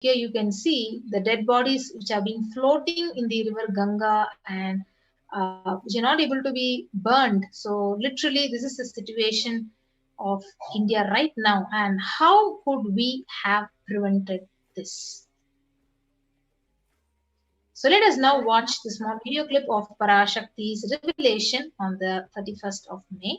Here you can see the dead bodies which have been floating in the river Ganga and which are not able to be burned. So literally this is the situation of India right now, and how could we have prevented this? So let us now watch the small video clip of Parashakti's revelation on the 31st of May.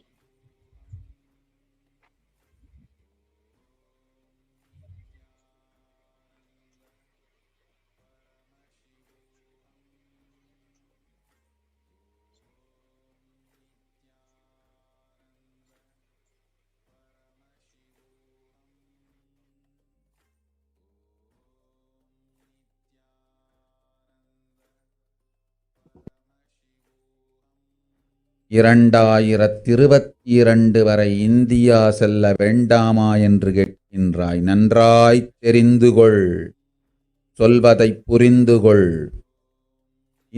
வரை India செல்ல வேண்டாமா என்று கேட்கின்றாய். நன்றாய்த் தெரிந்துகொள், சொல்வதைப் புரிந்துகொள்.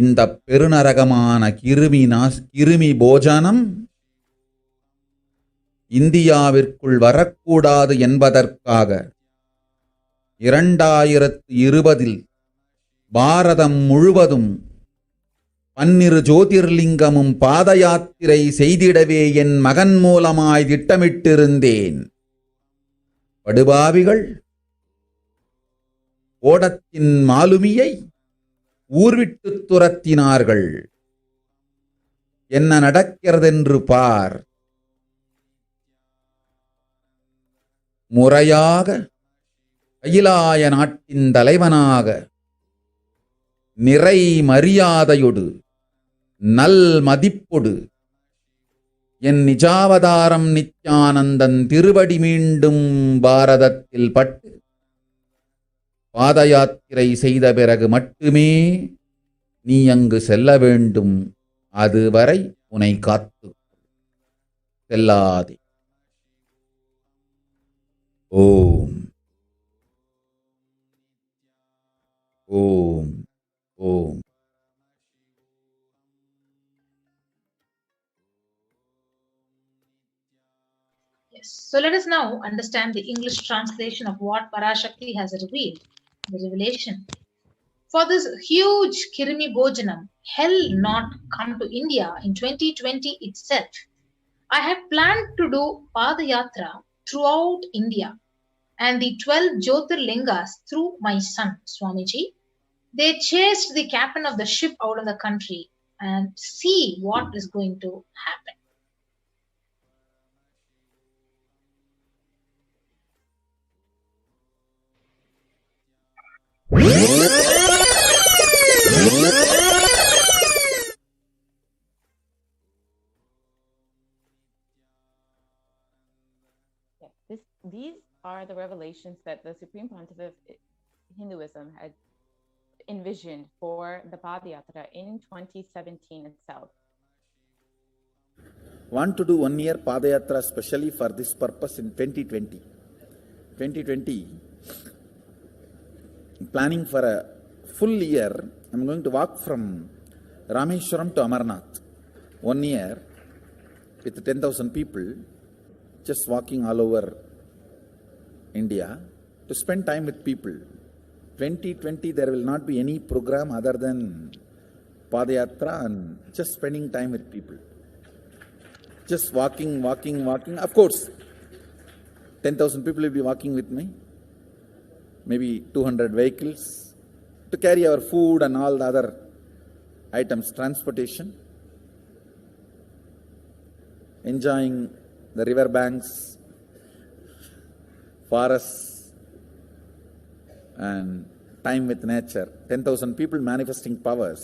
இந்தப் பெருநரகமான கிருமி போஜனம் இந்தியாவிற்குள் வரக்கூடாது என்பதற்காக 2020 பாரதம் முழுவதும் 12 ஜோதிர்லிங்கமும் பாத யாத்திரை செய்திடவே என் மகன் மூலமாய் திட்டமிட்டிருந்தேன். படுபாவிகள் ஓடத்தின் மாலுமியை ஊர்விட்டுத் துரத்தினார்கள். என்ன நடக்கிறதென்று பார். முறையாக கைலாய நாட்டின் தலைவனாக நிறை மரியாதையொடு நல் மதிப்பொடு என் நிஜாவதாரம் நித்யானந்தன் திருவடி மீண்டும் பாரதத்தில் பட்டு பாத யாத்திரை செய்த பிறகு மட்டுமே நீ அங்கு செல்ல வேண்டும். அதுவரை உன்னை காத்து செல்லாதே. ஓம் ஓம் ஓம். Yes. So let us now understand the English translation of what Parashakti has revealed, the revelation. For this huge Kirimi Bojanam, hell not come to India in 2020 itself. I had planned to do Padayatra throughout India and the 12 Jyotirlingas through my son, Swamiji. They chased the captain of the ship out of the country, and see what is going to happen. These are the revelations that the Supreme Pontiff of Hinduism had envisioned for the Padayatra in 2017 itself. Want to do 1 year Padayatra specially for this purpose in 2020. 2020, planning for a full year. I'm going to walk from Rameshwaram to Amarnath. 1 year with 10,000 people, just walking all over India to spend time with people. 2020 there will not be any program other than Padayatra and just spending time with people. Just walking. Of course, 10,000 people will be walking with me. Maybe 200 vehicles to carry our food and all the other items, transportation. Enjoying the river banks, forests, and time with nature. 10,000 people manifesting powers,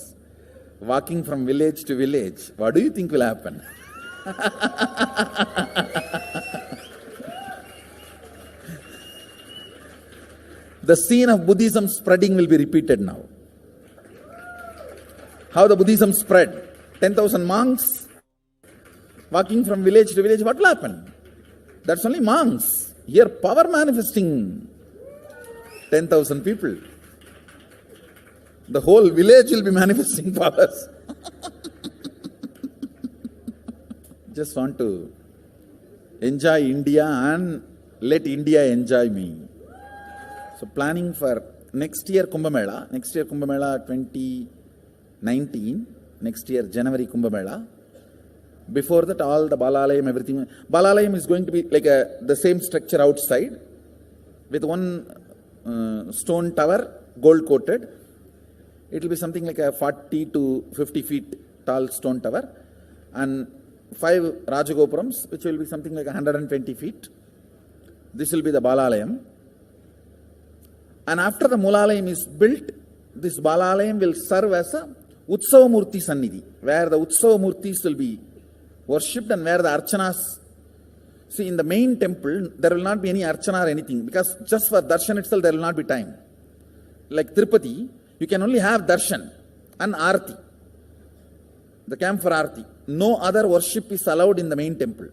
walking from village to village. What do you think will happen? The scene of Buddhism spreading will be repeated now. How the Buddhism spread? 10,000 monks walking from village to village. What will happen? That's only monks. Here power manifesting 10,000 people. The whole village will be manifesting powers. Just want to enjoy India and let India enjoy me. So planning for next year Kumbh Mela 2019, next year January Kumbh Mela. Before that, all the Balalayam, everything. Balalayam is going to be like the same structure outside with one stone tower, gold coated. It will be something like a 40 to 50 feet tall stone tower, and 5 Rajagopurams, which will be something like 120 feet. This will be the Balalayam. And after the Mulalayam is built, this Balalayam will serve as a Utsava Murti Sannidhi, where the Utsava Murtis will be worshipped and where the Archanas. See, in the main temple, there will not be any Archana or anything, because just for Darshan itself, there will not be time. Like Tirupati, you can only have Darshan and Arti, the camp for Arti. No other worship is allowed in the main temple.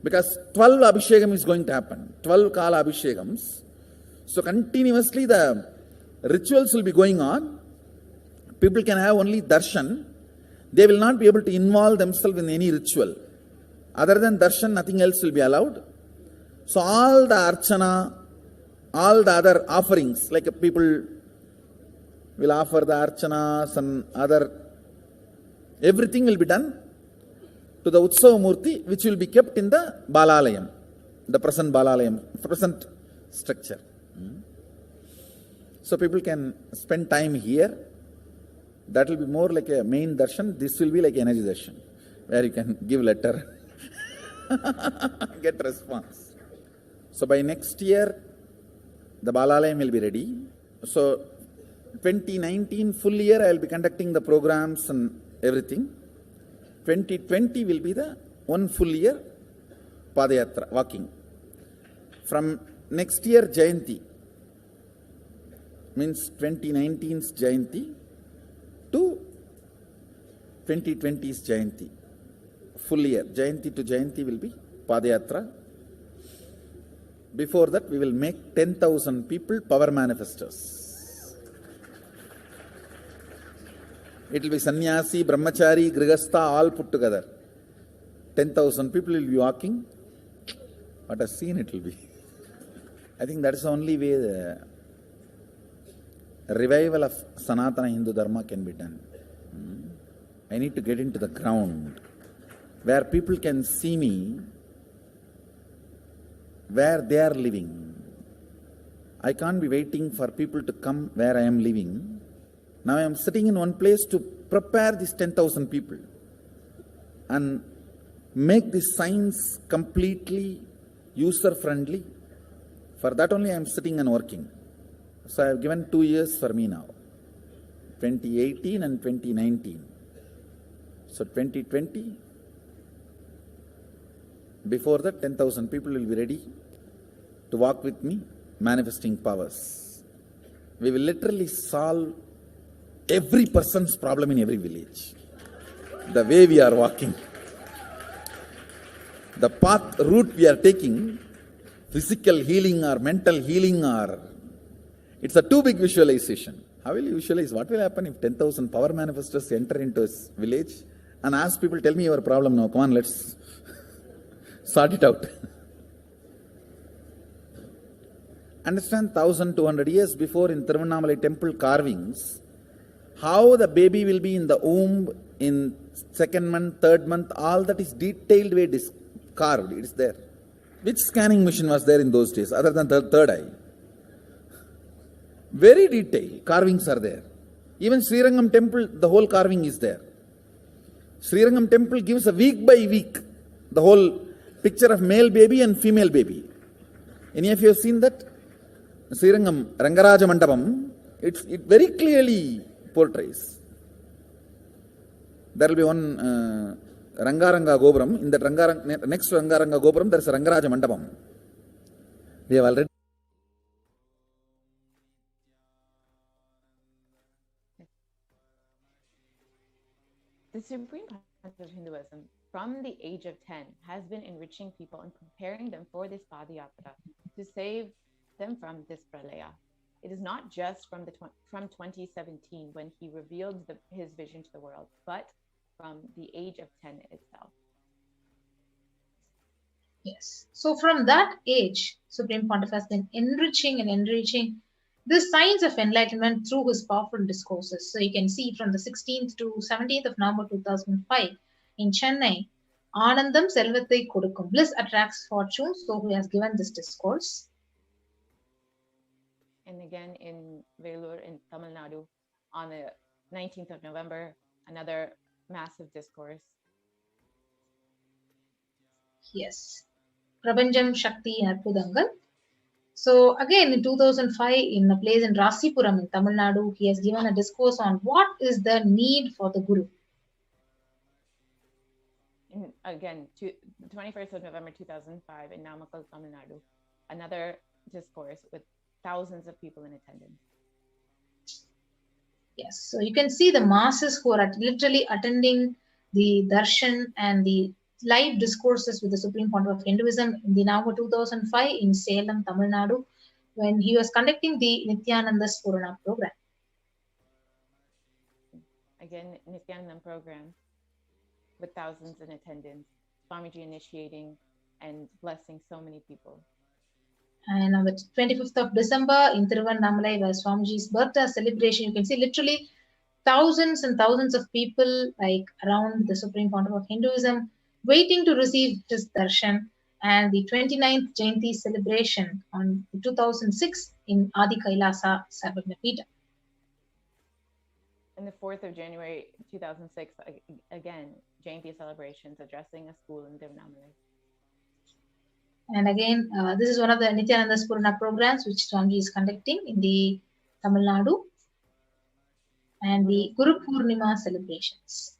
Because 12 Abhishekam is going to happen, 12 Kala Abhishekams. So continuously the rituals will be going on. People can have only Darshan. They will not be able to involve themselves in any ritual. Other than Darshan, nothing else will be allowed. So all the Archana, all the other offerings, like people will offer the Archanas and other, everything will be done to the Utsava Murti, which will be kept in the Balalayam, the present Balalayam, present structure. So people can spend time here. That will be more like a main darshan. This will be like energy darshan, where you can give letter, get response. So by next year, the Balalayam will be ready. So 2019 full year, I will be conducting the programs and everything. 2020 will be the one full year Padayatra, walking. From next year Jayanti, means 2019's Jayanti to 2020's Jayanti, full year. Jayanti to Jayanti will be Padayatra. Before that, we will make 10,000 people power manifestors. It will be sannyasi, brahmachari, grihastha, all put together. 10,000 people will be walking. What a scene it will be. I think that is the only way the revival of Sanatana Hindu Dharma can be done. I need to get into the ground where people can see me, where they are living. I can't be waiting for people to come where I am living. Now I am sitting in one place to prepare these 10,000 people and make this science completely user-friendly. For that only I am sitting and working. So I have given 2 years for me now, 2018 and 2019. So 2020, before that 10,000 people will be ready to walk with me, manifesting powers. We will literally solve every person's problem in every village. The way we are walking, the path, route we are taking, physical healing or mental healing, or it's a too big visualization. How will you visualize? What will happen if 10,000 power manifestors enter into a village and ask people, tell me your problem now, come on, let's sort it out. Understand, 1,200 years before in Tiruvannamalai temple carvings, how the baby will be in the womb in 2nd month, 3rd month, all that is detailed way carved, it is there. Which scanning machine was there in those days other than the third eye? Very detailed carvings are there. Even Srirangam temple, the whole carving is there. Srirangam temple gives a week by week the whole picture of male baby and female baby. Any of you have seen that? Srirangam Rangaraja Mandapam, it very clearly portrays. There will be one Rangaranga Gopuram. In that next to Rangaranga Gopuram, there is a Rangaraja Mandapam. We have already. The Supreme Concept of Hinduism, from the age of 10, has been enriching people and preparing them for this Padayatra to save them from this pralaya. It is not just from 2017 when he revealed his vision to the world, but from the age of 10 itself. Yes. So from that age, Supreme Pontiff has been enriching and enriching the signs of enlightenment through his powerful discourses. So you can see from the 16th to 17th of November 2005 in Chennai, Anandam Selvathai Kodukkum. Bliss attracts fortune. So he has given this discourse. And again in Vellore in Tamil Nadu on the 19th of November, another massive discourse. Yes. Prapanjam Shakti Arpudangal. So again in 2005 in a place in Rasipuram in Tamil Nadu, he has given a discourse on what is the need for the Guru. And again, the 21st of November 2005 in Namakkal, Tamil Nadu, another discourse with thousands of people in attendance. Yes, so you can see the masses who are literally attending the darshan and the live discourses with the Supreme Pontiff of Hinduism in the November 2005 in Salem, Tamil Nadu, when he was conducting the Nithyananda Purana program. Again, Nithyananda program with thousands in attendance, Swamiji initiating and blessing so many people. And on the 25th of December in Tiruvannamalai, where Swamiji's birthday celebration, you can see literally thousands and thousands of people like around the Supreme Pontiff of Hinduism waiting to receive his darshan, and the 29th Jayanti celebration on 2006 in Adi Kailasa, Sarvagna. And the 4th of January 2006, again, Jayanti celebrations addressing a school in Tiruvannamalai. And again, this is one of the Nithyananda Purana programs which Swamiji is conducting in the Tamil Nadu, and the Guru Purnima celebrations.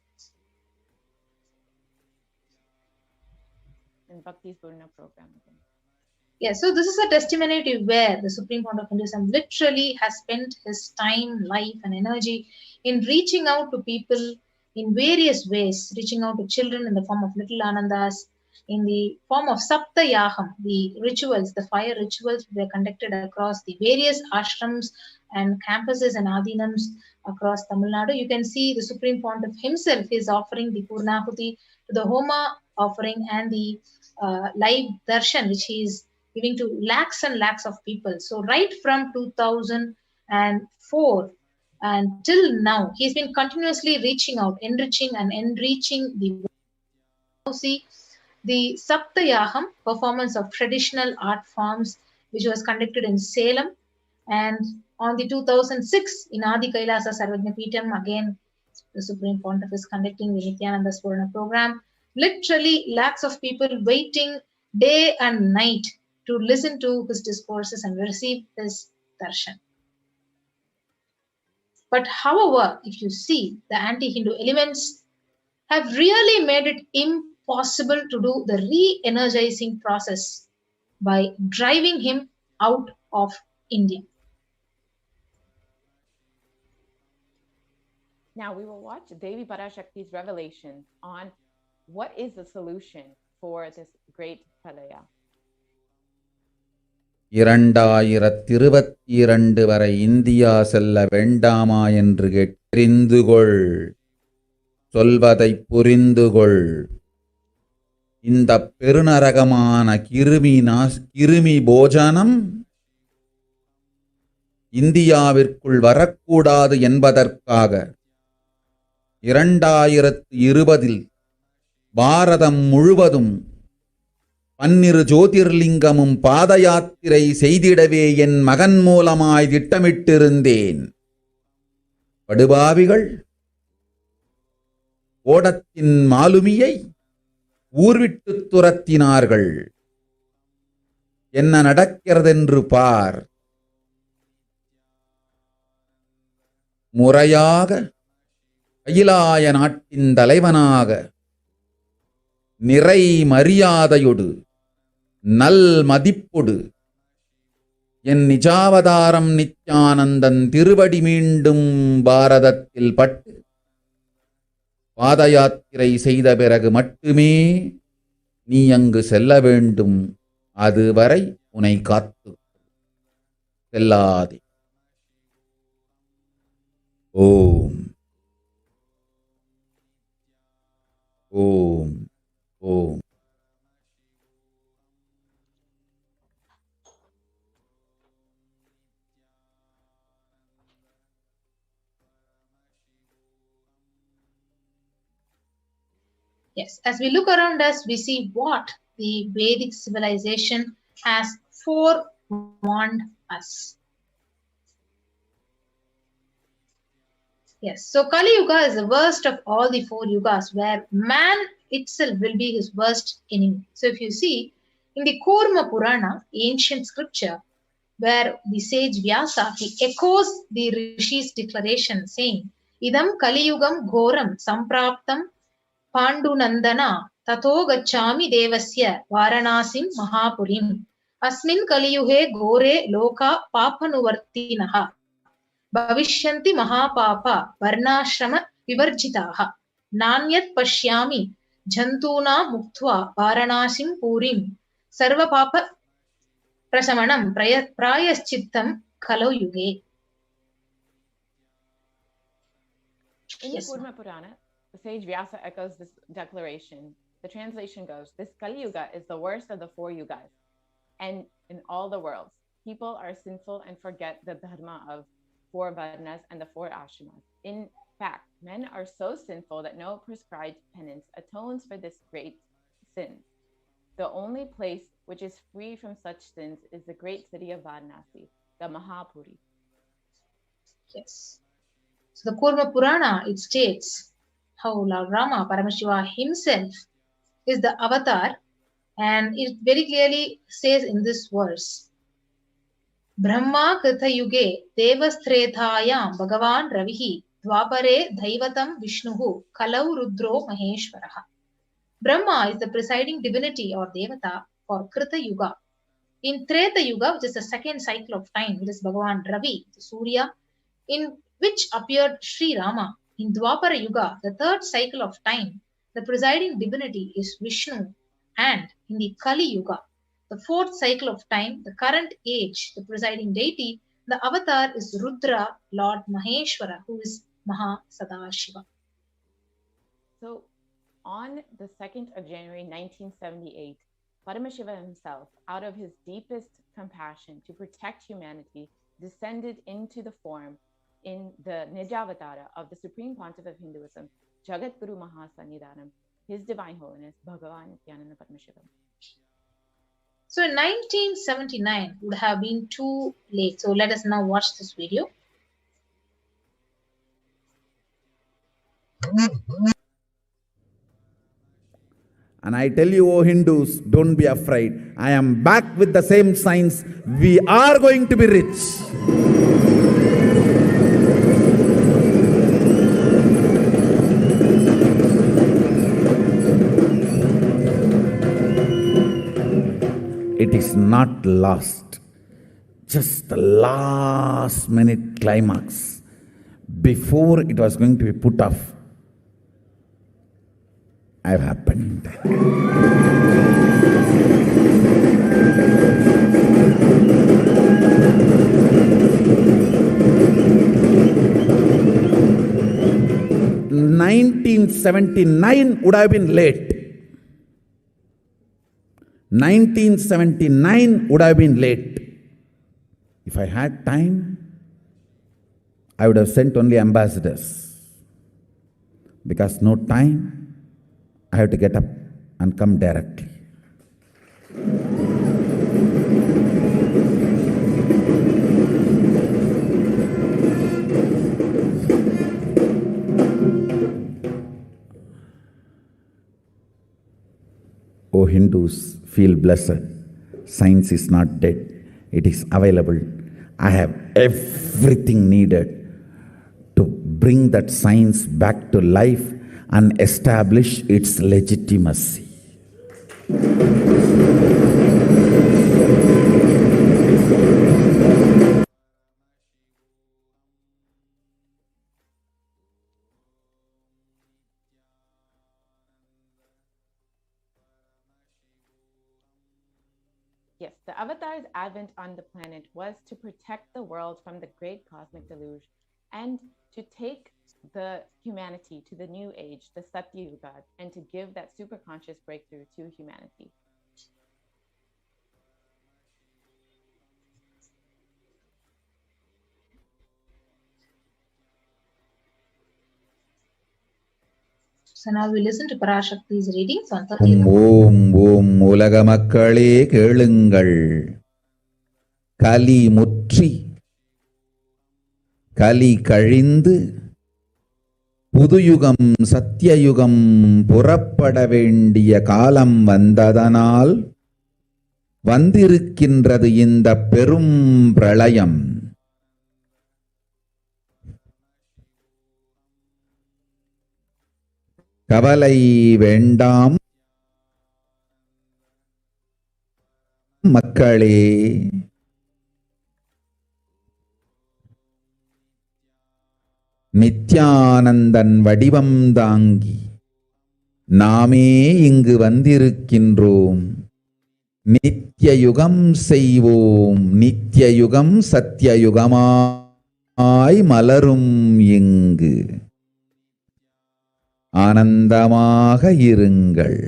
And Bhakti's Purana program again. Yeah, so this is a testimony to where the Supreme Pontiff of Hinduism literally has spent his time, life, and energy in reaching out to people in various ways, reaching out to children in the form of little Anandas, in the form of Saptayaham, the rituals, the fire rituals were conducted across the various ashrams and campuses and adinams across Tamil Nadu. You can see the Supreme Pontiff himself is offering the Purnahuti to the Homa offering and the live darshan, which he is giving to lakhs and lakhs of people. So right from 2004 and till now, he's been continuously reaching out, enriching and enriching the see the Saptayaham performance of traditional art forms, which was conducted in Salem, and on the 2006 in Adi Kailasa Sarvagna Peetham, again the Supreme Pontiff is conducting the Nithyananda Purana program. Literally lakhs of people waiting day and night to listen to his discourses and receive his darshan. But however, if you see, the anti-Hindu elements have really made it impossible to do the re-energizing process by driving him out of India. Now we will watch Devi Parashakti's revelation on what is the solution for this great pralaya. 2022 வரை India செல்ல வேண்டாமா என்று தெரிந்துகொள், சொல்வதை புரிந்துகொள். இந்த பெருநரகமான கிருமி போஜனம் இந்தியாவிற்குள் வரக்கூடாது என்பதற்காக 2020 பாரதம் முழுவதும் 12 ஜோதிர்லிங்கமும் பாத யாத்திரை செய்திடவே என் மகன் மூலமாய் திட்டமிட்டிருந்தேன். படுபாவிகள் ஓடத்தின் மாலுமியை ஊர்விட்டு துரத்தினார்கள். என்ன நடக்கிறதென்று பார். முறையாக கைலாய நாட்டின் தலைவனாக நிறை மரியாதையொடு நல் மதிப்பொடு என் நிஜாவதாரம் நித்யானந்தன் திருவடி மீண்டும் பாரதத்தில் பட்டு பாத யாத்திரை செய்த பிறகு மட்டுமே நீ அங்கு செல்ல வேண்டும். அதுவரை உன்னை காத்து செல்லாதே. ஓம் ஓம் ஓம். Yes, as we look around us, we see what the Vedic civilization has forewarned us. Yes, so Kali Yuga is the worst of all the four yugas, where man itself will be his worst enemy. So if you see in the Kurma Purana, ancient scripture, where the sage Vyasa, he echoes the Rishi's declaration saying, Idam Kaliyugam Ghoram Sampraptam Pandunandana Tato Gachami Devasya Varanasim Mahapurim Asmin Kaliyuhe Gore Loka Papanuvartinaha Bhavishyanti Mahapapa Varnashrama Vivarjitaha Nanyat Pashyami Jantuna Muktva Varanasim Purim Sarva Papa Prasamanam Prayaschittam Kalau Yuge. In Yes, the Kurma Purana, the sage Vyasa echoes this declaration. The translation goes, this Kali Yuga is the worst of the four yugas. And in all the worlds, people are sinful and forget the dharma of four varnas and the four ashramas. In fact, men are so sinful that no prescribed penance atones for this great sin. The only place which is free from such sins is the great city of Varanasi, the Mahapuri. yes. So the Kurma Purana, it states how Lord Rama, Paramashiva himself, is the avatar, and it very clearly says in this verse, Brahma Krita Yuge Devasthrethayam Bhagavan Ravihi Dwapare Daivatam Vishnuhu Kalau Rudro Maheshwaraha. Brahma is the presiding divinity or Devata for Krita Yuga. In Treta Yuga, which is the second cycle of time, it is Bhagavan Ravi, the Surya, in which appeared Sri Rama. In Dwapara Yuga, the third cycle of time, the presiding divinity is Vishnu. And in the Kali Yuga, the fourth cycle of time, the current age, the presiding deity, the avatar is Rudra, Lord Maheshwara, who is Maha Sadashiva. So on the 2nd of January 1978, Paramashiva himself, out of his deepest compassion to protect humanity, descended into the form in the Nijavatara of the Supreme Pontiff of Hinduism, Jagat Guru Mahasannidhanam, His Divine Holiness, Bhagavan Nithyananda Paramashivam. So in 1979 would have been too late. So let us now watch this video. And I tell you, O Hindus, don't be afraid. I am back with the same signs. We are going to be rich. It is not lost. Just the last minute climax. Before it was going to be put off, have happened. (1979) would have been late. 1979 would have been late. If I had time, I would have sent only ambassadors. Because no time, I have to get up and come directly. O Hindus, feel blessed. Science is not dead. It is available. I have everything needed to bring that science back to life and establish its legitimacy. Yes, the Avatar's advent on the planet was to protect the world from the great cosmic deluge and to take the humanity to the new age, the Satya Yuga, and to give that superconscious breakthrough to humanity. So now we listen to Parashakti's readings on 30th. ஓம் ஓம் உலக மக்களே கேளுங்கள். கலி முற்றி கலி கழிந்து புதுயுகம் சத்தியயுகம் புறப்பட வேண்டிய காலம் வந்ததனால் வந்திருக்கின்றது இந்த பெரும் பிரளயம். கவலை வேண்டாம் மக்களே. நித்யானந்தன் வடிவம் தாங்கி நாமே இங்கு வந்திருக்கின்றோம். நித்யயுகம் செய்வோம், நித்யயுகம் சத்தியயுகமாய் மலரும் இங்கு. ஆனந்தமாக இருங்கள்.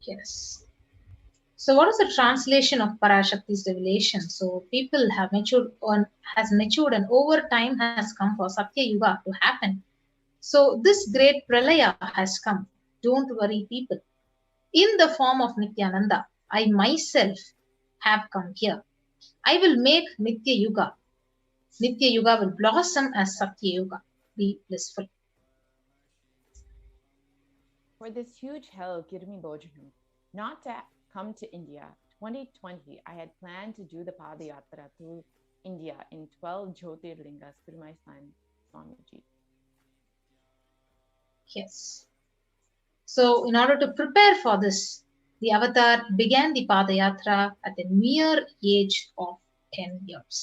Yes. So what is the translation of Parashakti's revelation? So people have matured and over time has come for Satya Yuga to happen. So this great pralaya has come. Don't worry, people. In the form of Nithyananda, I myself have come here. I will make Nitya Yuga. Nitya Yuga will blossom as Satya Yuga. Be blissful. For this huge hell, Kirmi Bojanam, not to come to India, 2020, I had planned to do the Padayatra through India in 12 Jyotirlingas through my son, Swamiji. Yes. So in order to prepare for this, the avatar began the Padayatra at the mere age of 10 years.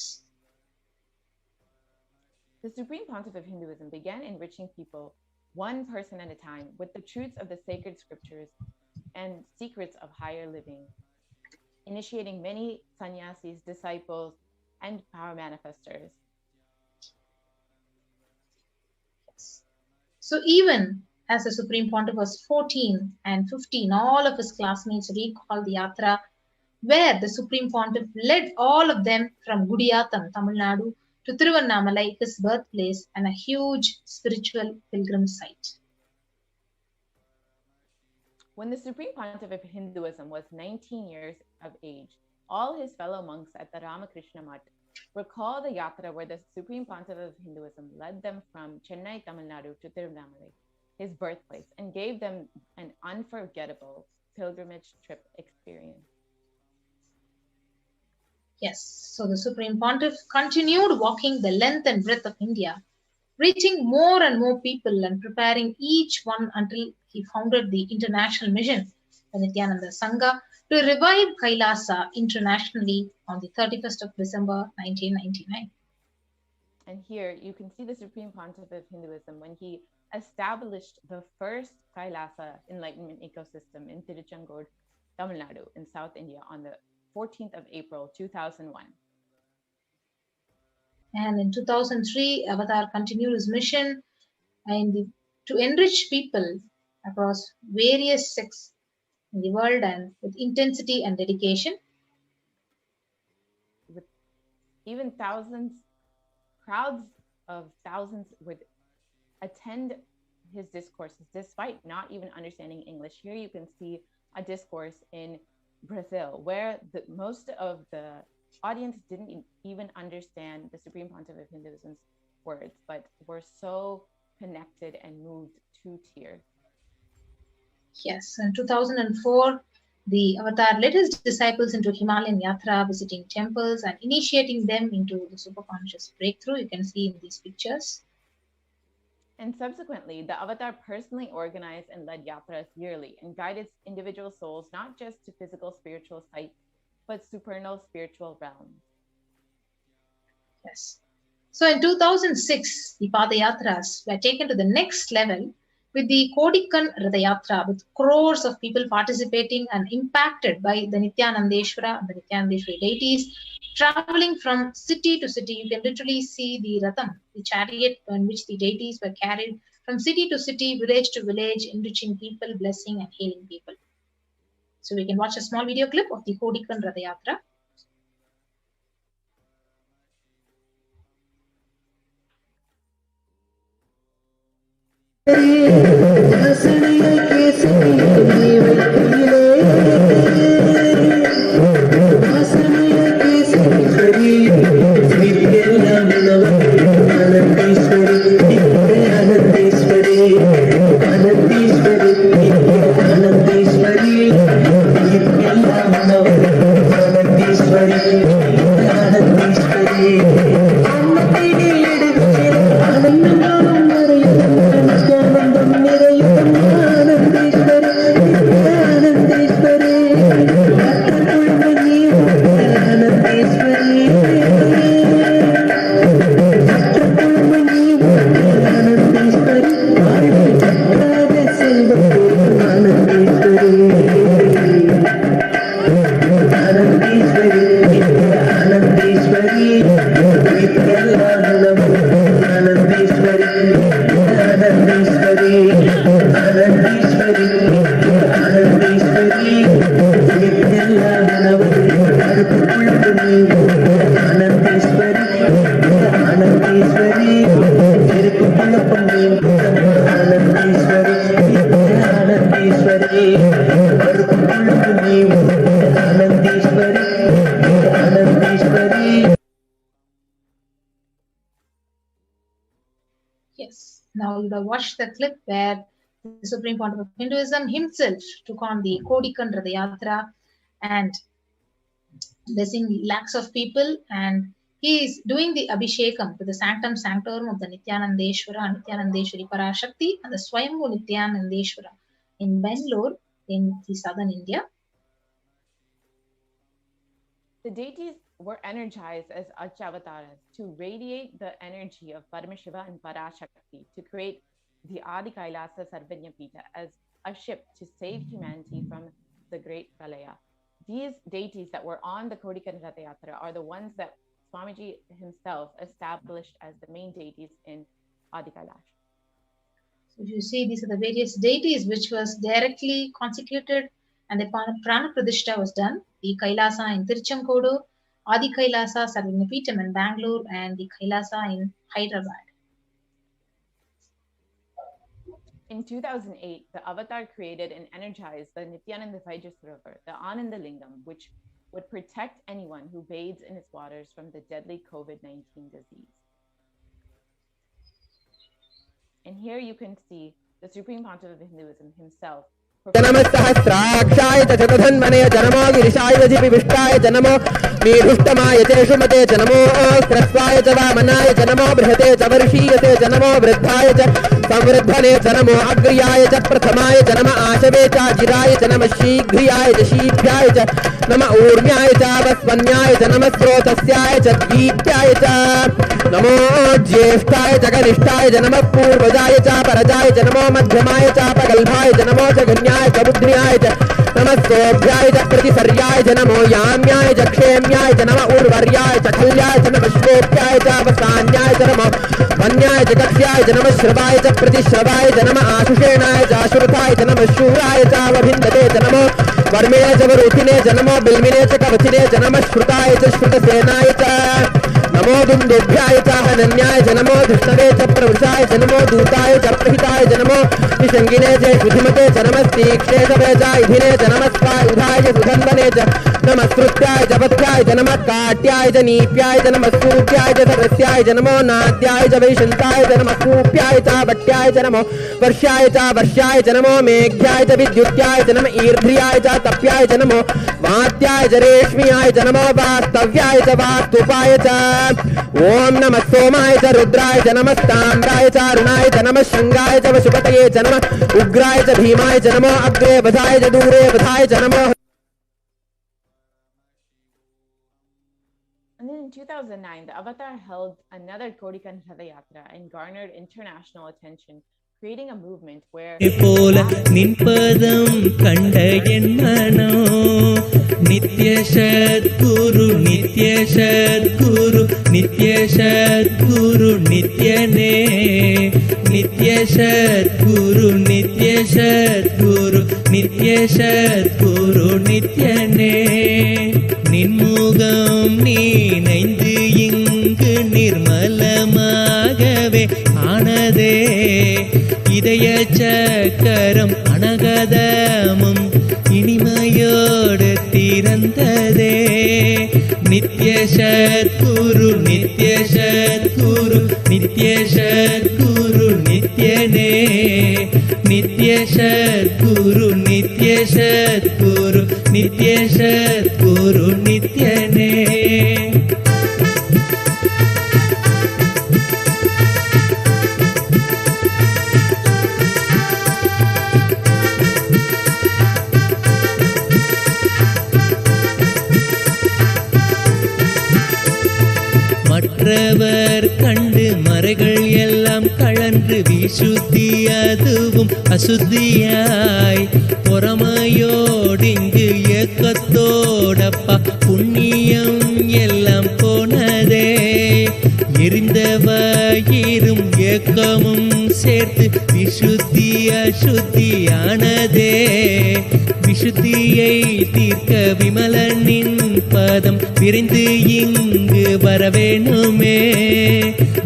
The Supreme Pontiff of Hinduism began enriching people one person at a time with the truths of the sacred scriptures and secrets of higher living, initiating many sannyasis, disciples, and power manifestors. So even as the Supreme Pontiff was 14 and 15, all of his classmates recalled the yatra where the Supreme Pontiff led all of them from Gudiyatham, Tamil Nadu, to Tiruvannamalai, his birthplace, and a huge spiritual pilgrim site. When the Supreme Pontiff of Hinduism was 19 years of age, all his fellow monks at the Ramakrishna Mutt recall the yatra where the Supreme Pontiff of Hinduism led them from Chennai, Tamil Nadu to Tiruvannamalai, his birthplace, and gave them an unforgettable pilgrimage trip experience. Yes, so the Supreme Pontiff continued walking the length and breadth of India, reaching more and more people and preparing each one until he founded the international mission, the Nithyananda Sangha, to revive Kailasa internationally on the 31st of December 1999. And here you can see the Supreme Pontiff of Hinduism when he established the first Kailasa enlightenment ecosystem in Tiruchengood, Tamil Nadu in South India on the 14th of April 2001. And in 2003, Avatar continued his mission to enrich people across various sects in the world and with intensity and dedication. With even crowds of thousands would attend his discourses despite not even understanding English. Here you can see a discourse in Brazil where most of the audience didn't even understand the Supreme Pontiff of Hinduism's words, but were so connected and moved to tears. Yes, in 2004, the Avatar led his disciples into Himalayan Yatra, visiting temples and initiating them into the superconscious breakthrough. You can see in these pictures. And subsequently, the Avatar personally organized and led yatras yearly and guided individual souls not just to physical spiritual sites, but supernal spiritual realms. Yes. So in 2006, the Padayatras were taken to the next level with the Kodikan Radayatra, with crores of people participating and impacted by the Nithyanandeshwara and the Nithyanandeshwari deities, traveling from city to city. You can literally see the Ratham, the chariot in which the deities were carried from city to city, village to village, enriching people, blessing and healing people. So we can watch a small video clip of the Kodikan Radayatra. Yes, now you have watched the clip where the Supreme Pontiff of Hinduism himself took on the Kodikan Ratha Yatra and blessing lakhs of people, and he is doing the Abhishekam to the Sanctum Sanctorum of the Nithyanandeshwara, Nithyanandeshwari Parashakti, and the Swayambhu Nithyanandeshwara in Bangalore in the southern India. The deities were energized as Achavataras to radiate the energy of Paramashiva and Parashakti to create the Adi Kailasa Sarvanyapita as a ship to save humanity from the great Pralaya. These deities that were on the Kodikan Ratha Yatra are the ones that Swamiji himself established as the main deities in Adi Kailash. So if you see, these are the various deities which was directly consecrated and the Prana Pradishta was done. The Kailasa in Tiruchankodu, Adi Kailasa Sarvanyapitham in Bangalore, and the Kailasa in Hyderabad. In 2008, the Avatar created and energized the Nithyananda River, the Ananda Lingam, which would protect anyone who bathes in its waters from the deadly COVID-19 disease. And here you can see the Supreme Pontiff of Hinduism himself. जनमस्सहस्राक्षाय च जगधन्मने जनमो गिरिशाय जिपिविष्टाय जनमो मीढुष्टमाय च शुमते जनमो ह्रस्वाय च वामनाय जनमो बृहते च वर्षीयते जनमो वृद्धाय च संवृद्धने जनमो अग्र्याय च प्रथमाय जनम आशवे च जिराय च नमः शीघ्रियाय च शीघ्राय च नमः ऊर्ण्याय च वस्वन्याय च नमः स्रोतस्याय च द्वीप्याय च नमो ज्येष्ठाय च कनिष्ठाय च नमः पूर्वजाय च परजाय च नमो मध्यमाय च अपगल्भाय च नमो जगन्याय च बुद्ध्याय च नमः सोभ्याय च प्रतिसर्याय च नमो याम्याय च क्षेम्याय च नमः उर्वर्याय च खल्याय च नमः श्वेप्याय च अवसान्याय च नमः वन्याय च कक्ष्याय च नमः श्रवाय च प्रतिश्रवाय च नमः आशुषेणाय च आशुरथाय च नमः शूराय च अवभिन्दते च नमो वर्मिणे च वरुथिने च नमो बिल्मिने च कवचिने च नमः श्रुताय च श्रुतसेनाय च नमो दुन्दुभ्याय च हनन्याय च नमो धृष्णवे च प्रवृषाय च नमो दूताय च प्रहिताय च नमो निषङ्गिने च शुधिमते च नमस्तीक्ष्णे च वेजायुधिने च नमस्वायुधाय च सुधन्वने च नमस्कृत्याय च पथ्याय च नमः काट्याय च नीप्याय च नमः सूप्याय च सरस्याय च नमो नाद्याय च वैशन्ताय च नमः कूप्याय च वट्याय च नमो वर्ष्याय च नमो मेघ्याय च विद्युत्याय च नमः ईर्ध्याय च तप्याय च नमो वात्याय च रेश्म्याय च नमो वास्तव्याय च वास्तुपाय च ओम नमः सोमाय च रुद्राय च नमः ताम्राय च अरुणाय च नमः शंगाय च वशुपतये च नमः उग्राय च भीमाय च नमो अग्रे वधाय च दूरे वधाय च नमो. And then in 2009, the Avatar held another Kodikan Ratha Yatra and garnered international attention, creating a movement where नित्य सद्गुरु नित्य सद्गुरु नित्य सद्गुरु नित्यने नित्य सद्गुरु नित्य सद्गुरु नित्य सद्गुरु नित्यने நின்முகம் நீனைந்து இங்கு நிர்மலமாகவே ஆனதே இதய சக்கரம் அனகதமும் இனிமையோடு திறந்ததே. நித்ய சத்குரு நித்ய சத்குரு நித்ய சத்குரு நித்யனே. நித்ய சத்குரு நித்ய சத்குரு நித்ய சத்குரு நித்யனே. மற்றவர் கண்டு மறைகள் எல்லாம் கழன்று விசுத்தி அதுவும் அசுத்தியாய் பொறாமையோடிங்கு ஏக்கத்தோடப்பா புண்ணியம் எல்லாம் போனதே. எரிந்தவயிரும் ஏக்கமும் சேர்த்து விசுத்தி அசுத்தியானதே. விசுத்தியை தீர்க்க விமலனின் பதம் விரைந்து இங்கு வரவேணுமே.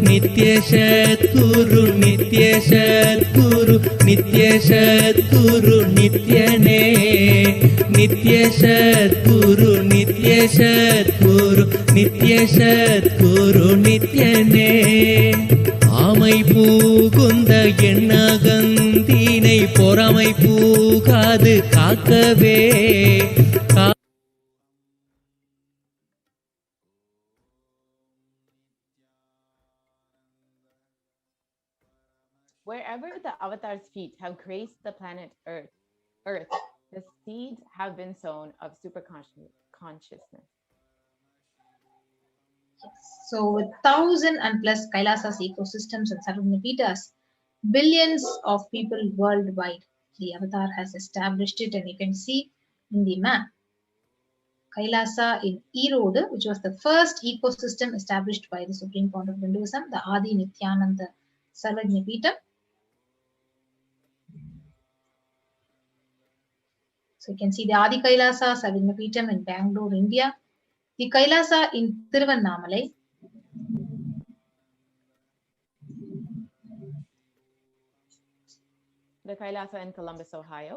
நித்ய சத்குரு நித்ய சத்குரு நித்ய சத்குரு நித்யனே. நித்ய சத்குரு நித்ய சத்குரு நித்ய சத்குரு நித்யனே. ஆமை பூகுந்த எண்ணகந்தீனை பொறாமை பூகாது காக்கவே. Wherever the avatar's feet have graced the planet Earth, the seeds have been sown of super consciousness. So with 1,000 and plus Kailasas, ecosystems and Sarvagnapitas, billions of people worldwide, the avatar has established it, and you can see in the map Kailasa in Erode, which was the first ecosystem established by the Supreme Founder of Hinduism, the Adi Nithyananda Paramashivam. So you can see the Adi Kailasa Sarvagnapitam in Bangalore, India. The Kailasa in Tiruvannamalai. The Kailasa in Columbus, Ohio.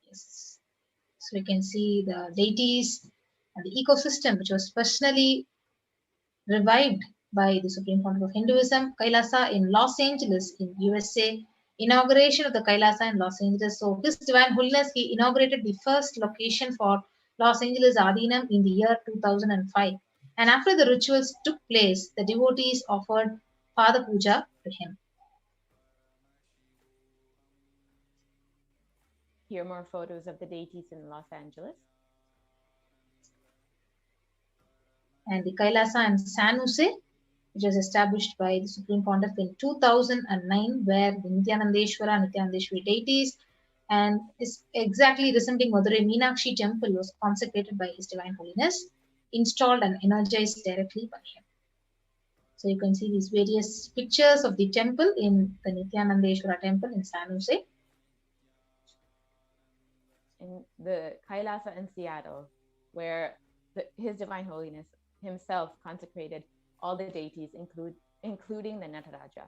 Yes. So we can see the deities and the ecosystem which was personally revived by the Supreme Founder of Hinduism. Kailasa in Los Angeles in USA. Inauguration of the Kailasa in Los Angeles. So His Divine Holiness, he inaugurated the first location for Los Angeles Adinam in the year 2005. And after the rituals took place, the devotees offered Pada Puja to him. Here are more photos of the deities in Los Angeles. And the Kailasa in San Jose, which was established by the Supreme Pontiff in 2009, where the Nithyanandeshwari deities and is exactly resembling Madurai Meenakshi temple was consecrated by His Divine Holiness, installed and energized directly by him. So you can see these various pictures of the temple in the Nithyanandeshwara temple in San Jose. In the Kailasa in Seattle, where His Divine Holiness himself consecrated all the deities, including the Nataraja.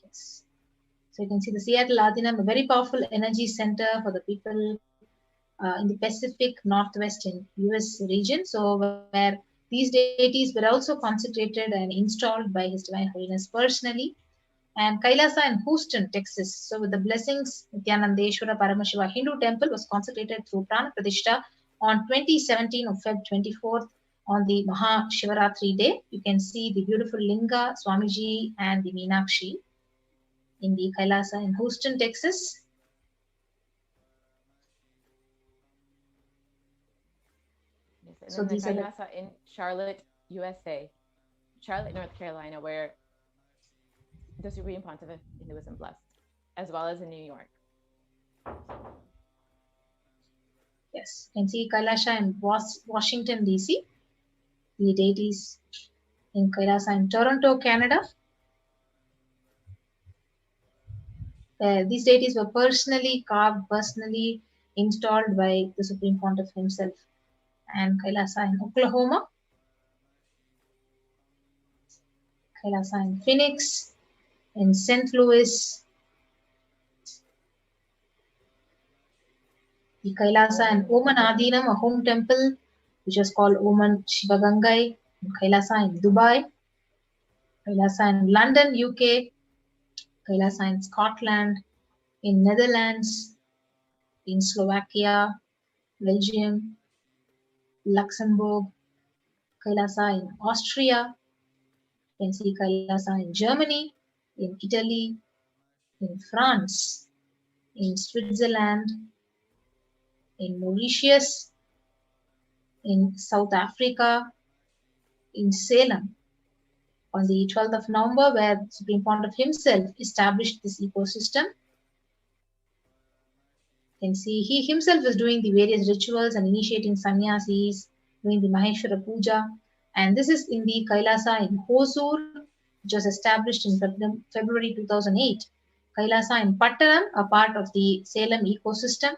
Yes. So you can see the Seattle Adinam, a very powerful energy center for the people in the Pacific Northwest in US region. So where these deities were also consecrated and installed by His Divine Holiness personally. And Kailasa in Houston, Texas. So with the blessings, Nithyanandeshwara Paramashivoham Hindu temple was consecrated through Prana Pratishta on 2017 of Feb 24th on the Maha Shivaratri day. You can see the beautiful Linga, Swamiji and the Meenakshi in the Kailasa in Houston, Texas. Yes, and So then the these are the- Kailasa in Charlotte, USA, Charlotte, North Carolina, where the Supreme Pontiff of Hinduism blessed, as well as in New York. Yes, you can see Kailasa in Washington, DC. The deities in Kailasa in Toronto, Canada. These deities were personally carved, personally installed by the Supreme Pontiff himself. And Kailasa in Oklahoma. Kailasa in Phoenix, in St. Louis, the Kailasa in Oman Adinam, a home temple, which was called Oman Shivagangai, Kailasa in Dubai, Kailasa in London, UK, Kailasa in Scotland, in Netherlands, in Slovakia, Belgium, Luxembourg, Kailasa in Austria, you can see Kailasa in Germany, in Italy, in France, in Switzerland, in Mauritius, in South Africa, in Salem, on the 12th of November, where the Supreme Pontiff himself established this ecosystem. You can see he himself is doing the various rituals and initiating sannyasis, doing the Maheshwara Puja. And this is in the Kailasa in Hosur, which was established in February 2008. Kailasa in Pattanam, a part of the Salem ecosystem.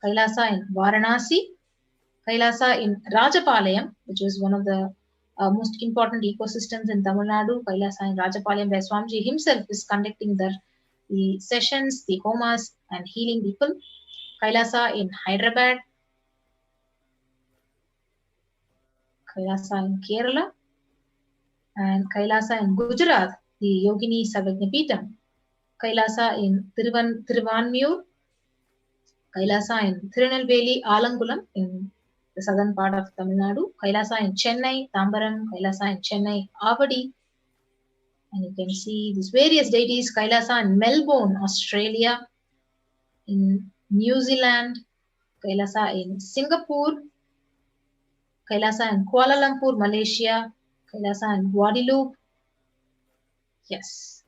Kailasa in Varanasi. Kailasa in Rajapalayam, which is one of the most important ecosystems in Tamil Nadu. Kailasa in Rajapalayam, where Swamiji himself is conducting the sessions, the homas, and healing people. Kailasa in Hyderabad. Kailasa in Kerala. And Kailasa in Gujarat, the Yogini Sarvajnapeetham. Kailasa in Thiruvanmiyur. Kailasa in Tirunelveli, Alangulam in the southern part of Tamil Nadu. Kailasa in Chennai, Tambaram. Kailasa in Chennai, Avadi. And you can see these various deities. Kailasa in Melbourne, Australia. In New Zealand. Kailasa in Singapore. Kailasa in Kuala Lumpur, Malaysia. Kailasa in Guadeloupe. Yes.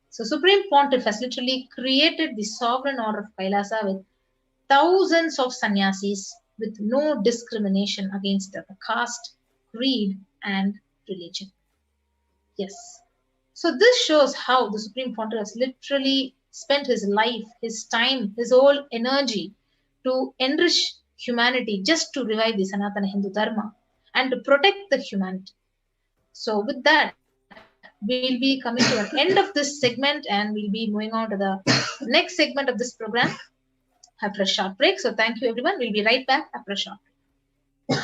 So Supreme Pontiff has literally created the sovereign order of Kailasa with thousands of sannyasis with no discrimination against the caste, creed, and religion. Yes. So this shows how the Supreme Pontiff has literally spent his life, his time, his whole energy to enrich humanity just to revive the Sanatana Hindu Dharma and to protect the humanity. So with that, we'll be coming to an end of this segment and we'll be moving on to the next segment of this program after a short break. So thank you everyone. We'll be right back after a short break.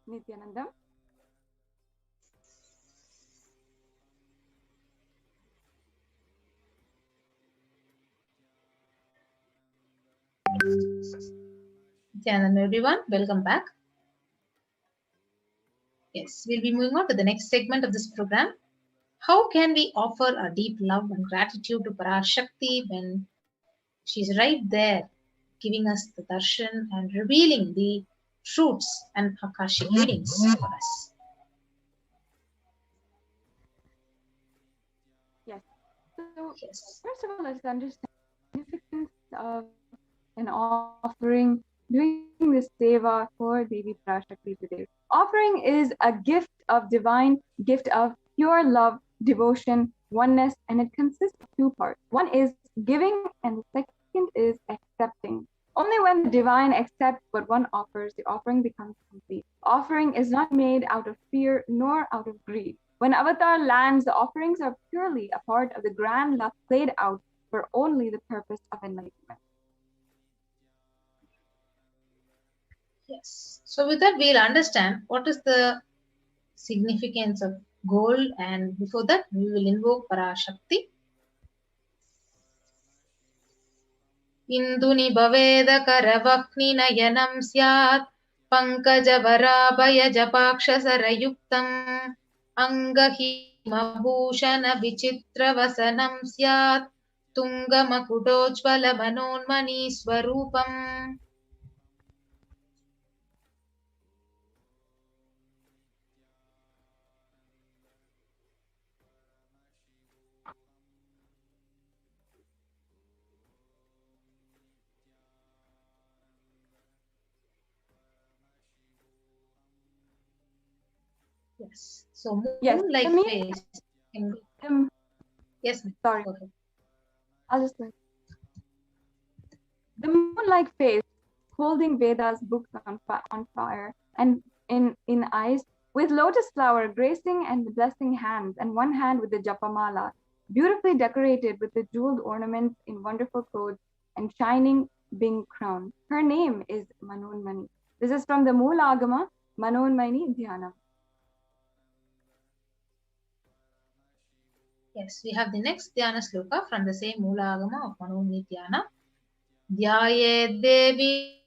Nithyananda. Nithyananda, everyone, welcome back. Yes, we'll be moving on to the next segment of this program. How can we offer our deep love and gratitude to Parashakti when she's right there giving us the darshan and revealing the truths and Akashic readings for us? Yes. So, Yes. first of all, let's understand the significance of an offering, doing this seva for Devi Parashakti today. Offering is a gift of divine, gift of pure love, devotion, oneness, and it consists of two parts. One is giving, and the second is accepting. Only when the divine accepts what one offers, the offering becomes complete. Offering is not made out of fear nor out of greed. When Avatar lands, the offerings are purely a part of the grand love played out for only the purpose of enlightenment. Yes. So with that, we'll understand what is the significance of gold, and before that, we will invoke Parashakti. Induni bhaveda karavakni nayanam syat pankajavarabayajapakshasarayuktam angahimabhushana vichitravasanam syat tungamakudojvala manonmani swarupam. Yes. So Yes, moon-like the face. Yes, ma'am. Sorry. Go ahead. I'll just like the moon-like face, holding Veda's books on fire, and in eyes, with lotus flower gracing and blessing hands, and one hand with the japamala, beautifully decorated with the jeweled ornaments in wonderful clothes and shining bing crown. Her name is Manonmani. This is from the Moola Agama, Manonmani Dhyanam. Yes, we have the next Dhyana sloka from the same Moola Agama of Manonmani Dhyana. Dhyaye Devi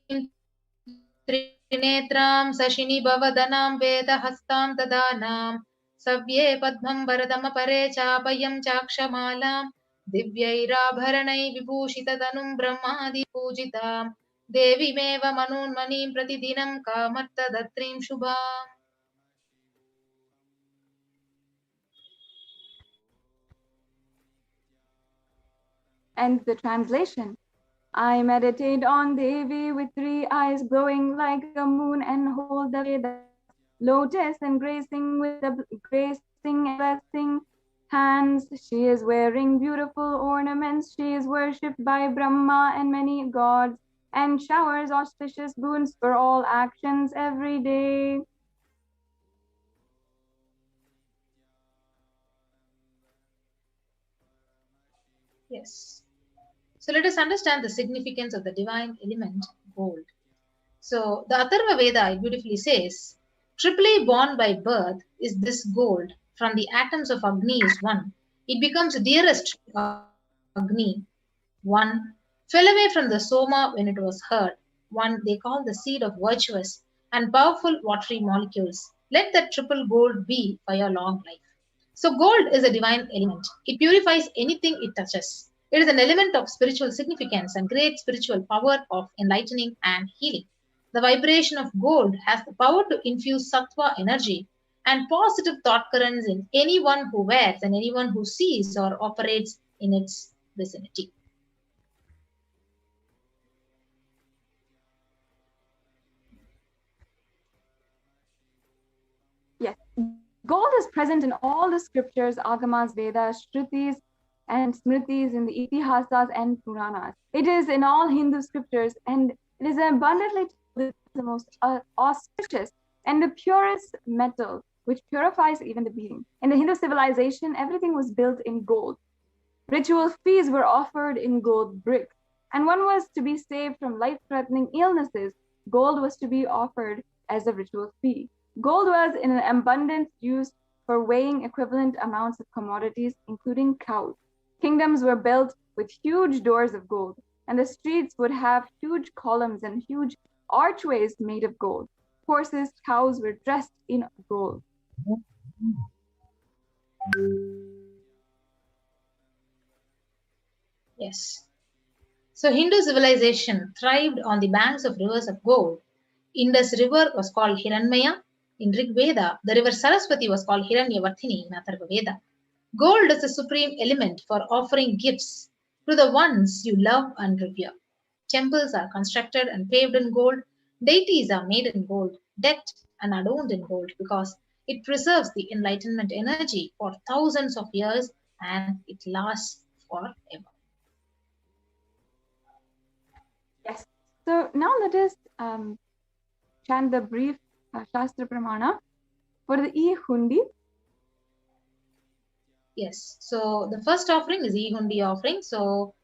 Trinetram Sashini Bhavadanam Veda Hastam Dadanam Savye Padmam Varadama Pare Chapayam Chakshamalam Divyairabharanai Vibhushita Danum Brahmadi Pujitam Devi Meva Manonmanim Pratidinam Kamarta Datrim Shubham. And the translation. I meditate on Devi with 3 eyes glowing like a moon and hold the Vedas, lotus and gracing with the gracing and blessing hands. She is wearing beautiful ornaments. She is worshipped by Brahma and many gods and showers auspicious boons for all actions every day. Yes. So let us understand the significance of the divine element gold. So the Atharva Veda beautifully says, triply born by birth is this gold. From the atoms of Agni is one. It becomes dearest to Agni. One fell away from the Soma when it was heard. One they call the seed of virtuous and powerful watery molecules. Let that triple gold be for your long life. So gold is a divine element. It purifies anything it touches. It is an element of spiritual significance and great spiritual power of enlightening and healing. The vibration of gold has the power to infuse sattva energy and positive thought currents in anyone who wears and anyone who sees or operates in its vicinity. Yes, gold is present in all the scriptures, Agamas, Vedas, Shrutis, and Smritis, in the Itihasas and Puranas. It is in all Hindu scriptures, and it is abundantly the most auspicious and the purest metal, which purifies even the being. In the Hindu civilization, everything was built in gold. Ritual feasts were offered in gold bricks, and one was to be saved from life-threatening illnesses. Gold was to be offered as a ritual fee. Gold was in an abundance used for weighing equivalent amounts of commodities, including cows. Kingdoms were built with huge doors of gold, and the streets would have huge columns and huge archways made of gold. Horses, cows were dressed in gold. Yes. So Hindu civilization thrived on the banks of rivers of gold. Indus River was called Hiranmaya. In Rig Veda, the river Saraswati was called Hiranyavarthini in Atharva Veda. Gold is the supreme element for offering gifts to the ones you love and revere. Temples are constructed and paved in gold. Deities are made in gold, decked and adorned in gold because it preserves the enlightenment energy for thousands of years and it lasts forever. Yes. So now let us chant the brief Shastra Pramana for the E-Hundi. Yes. So the first offering is E-Hundi offering. So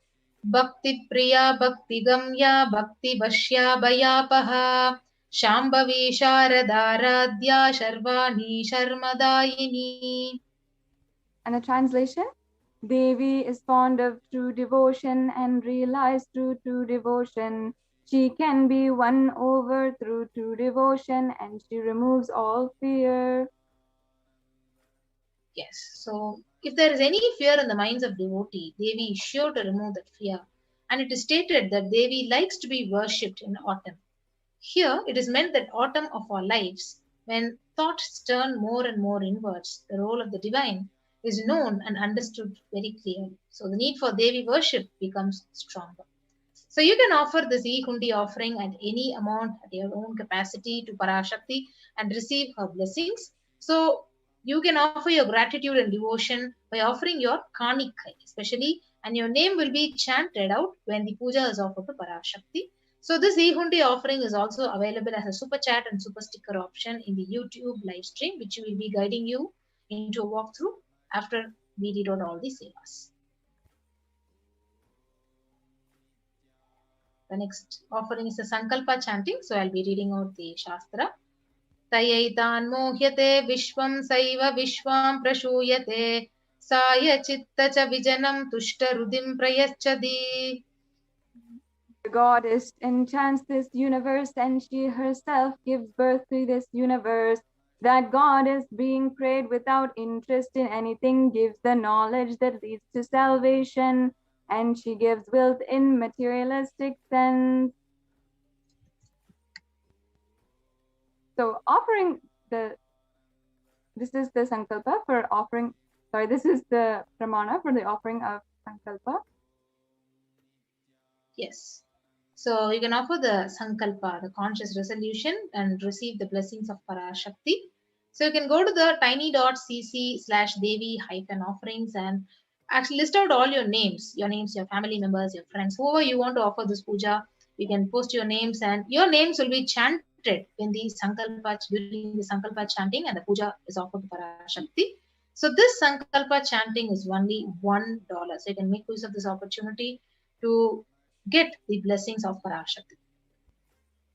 Bhakti Priya Bhakti Gamya Bhakti Bhashya Bhayapaha Shambhavi Sharadaradhya Sharvani Sharmadayini. And the translation: Devi is fond of true devotion and realized through true devotion. She can be won over through true devotion and she removes all fear. Yes. So if there is any fear in the minds of devotee, Devi is sure to remove that fear. And it is stated that Devi likes to be worshipped in autumn. Here it is meant that autumn of our lives, when thoughts turn more and more inwards, the role of the divine is known and understood very clearly. So the need for Devi worship becomes stronger. So you can offer this E-Hundi offering at any amount at your own capacity to Parashakti and receive her blessings. So you can offer your gratitude and devotion by offering your Kanikai especially, and your name will be chanted out when the puja is offered to Parashakti. So this E-Hundi offering is also available as a super chat and super sticker option in the YouTube live stream, which will be guiding you into a walkthrough after we read out all the sevas. The next offering is the Sankalpa chanting. So I'll be reading out the Shastra. Tayaitan mohyate vishwam saiva vishwam prashuyate saya chitta cha vijanam tushta rudim prayaschadi. The goddess enchants this universe and she herself gives birth to this universe. That goddess, being prayed without interest in anything, gives the knowledge that leads to salvation, and she gives wealth in materialistic sense. So this is the Sankalpa for offering, this is the Pramana for the offering of Sankalpa. Yes. So you can offer the Sankalpa, the conscious resolution, and receive the blessings of Parashakti. So you can go to the tiny.cc/Devi-offerings and actually list out all your names, your family members, your friends, whoever you want to offer this puja. You can post your names and your names will be chanted in the Sankalpa, during the Sankalpa chanting, and the puja is offered to Parashakti. So this Sankalpa chanting is only $1. So you can make use of this opportunity to get the blessings of Parashakti.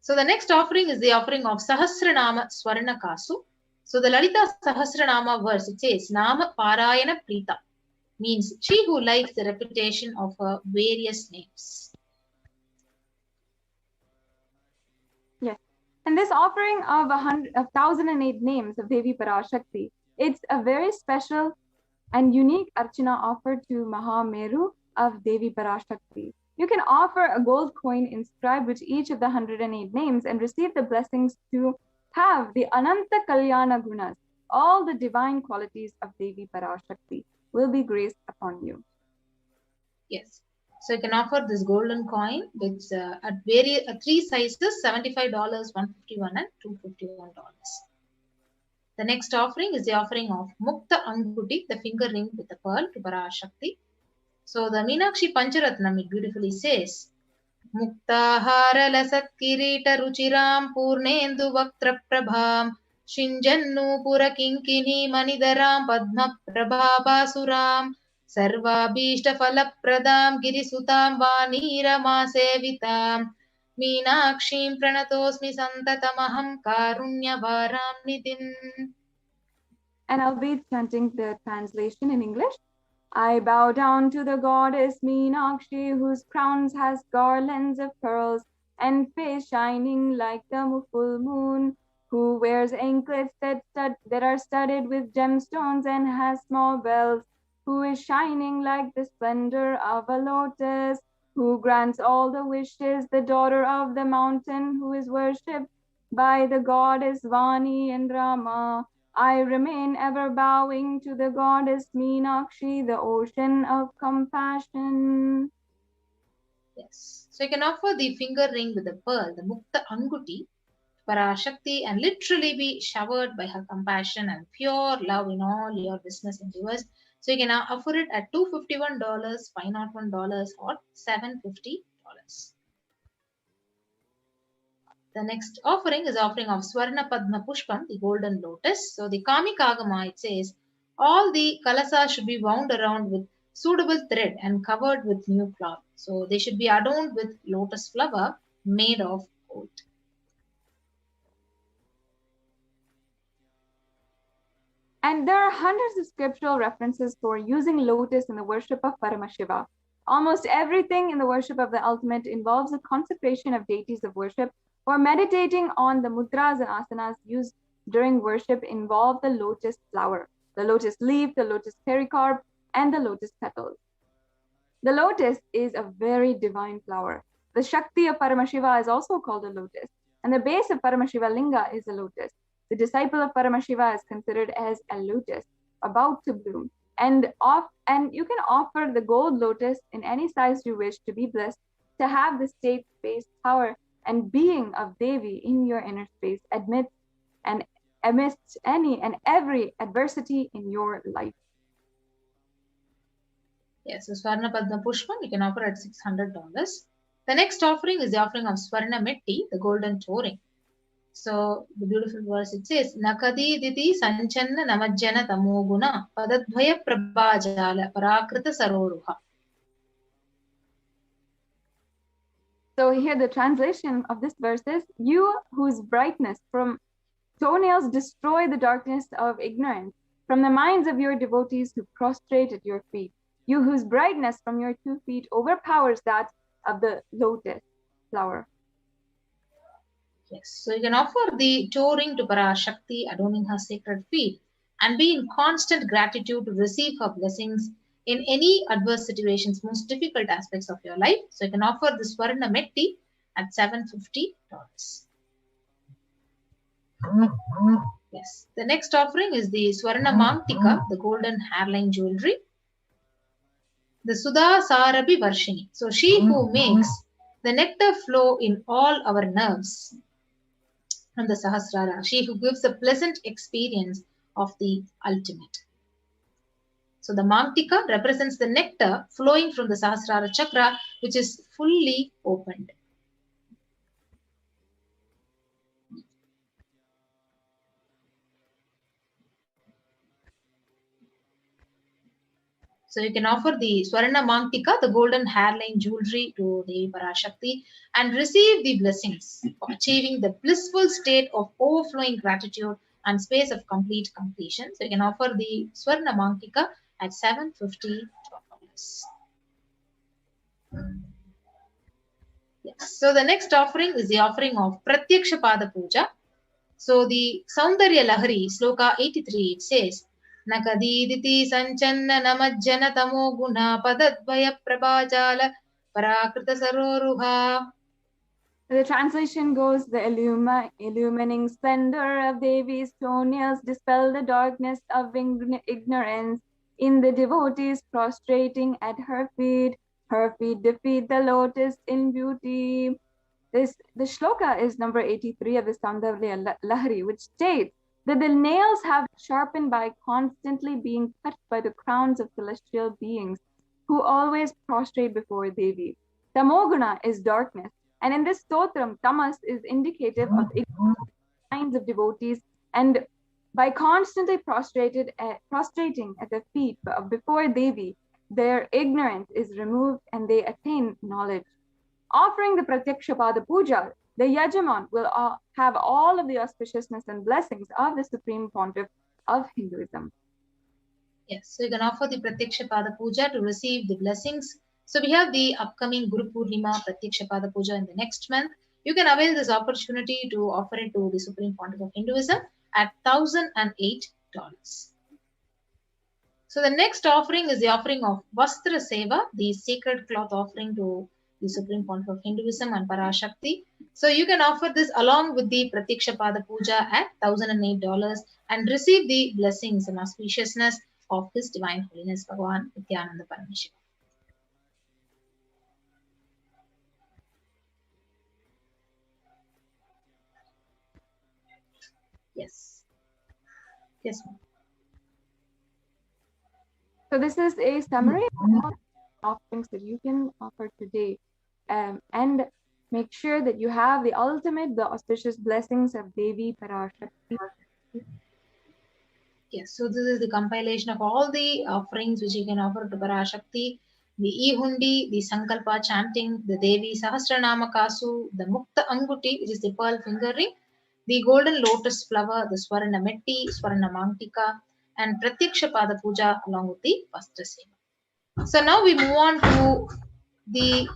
So the next offering is the offering of Sahasranama Swarna Kasu. So the Lalita Sahasranama verse, it says, Nama Parayana Prita, means she who likes the repetition of her various names. Yes. And this offering of 1008 names of Devi Parashakti, it's a very special and unique Archana offered to Mahameru of Devi Parashakti. You can offer a gold coin inscribed with each of the 108 names and receive the blessings to have the Ananta Kalyana Gunas. All the divine qualities of Devi Parashakti will be graced upon you. Yes. So you can offer this golden coin, which at three sizes, $75, $151, and $251. The next offering is the offering of Mukta Anguti, the finger ring with a pearl, to Parashakti. So the Meenakshi Pancharatnam, it beautifully says, Muktahara lasat kirita ruchiram purnendu vaktra prabham shinjannu pura kinkini manidaram padma prabhabasuram sarva bhishta phala pradam girisutam vanira sevitam Meenakshim pranatosmi santatamaham karunyavaram nidhim. And I'll be chanting the translation in English. I bow down to the goddess Meenakshi, whose crowns has garlands of pearls and face shining like the full moon, who wears anklets that are studded with gemstones and has small bells, who is shining like the splendor of a lotus, who grants all the wishes, the daughter of the mountain, who is worshipped by the goddess Vani and Rama. I remain ever bowing to the goddess Meenakshi, the ocean of compassion. Yes. So you can offer the finger ring with the pearl, the Mukta Anguti, Parashakti, and literally be showered by her compassion and pure love in all your business endeavors. So you can now offer it at $251, $501, or $750. The next offering is offering of Swarna Padma Pushpam, the golden lotus. So the Kamika Agama, it says, all the Kailasa should be wound around with suitable thread and covered with new cloth. So they should be adorned with lotus flower made of gold. And there are hundreds of scriptural references for using lotus in the worship of Paramashiva. Almost everything in the worship of the ultimate involves the consecration of deities of worship, or meditating on the mudras and asanas used during worship involve the lotus flower, the lotus leaf, the lotus pericarp, and the lotus petals. The lotus is a very divine flower. The Shakti of Paramashiva is also called a lotus, and the base of Paramashiva Linga is a lotus. The disciple of Paramashiva is considered as a lotus, about to bloom. And you can offer the gold lotus in any size you wish to be blessed, to have the state, space, power, and being of Devi in your inner space amidst any and every adversity in your life. Yes, so Swarna Padma Pushpam, you can offer at $600. The next offering is the offering of Swarna Metti, the golden touring. So the beautiful verse, it says, Nakadi diti sanchanna namajjana tamoguna padadvaya prabhajala parakrita saroruha. So here the translation of this verse is, you whose brightness from toenails destroy the darkness of ignorance, from the minds of your devotees who prostrate at your feet, you whose brightness from your 2 feet overpowers that of the lotus flower. Yes, so you can offer the touring to Parashakti, adorning her sacred feet, and be in constant gratitude to receive her blessings in any adverse situations, most difficult aspects of your life. So you can offer the Swarna Metti at $750. Yes, the next offering is the Swarna Mangtika, the golden hairline jewelry. The Sudha Sarabi Varshini. So she who makes the nectar flow in all our nerves from the Sahasrara, she who gives a pleasant experience of the ultimate. So the Mangtika represents the nectar flowing from the Sahasrara chakra, which is fully opened. So you can offer the Swarna Mangtika, the golden hairline jewelry, to Devi Parashakti and receive the blessings of achieving the blissful state of overflowing gratitude and space of complete completion. So you can offer the Swarna Mangtika at $750. Yes. So the next offering is the offering of Pratyaksha Pada Puja. So the Saundarya Lahari, Sloka 83, it says, Nakadiditi sanchanna namajjana tamo guna padadvaya prabhajala parakrita saroruha. The translation goes, the illumining splendor of Devi's toenails dispel the darkness of ignorance in the devotees prostrating at her feet. Her feet defeat the lotus in beauty. The shloka is number 83 of the Saundarya Lahari, which states that the nails have sharpened by constantly being touched by the crowns of celestial beings who always prostrate before Devi. Tamoguna is darkness, and in this stotram, tamas is indicative of kinds of devotees, and by constantly prostrating at the feet before Devi, their ignorance is removed and they attain knowledge. Offering the Pratyakshapada Puja, the Yajaman will have all of the auspiciousness and blessings of the Supreme Pontiff of Hinduism. Yes, so you can offer the Pratyakshapada Puja to receive the blessings. So we have the upcoming Guru Purnima Pratyakshapada Puja in the next month. You can avail this opportunity to offer it to the Supreme Pontiff of Hinduism at $1,008. So the next offering is the offering of Vastra Seva, the sacred cloth offering to the Supreme Pontiff of Hinduism and Parashakti. So you can offer this along with the Pratyakshapada Puja at $1,008 and receive the blessings and auspiciousness of His Divine Holiness Bhagavan Nithyananda Paramashivam. Yes. Yes, ma'am. So this is a summary of offerings that you can offer today, and make sure that you have the auspicious blessings of Devi Parashakti. Yes, so this is the compilation of all the offerings which you can offer to Parashakti, the E-Hundi, the Sankalpa chanting, the Devi Sahasranama Kasu, the Mukta Anguti, which is the pearl finger ring, the golden lotus flower, the Swarna Metti, Swarna Mangtika, and Pratyakshapada Puja along with the Vastra Seva. So now we move on to the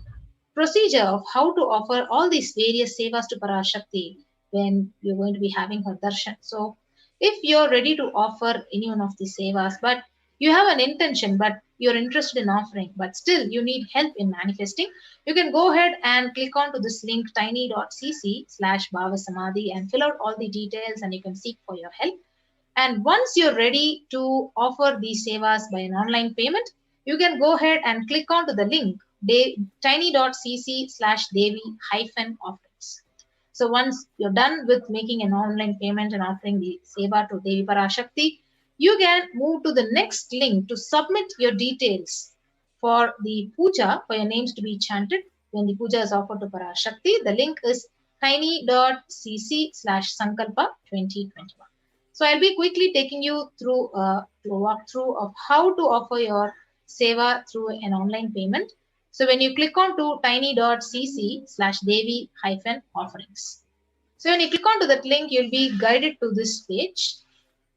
procedure of how to offer all these various sevas to Parashakti when you're going to be having her darshan. So if you're ready to offer any one of these sevas, but you have an intention, but you're interested in offering, but still you need help in manifesting, you can go ahead and click on to this link tiny.cc/BHAVASAMADHI and fill out all the details and you can seek for your help. And once you're ready to offer these sevas by an online payment, you can go ahead and click on to the link tiny.cc/Devi-offerings. So once you're done with making an online payment and offering the seva to Devi Parashakti, you can move to the next link to submit your details for the puja, for your names to be chanted when the puja is offered to Parashakti. The link is tiny.cc/Sankalpa 2021. So I'll be quickly taking you through a walkthrough of how to offer your seva through an online payment. So when you click on to tiny.cc/Devi-offerings. So when you click on to that link, you'll be guided to this page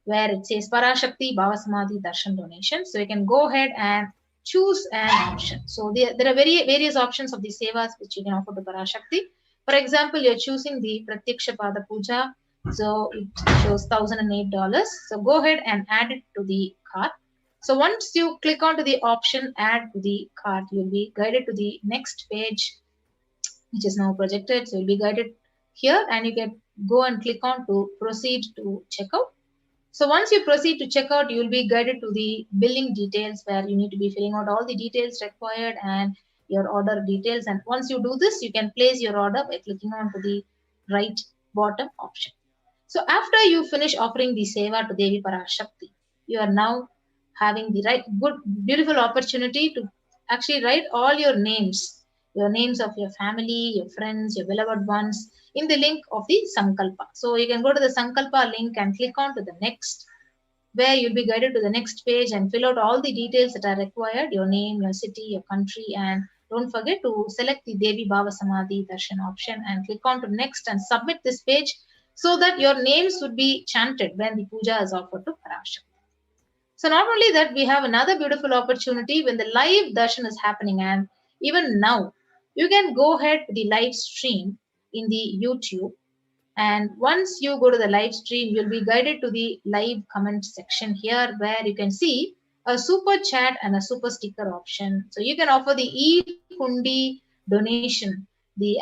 where it says Parashakti BHAVASAMADHI Darshan Donation. So you can go ahead and choose an option. So there are various options of the sevas which you can offer to Parashakti. For example, you're choosing the Pratyakshapada Puja. So it shows $1,008. So go ahead and add it to the cart. So once you click onto the option add to the cart, you'll be guided to the next page, which is now projected. So you'll be guided here and you can go and click on to proceed to checkout. So once you proceed to checkout, you will be guided to the billing details where you need to be filling out all the details required and your order details. And once you do this, you can place your order by clicking on to the right bottom option. So after you finish offering the seva to Devi Parashakti, you are now having the beautiful opportunity to actually write all your names of your family, your friends, your beloved ones in the link of the Sankalpa. So you can go to the Sankalpa link and click on to the next, where you'll be guided to the next page and fill out all the details that are required, your name, your city, your country, and don't forget to select the Devi BHAVASAMADHI Darshan option and click on to next and submit this page so that your names would be chanted when the puja is offered to Parashakti. So not only that, we have another beautiful opportunity when the live darshan is happening, and even now you can go ahead to the live stream in the YouTube, and once you go to the live stream, you'll be guided to the live comment section here where you can see a super chat and a super sticker option. So you can offer the e-hundi donation,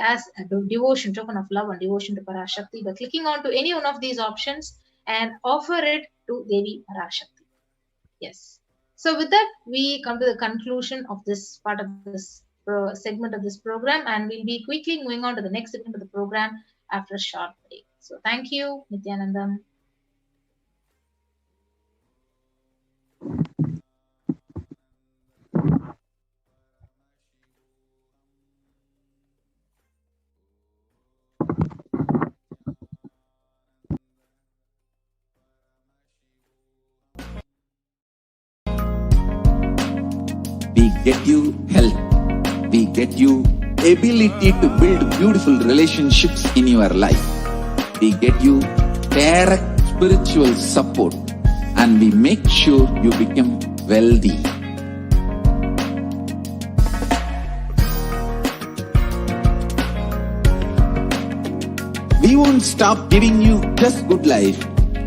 as a devotion, token of love and devotion to Parashakti by clicking on to any one of these options and offer it to Devi Parashakti. Yes. So with that, we come to the conclusion of this part of this segment of this program, and we'll be quickly moving on to the next segment of the program after a short break. So thank you, Nithyanandam. We get you help, we get you ability to build beautiful relationships in your life. We get you direct spiritual support and we make sure you become wealthy. We won't stop giving you just good life.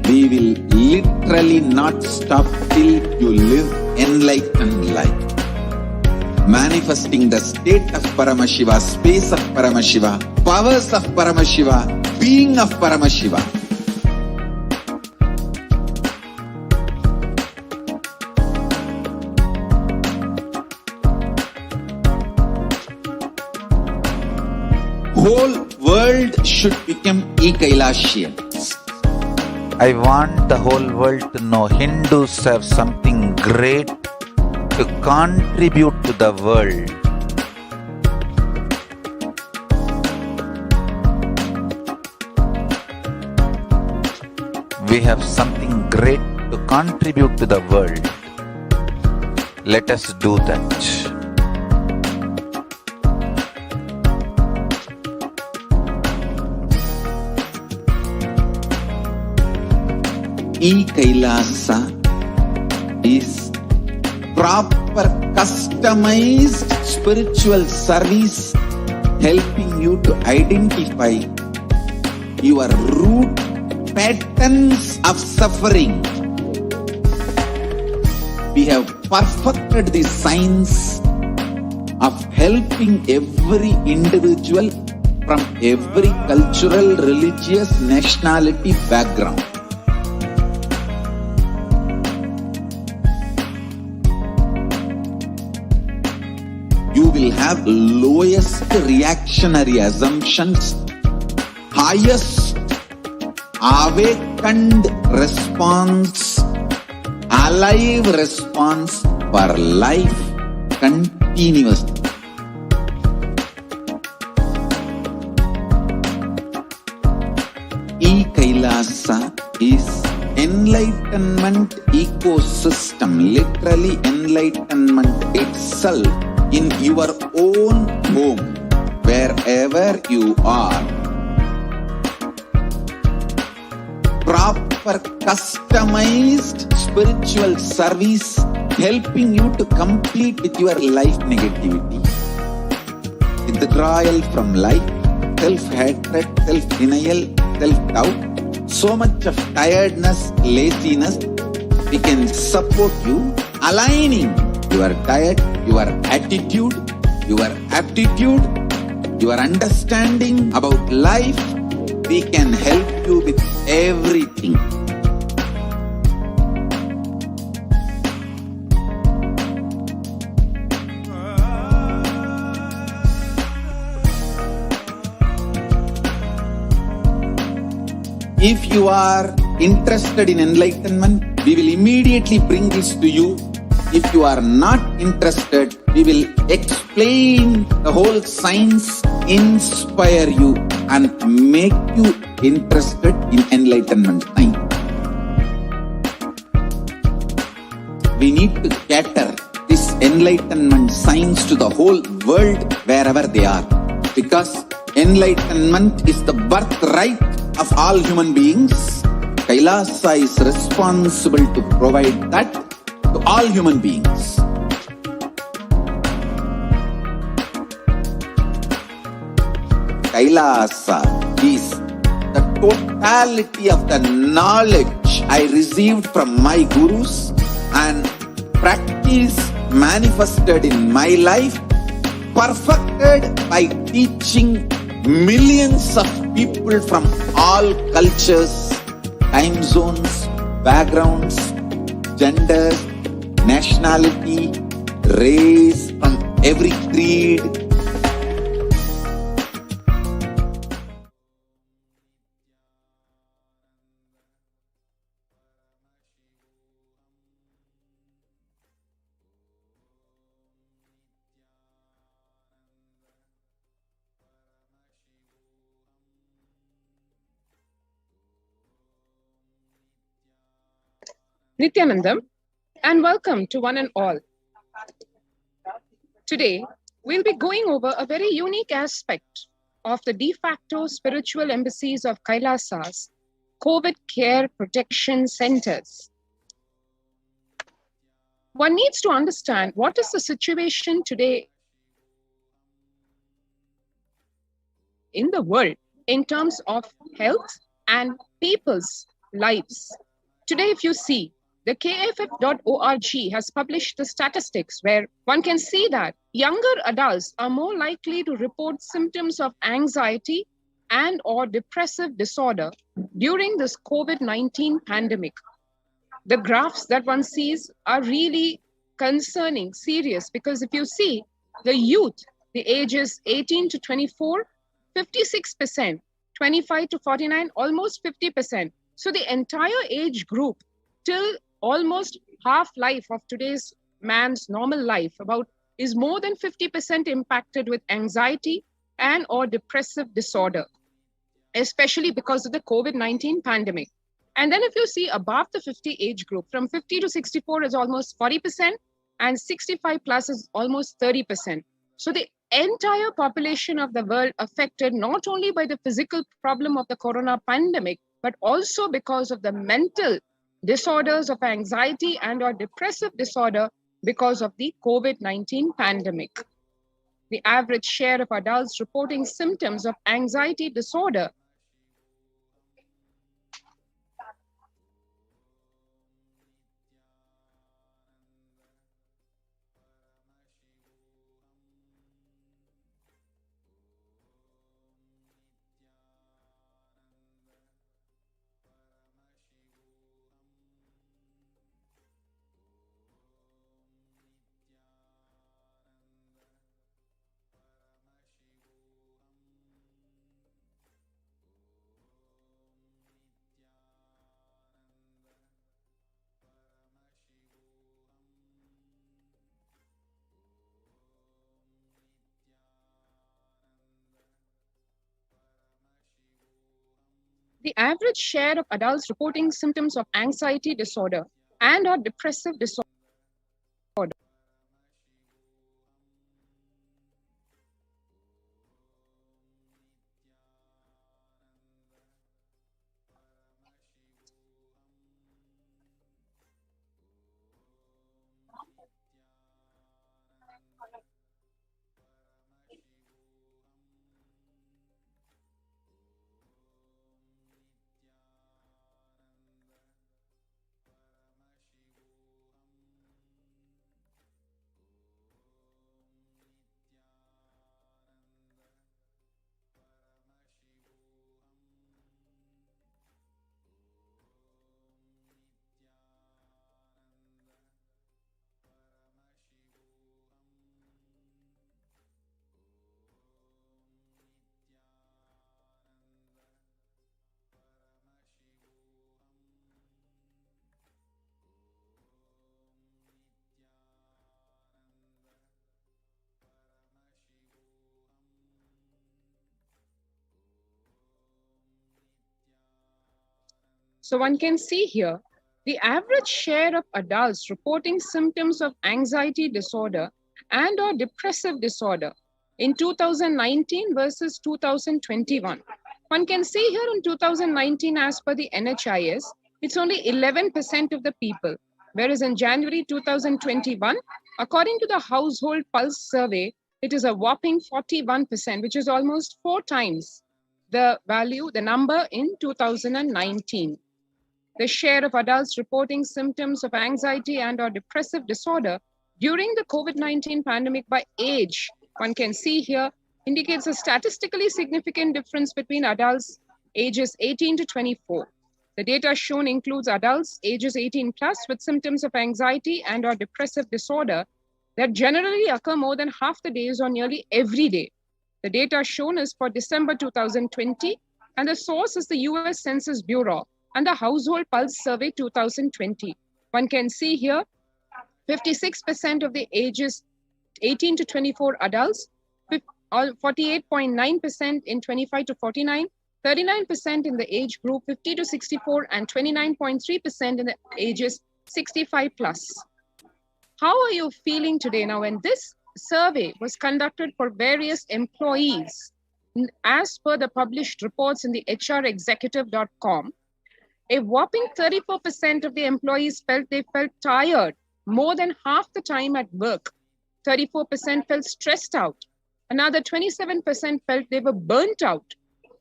We will literally not stop till you live enlightened life. Manifesting the state of Paramashiva, space of Paramashiva, powers of Paramashiva, being of Paramashiva. Whole world should become Kailasians. I want the whole world to know Hindus have something great to contribute to the world. We have something great to contribute to the world. Let us do that. Kailasa is proper customized spiritual service helping you to identify your root patterns of suffering. We have perfected the science of helping every individual from every cultural, religious, nationality background. You will have lowest reactionary assumptions, highest awakened response, alive response for life continuously. Kailasa is enlightenment ecosystem, literally enlightenment itself in your own home, wherever you are. Proper customized spiritual service helping you to complete with your life negativity. Withdrawal from life, self-hatred, self-denial, self-doubt, so much of tiredness, laziness. We can support you aligning your diet, your attitude, your aptitude, your understanding about life. We can help you with everything. If you are interested in enlightenment, we will immediately bring this to you. If you are not interested, we will explain the whole science, inspire you and make you interested in enlightenment time. We need to cater this enlightenment science to the whole world wherever they are, because enlightenment is the birthright of all human beings. Kailasa is responsible to provide that to all human beings. Kailasa is the totality of the knowledge I received from my gurus and practice manifested in my life, perfected by teaching millions of people from all cultures, time zones, backgrounds, genders, nationality, race, from every creed. Nithyanandam, and welcome to one and all. Today, we'll be going over a very unique aspect of the de facto spiritual embassies of Kailasas, COVID care protection centers. One needs to understand what is the situation today in the world in terms of health and people's lives. Today, if you see, the KFF.org has published the statistics where one can see that younger adults are more likely to report symptoms of anxiety and or depressive disorder during this COVID-19 pandemic. The graphs that one sees are really concerning, serious, because if you see the youth, the ages 18 to 24, 56%, 25 to 49, almost 50%. So the entire age group till almost half life of today's man's normal life is more than 50% impacted with anxiety and or depressive disorder, especially because of the COVID-19 pandemic. And then if you see above the 50 age group, from 50 to 64 is almost 40%, and 65 plus is almost 30%. So the entire population of the world affected not only by the physical problem of the corona pandemic, but also because of the mental disorders of anxiety and or depressive disorder because of the COVID-19 pandemic. The average share of adults reporting symptoms of anxiety disorder the average share of adults reporting symptoms of anxiety disorder and or depressive disorder So one can see here, the average share of adults reporting symptoms of anxiety disorder and or depressive disorder in 2019 versus 2021. One can see here in 2019, as per the NHIS, it's only 11% of the people, whereas in January 2021, according to the Household Pulse Survey, it is a whopping 41%, which is almost 4 times the number in 2019. The share of adults reporting symptoms of anxiety and or depressive disorder during the COVID-19 pandemic by age, one can see here, indicates a statistically significant difference between adults ages 18 to 24. The data shown includes adults ages 18 plus with symptoms of anxiety and or depressive disorder that generally occur more than half the days or nearly every day. The data shown is for December 2020, and the source is the US Census Bureau and the Household Pulse Survey 2020. One can see here, 56% of the ages 18 to 24 adults, 48.9% in 25 to 49, 39% in the age group 50 to 64, and 29.3% in the ages 65 plus. How are you feeling today now? And this survey was conducted for various employees. As per the published reports in the hrexecutive.com, a whopping 34% of the employees felt they felt tired more than half the time at work. 34% felt stressed out. Another 27% felt they were burnt out.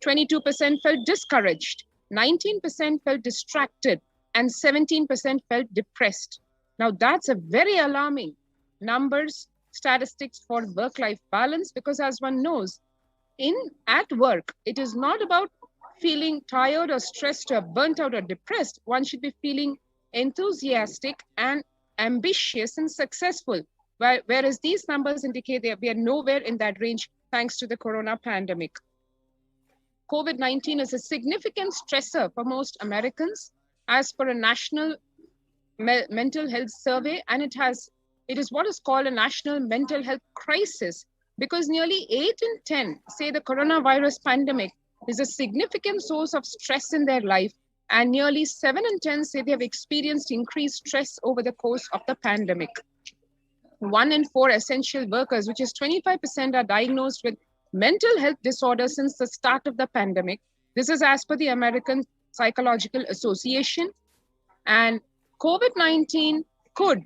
22% felt discouraged. 19% felt distracted. And 17% felt depressed. Now that's a very alarming numbers, statistics for work-life balance, because as one knows, at work, it is not about feeling tired or stressed or burnt out or depressed. One should be feeling enthusiastic and ambitious and successful. Whereas these numbers indicate that we are nowhere in that range thanks to the corona pandemic. COVID-19 is a significant stressor for most Americans as per a national mental health survey, and it is what is called a national mental health crisis, because nearly 8 in 10 say the coronavirus pandemic is a significant source of stress in their life, and nearly 7 in 10 say they have experienced increased stress over the course of the pandemic. 1 in 4 essential workers, which is 25%, are diagnosed with mental health disorders since the start of the pandemic. This is as per the American Psychological Association. And COVID-19 could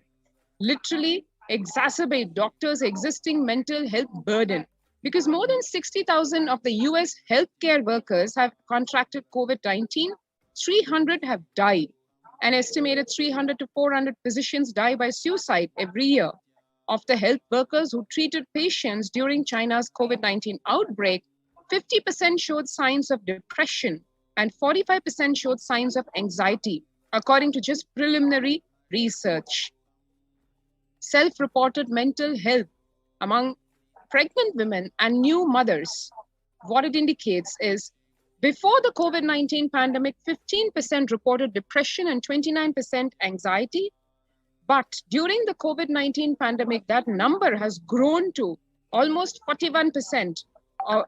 literally exacerbate doctors' existing mental health burden, because more than 60,000 of the US healthcare workers have contracted COVID-19. 300 have died. An estimated 300 to 400 physicians die by suicide every year. Of the health workers who treated patients during China's COVID-19 outbreak, 50% showed signs of depression and 45% showed signs of anxiety, according to just preliminary research. Self-reported mental health among pregnant women and new mothers, what it indicates is, before the COVID-19 pandemic, 15% reported depression and 29% anxiety. But during the COVID-19 pandemic, that number has grown to almost 41% of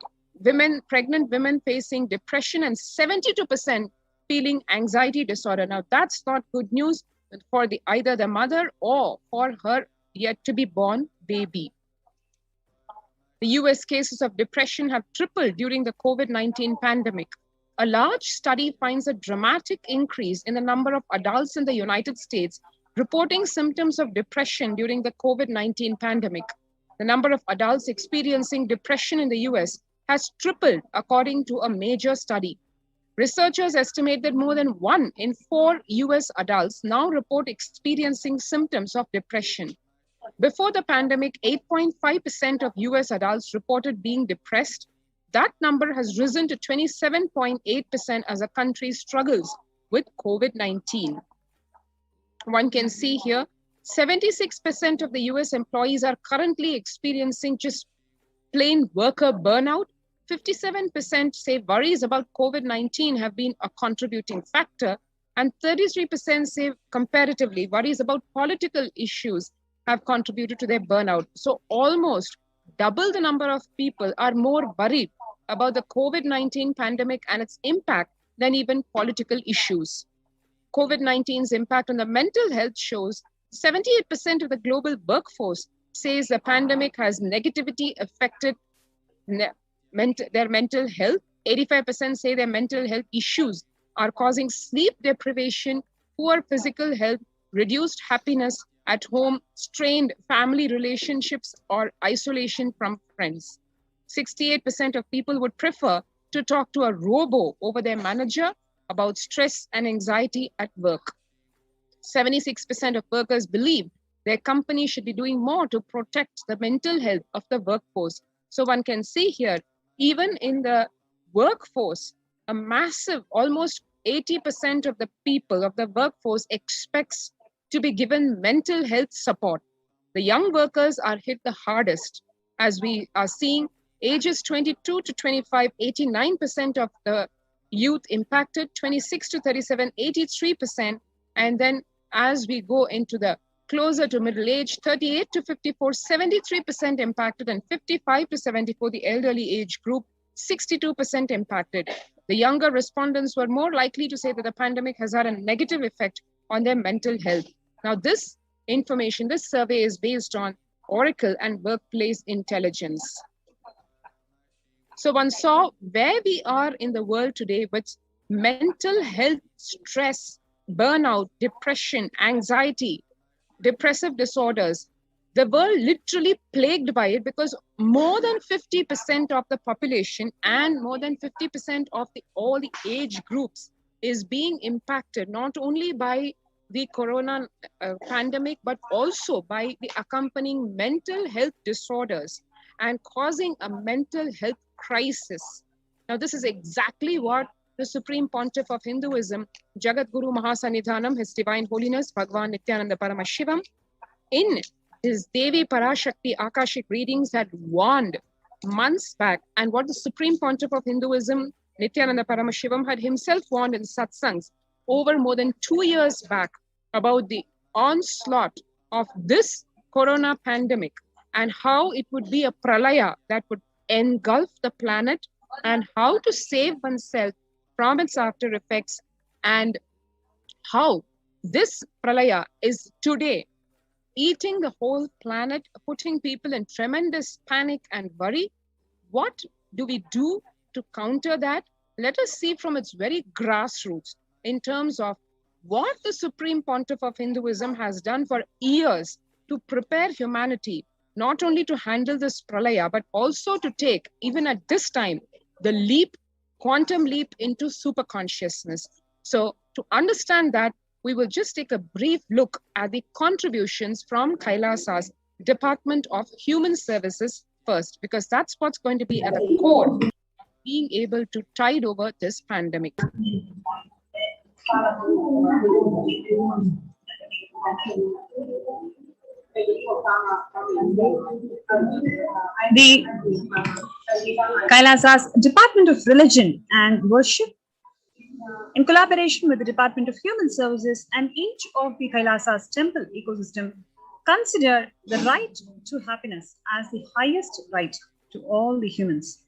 pregnant women facing depression and 72% feeling anxiety disorder. Now, that's not good news for either the mother or for her yet to be born baby. The US cases of depression have tripled during the COVID-19 pandemic. A large study finds a dramatic increase in the number of adults in the United States reporting symptoms of depression during the COVID-19 pandemic. The number of adults experiencing depression in the US has tripled, according to a major study. Researchers estimate that more than 1 in 4 US adults now report experiencing symptoms of depression. Before the pandemic, 8.5% of US adults reported being depressed. That number has risen to 27.8% as the country struggles with COVID-19. One can see here, 76% of the US employees are currently experiencing just plain worker burnout. 57% say worries about COVID-19 have been a contributing factor, and 33% say comparatively worries about political issues have contributed to their burnout. So almost double the number of people are more worried about the COVID-19 pandemic and its impact than even political issues. COVID-19's impact on the mental health shows 78% of the global workforce says the pandemic has negatively affected their mental health. 85% say their mental health issues are causing sleep deprivation, poor physical health, reduced happiness at home, strained family relationships, or isolation from friends. 68% of people would prefer to talk to a robo over their manager about stress and anxiety at work. 76% of workers believe their company should be doing more to protect the mental health of the workforce. So one can see here, even in the workforce, a massive, almost 80% of the people of the workforce expects to be given mental health support. The young workers are hit the hardest. As we are seeing, ages 22 to 25, 89% of the youth impacted, 26 to 37, 83%. And then as we go into the closer to middle age, 38 to 54, 73% impacted, and 55 to 74, the elderly age group, 62% impacted. The younger respondents were more likely to say that the pandemic has had a negative effect on their mental health. Now, this information, this survey is based on oracle and workplace intelligence. So one saw where we are in the world today with mental health, stress, burnout, depression, anxiety, depressive disorders. The world literally plagued by it because more than 50% of the population and more than 50% of all the age groups is being impacted not only by the corona pandemic, but also by the accompanying mental health disorders and causing a mental health crisis. Now, this is exactly what the Supreme Pontiff of Hinduism, Jagat Guru Mahasanidhanam, His Divine Holiness, Bhagavan Nithyananda Paramashivam, in his Devi Parashakti Akashic readings had warned months back, and what the Supreme Pontiff of Hinduism, Nithyananda Paramashivam, had himself warned in satsangs over more than 2 years back about the onslaught of this corona pandemic and how it would be a pralaya that would engulf the planet, and how to save oneself from its after effects, and how this pralaya is today eating the whole planet, putting people in tremendous panic and worry. What do we do to counter that? Let us see from its very grassroots in terms of what the Supreme Pontiff of Hinduism has done for years to prepare humanity, not only to handle this pralaya, but also to take, even at this time, the leap, quantum leap into super consciousness. So to understand that, we will just take a brief look at the contributions from Kailasa's Department of Human Services first, because that's what's going to be at the core of being able to tide over this pandemic. The Kailasa's Department of Religion and Worship, in collaboration with the Department of Human Services and each of the Kailasa's temple ecosystem, consider the right to happiness as the highest right to all the humans.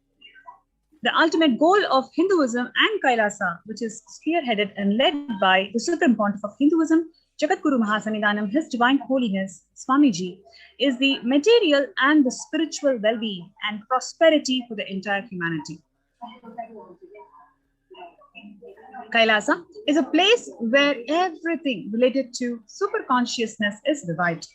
The ultimate goal of Hinduism and Kailasa, which is spearheaded and led by the Supreme Pontiff of Hinduism, Jagat Guru Mahasanidhanam, His Divine Holiness, Swamiji, is the material and the spiritual well-being and prosperity for the entire humanity. Kailasa is a place where everything related to super consciousness is revived.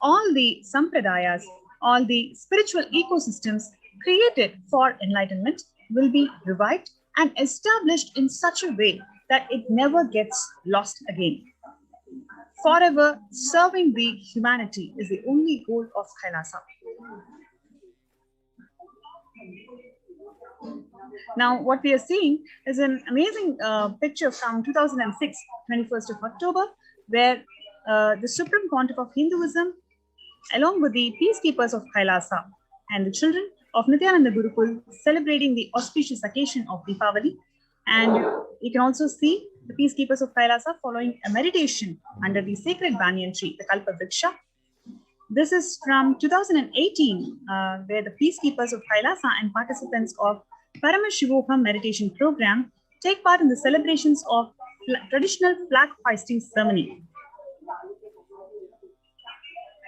All the sampradayas, all the spiritual ecosystems created for enlightenment will be revived and established in such a way that it never gets lost again. Forever serving the humanity is the only goal of Kailasa. Now, what we are seeing is an amazing picture from 2006, 21st of October, where the Supreme Pontiff of Hinduism, along with the peacekeepers of Kailasa and the children of Nithyananda Gurukul, celebrating the auspicious occasion of Deepavali. And you can also see the peacekeepers of Kailasa following a meditation under the sacred banyan tree, the Kalpa Vriksha. This is from 2018, where the peacekeepers of Kailasa and participants of Paramashivoham meditation program take part in the celebrations of traditional flag hoisting ceremony.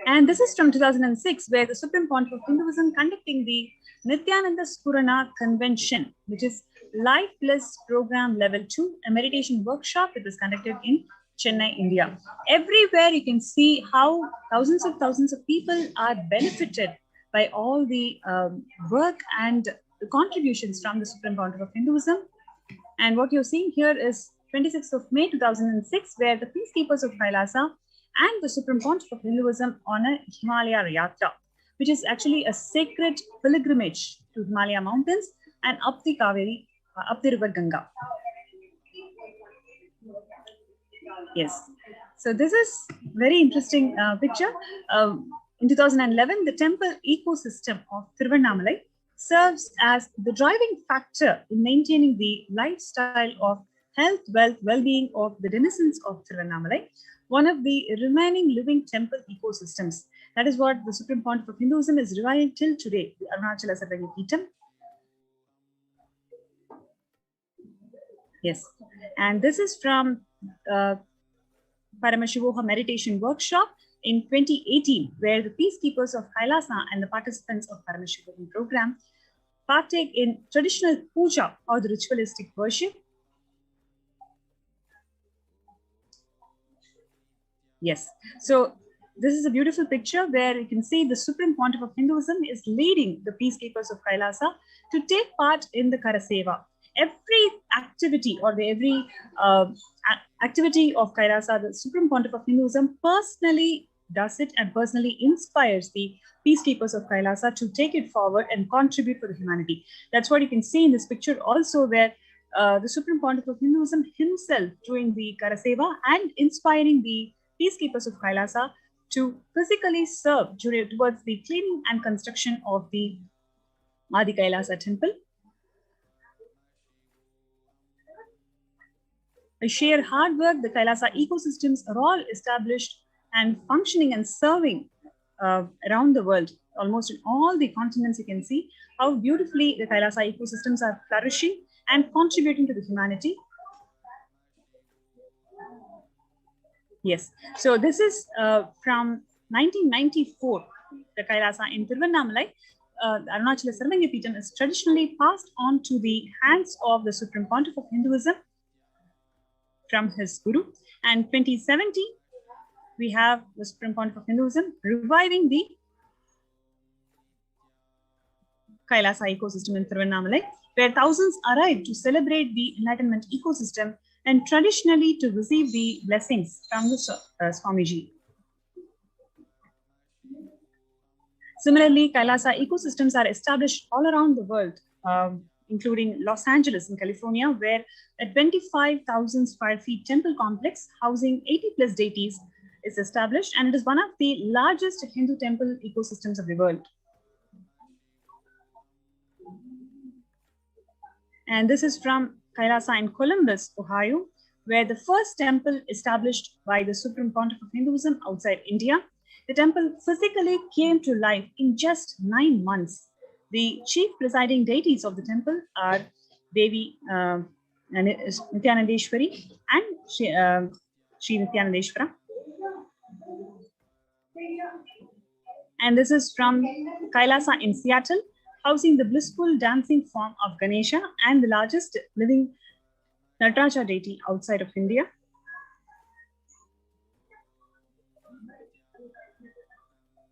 And this is from 2006, where the Supreme Pontiff of Hinduism conducting the Nithyananda Spurana Convention, which is Life Bliss Program Level 2, a meditation workshop that was conducted in Chennai, India. Everywhere you can see how thousands of people are benefited by all the work and the contributions from the Supreme Pontiff of Hinduism. And what you're seeing here is 26th of May 2006, where the peacekeepers of Kailasa and the Supreme Pontiff of Hinduism on a Himalaya Yatra, which is actually a sacred pilgrimage to Himalaya mountains and up the Kaveri, up the river Ganga. Yes, so this is very interesting picture. In 2011, the temple ecosystem of Tiruvannamalai serves as the driving factor in maintaining the lifestyle of health, wealth, well-being of the denizens of Tiruvannamalai, one of the remaining living temple ecosystems. That is what the Supreme Pontiff of Hinduism is reviving till today, the Arunachala Sarvagi Peetham. Yes, and this is from Paramashivoham meditation workshop in 2018, where the peacekeepers of Kailasa and the participants of Paramashivoham program partake in traditional puja or the ritualistic worship. Yes, so this is a beautiful picture where you can see the Supreme Pontiff of Hinduism is leading the peacekeepers of Kailasa to take part in the Karaseva. Every activity or every activity of Kailasa, the Supreme Pontiff of Hinduism personally does it and personally inspires the peacekeepers of Kailasa to take it forward and contribute for the humanity. That's what you can see in this picture also, where the Supreme Pontiff of Hinduism himself doing the Karaseva and inspiring the peacekeepers of Kailasa to physically serve towards the cleaning and construction of the Adi Kailasa temple. By sheer hard work, the Kailasa ecosystems are all established and functioning and serving around the world. Almost in all the continents, you can see how beautifully the Kailasa ecosystems are flourishing and contributing to the humanity. Yes, so this is from 1994, the Kailasa in Tiruvannamalai. Arunachala Saravangapeetham is traditionally passed on to the hands of the Supreme Pontiff of Hinduism from his Guru. And 2017, we have the Supreme Pontiff of Hinduism reviving the Kailasa ecosystem in Tiruvannamalai, where thousands arrive to celebrate the enlightenment ecosystem and traditionally to receive the blessings from the Swamiji. Similarly, Kailasa ecosystems are established all around the world, including Los Angeles in California, where a 25,000 square feet temple complex housing 80 plus deities is established, and it is one of the largest Hindu temple ecosystems of the world. And this is from Kailasa in Columbus, Ohio, where the first temple established by the Supreme Pontiff of Hinduism outside India. The temple physically came to life in just 9 months. The chief presiding deities of the temple are Devi Nithyanandeshwari and Sri Nithyanandeshwara. And this is from Kailasa in Seattle, housing the blissful dancing form of Ganesha and the largest living Nataraja deity outside of India.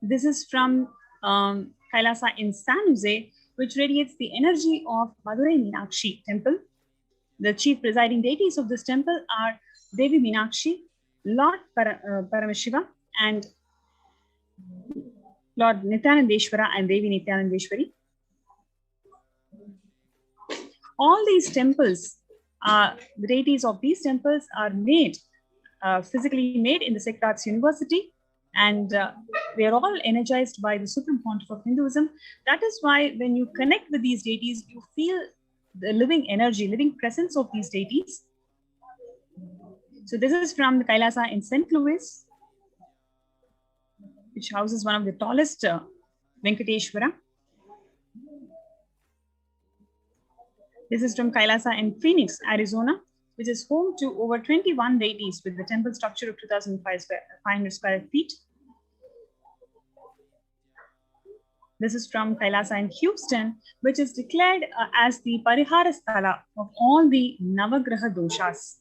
This is from Kailasa in San Jose, which radiates the energy of Madurai Meenakshi temple. The chief presiding deities of this temple are Devi Meenakshi, Lord Paramashiva, and Lord Nithyanandeshwara and Devi Nithyanandeshwari. All these temples, the deities of these temples are made, physically made in the Sacred Arts University, and they are all energized by the Supreme Pontiff of Hinduism. That is why when you connect with these deities, you feel the living energy, living presence of these deities. So this is from the Kailasa in St. Louis, which houses one of the tallest Venkateshwara. This is from Kailasa in Phoenix, Arizona, which is home to over 21 deities with the temple structure of 2,500 square feet. This is from Kailasa in Houston, which is declared as the Parihara Sthala of all the Navagraha doshas.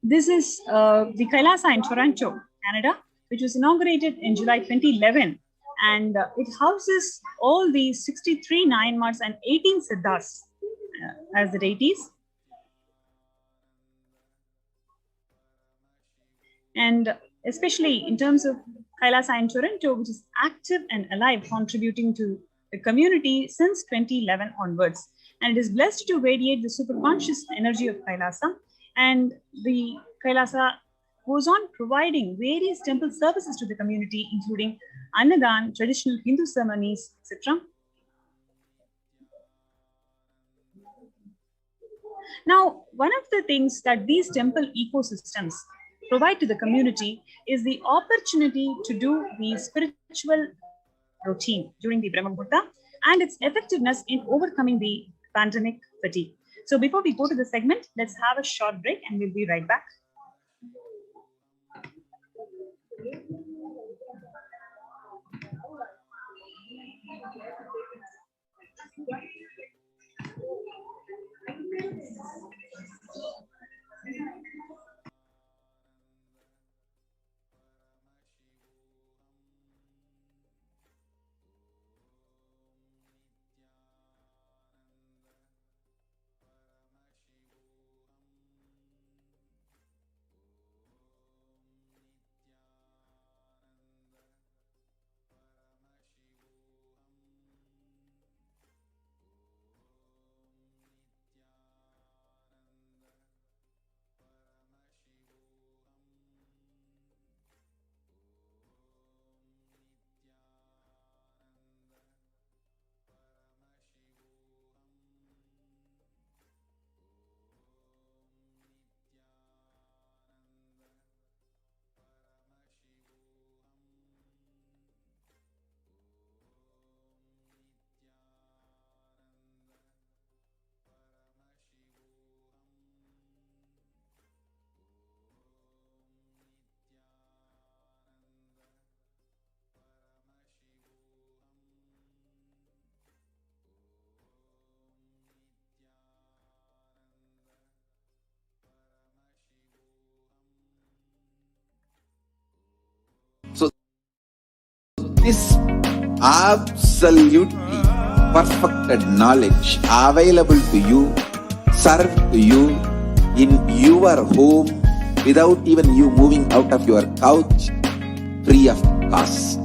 This is the Kailasa in Toronto, Canada, which was inaugurated in July 2011. And it houses all the 63 Nayanmars and 18 Siddhas as the deities. And especially in terms of Kailasa in Toronto, which is active and alive, contributing to the community since 2011 onwards. And it is blessed to radiate the superconscious energy of Kailasa. And the Kailasa goes on providing various temple services to the community, including Annadan, traditional Hindu ceremonies, etc. Now, one of the things that these temple ecosystems provide to the community is the opportunity to do the spiritual routine during the Brahma Muhurta and its effectiveness in overcoming the pandemic fatigue. So before we go to the segment, let's have a short break and we'll be right back. This absolutely perfected knowledge available to you, served to you in your home without even you moving out of your couch, free of cost.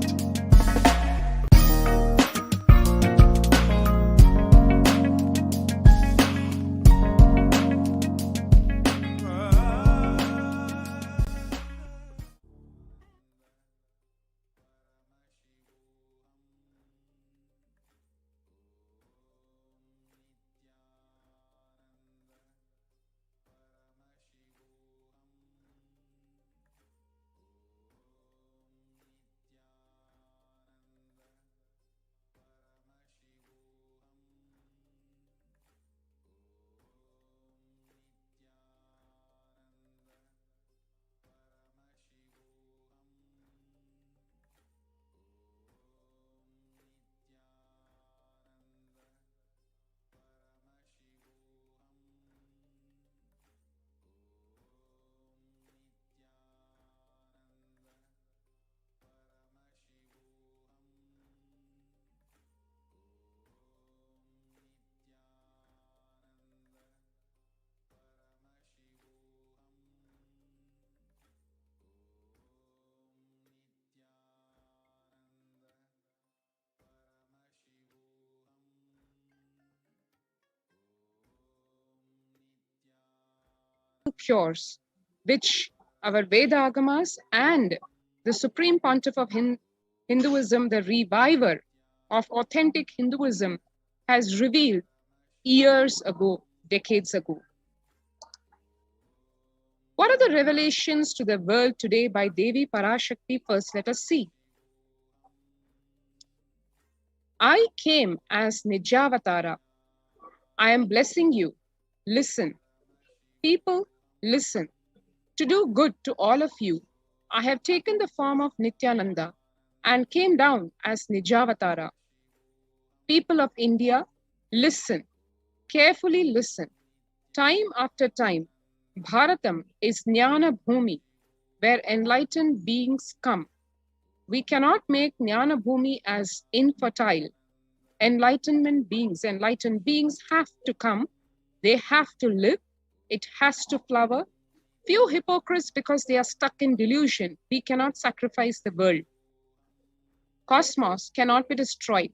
Cures, which our Veda Agamas and the Supreme Pontiff of Hinduism, the reviver of authentic Hinduism, has revealed years ago, decades ago. What are the revelations to the world today by Devi Parashakti? First, let us see. I came as Nijavatara. I am blessing you. Listen. People, listen. To do good to all of you, I have taken the form of Nithyananda and came down as Nijavatara. People of India, listen. Carefully listen. Time after time, Bharatam is Jnana Bhumi, where enlightened beings come. We cannot make Jnana Bhumi as infertile. Enlightened beings have to come. They have to live. It has to flower. Few hypocrites because they are stuck in delusion. We cannot sacrifice the world. Cosmos cannot be destroyed.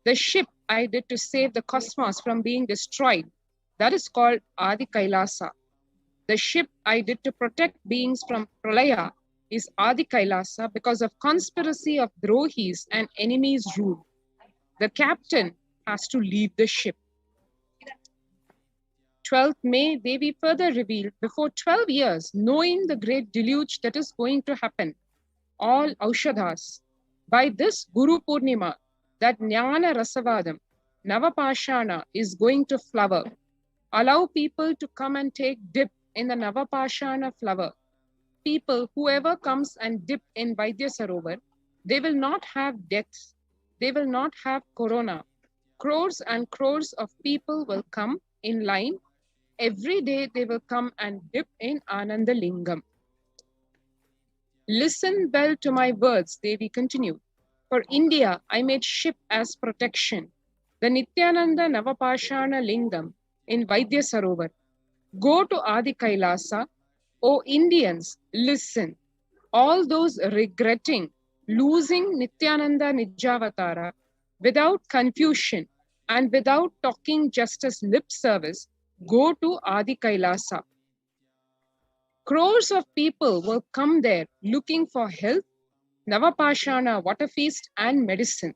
The ship I did to save the cosmos from being destroyed, that is called Adi Kailasa. The ship I did to protect beings from Pralaya is Adi Kailasa because of conspiracy of Drohis and enemies' rule. The captain has to leave the ship. 12th May, Devi further revealed, before 12 years, knowing the great deluge that is going to happen, all Aushadhas, by this Guru Purnima, that Jnana Rasavadam, Navapashana is going to flower. Allow people to come and take dip in the Navapashana flower. People, whoever comes and dip in Vaidya Sarovar, they will not have deaths. They will not have corona. Crores and crores of people will come in line. Every day they will come and dip in Ananda Lingam. Listen well to my words, Devi continued. For India, I made ship as protection. The Nithyananda Navapashana Lingam in Vaidya Sarovar. Go to Adi Kailasa. O Indians, listen. All those regretting losing Nithyananda Nijavatara without confusion and without talking just as lip service, go to Adi Kailasa. Crores of people will come there looking for health, Navapashana water feast and medicine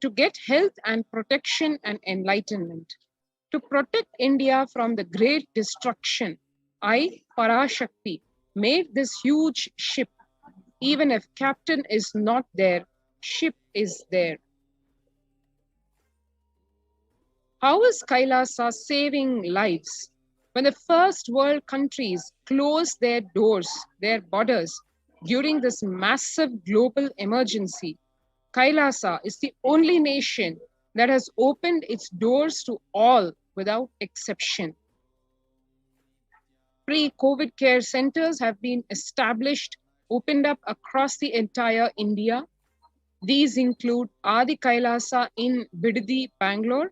to get health and protection and enlightenment. To protect India from the great destruction, I, Parashakti, made this huge ship. Even if captain is not there, ship is there. How is Kailasa saving lives? When the first world countries closed their doors, their borders, during this massive global emergency, Kailasa is the only nation that has opened its doors to all without exception. Pre-COVID care centers have been established, opened up across the entire India. These include Adi Kailasa in Bidadi, Bangalore,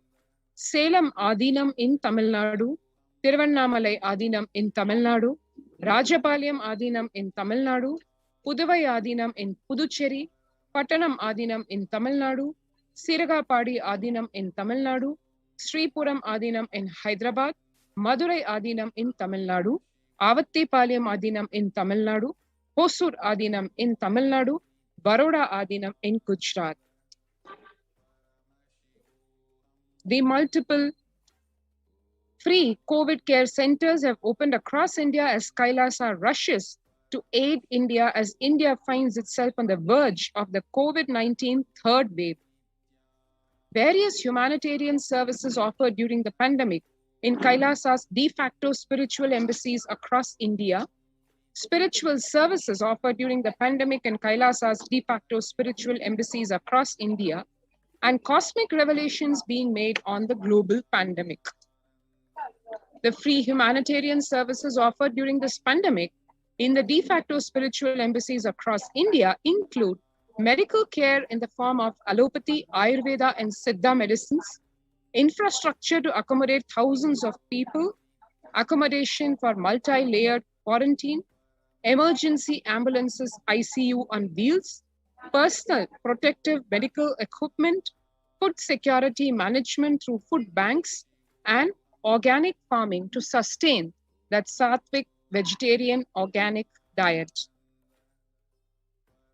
Salem Adinam in Tamil Nadu, Tiruvannamalai Adinam in Tamil Nadu, Rajapalayam Adinam in Tamil Nadu, Puduvai Adinam in Puducherry, Pattanam Adinam in Tamil Nadu, Siragapadi Adinam in Tamil Nadu, Sripuram Adinam in Hyderabad, Madurai Adinam in Tamil Nadu, Avattipalayam Adinam in Tamil Nadu, Hosur Adinam in Tamil Nadu, Baroda Adinam in Gujarat. The multiple free COVID care centers have opened across India as Kailasa rushes to aid India as India finds itself on the verge of the COVID-19 third wave. Various humanitarian services offered during the pandemic in Kailasa's de facto spiritual embassies across India, spiritual services offered during the pandemic in Kailasa's de facto spiritual embassies across India, and cosmic revelations being made on the global pandemic. The free humanitarian services offered during this pandemic in the de facto spiritual embassies across India include medical care in the form of allopathy, Ayurveda, and Siddha medicines, infrastructure to accommodate thousands of people, accommodation for multi-layered quarantine, emergency ambulances, ICU on wheels, personal protective medical equipment, food security management through food banks, and organic farming to sustain that sattvic vegetarian organic diet.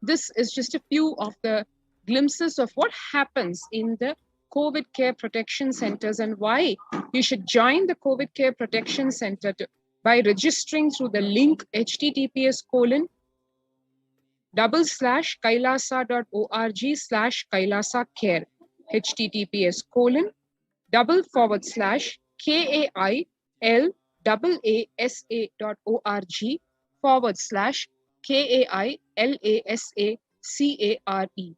This is just a few of the glimpses of what happens in the COVID care protection centers and why you should join the COVID care protection center by registering through the link https://kailasa.org/Kailasa https://kailasa.org/KAILASACARE.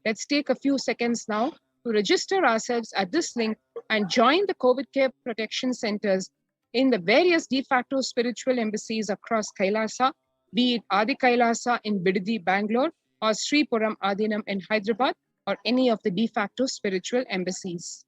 Let's take a few seconds now to register ourselves at this link and join the COVID care protection centers in the various de facto spiritual embassies across Kailasa, be it Adi Kailasa in Bidadi, Bangalore, or Sripuram Adinam in Hyderabad, or any of the de facto spiritual embassies.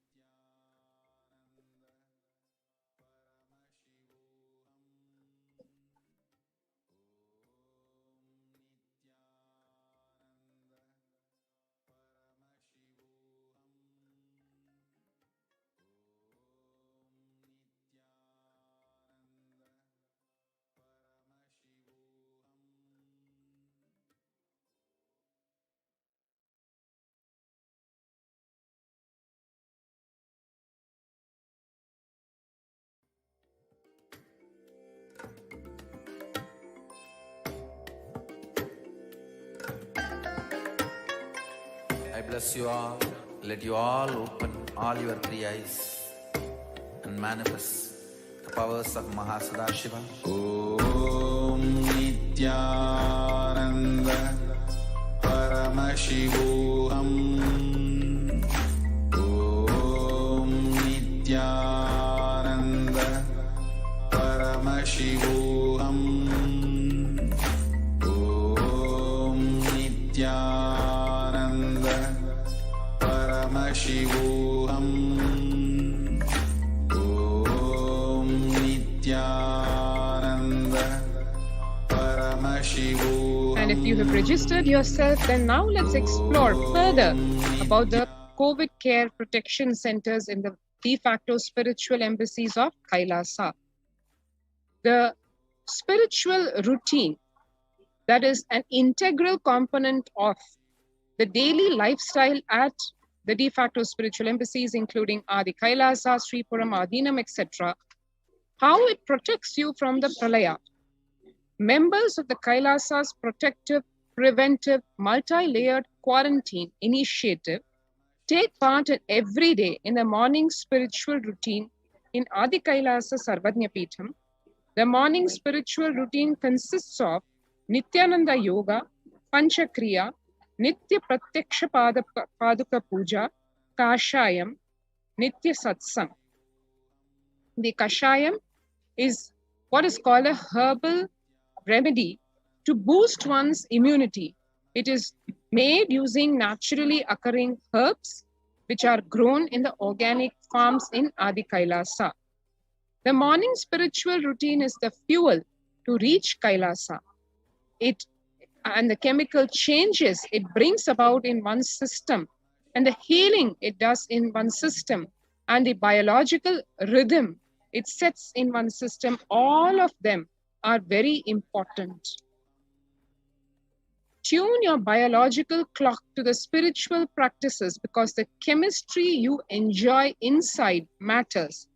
I bless you all. Let you all open all your three eyes and manifest powers of Mahasadashiva. Om Nithyananda Paramashivoham. Om Nithyananda Paramashivoham. Om Nithyananda Paramashivoham. Om Nithyananda Paramashivoham. And if you have registered yourself, then now let's explore further about the COVID care protection centers in the de facto spiritual embassies of Kailasa. The spiritual routine that is an integral component of the daily lifestyle at the de facto spiritual embassies, including Adi Kailasa, Sripuram, Adinam, etc., how it protects you from the pralaya. Members of the Kailasa's protective, preventive, multi-layered quarantine initiative take part every day in the morning spiritual routine in Adi Kailasa Sarvajna Peetham. The morning spiritual routine consists of Nithyananda Yoga, Panchakriya, Nitya Pratyaksha Paduka Puja, Kashayam, Nitya Satsang. The Kashayam is what is called a herbal remedy to boost one's immunity. It is made using naturally occurring herbs which are grown in the organic farms in Adi Kailasa. The morning spiritual routine is the fuel to reach Kailasa. And the chemical changes it brings about in one's system, and the healing it does in one's system, and the biological rhythm it sets in one's system, all of them are very important. Tune your biological clock to the spiritual practices because the chemistry you enjoy inside matters.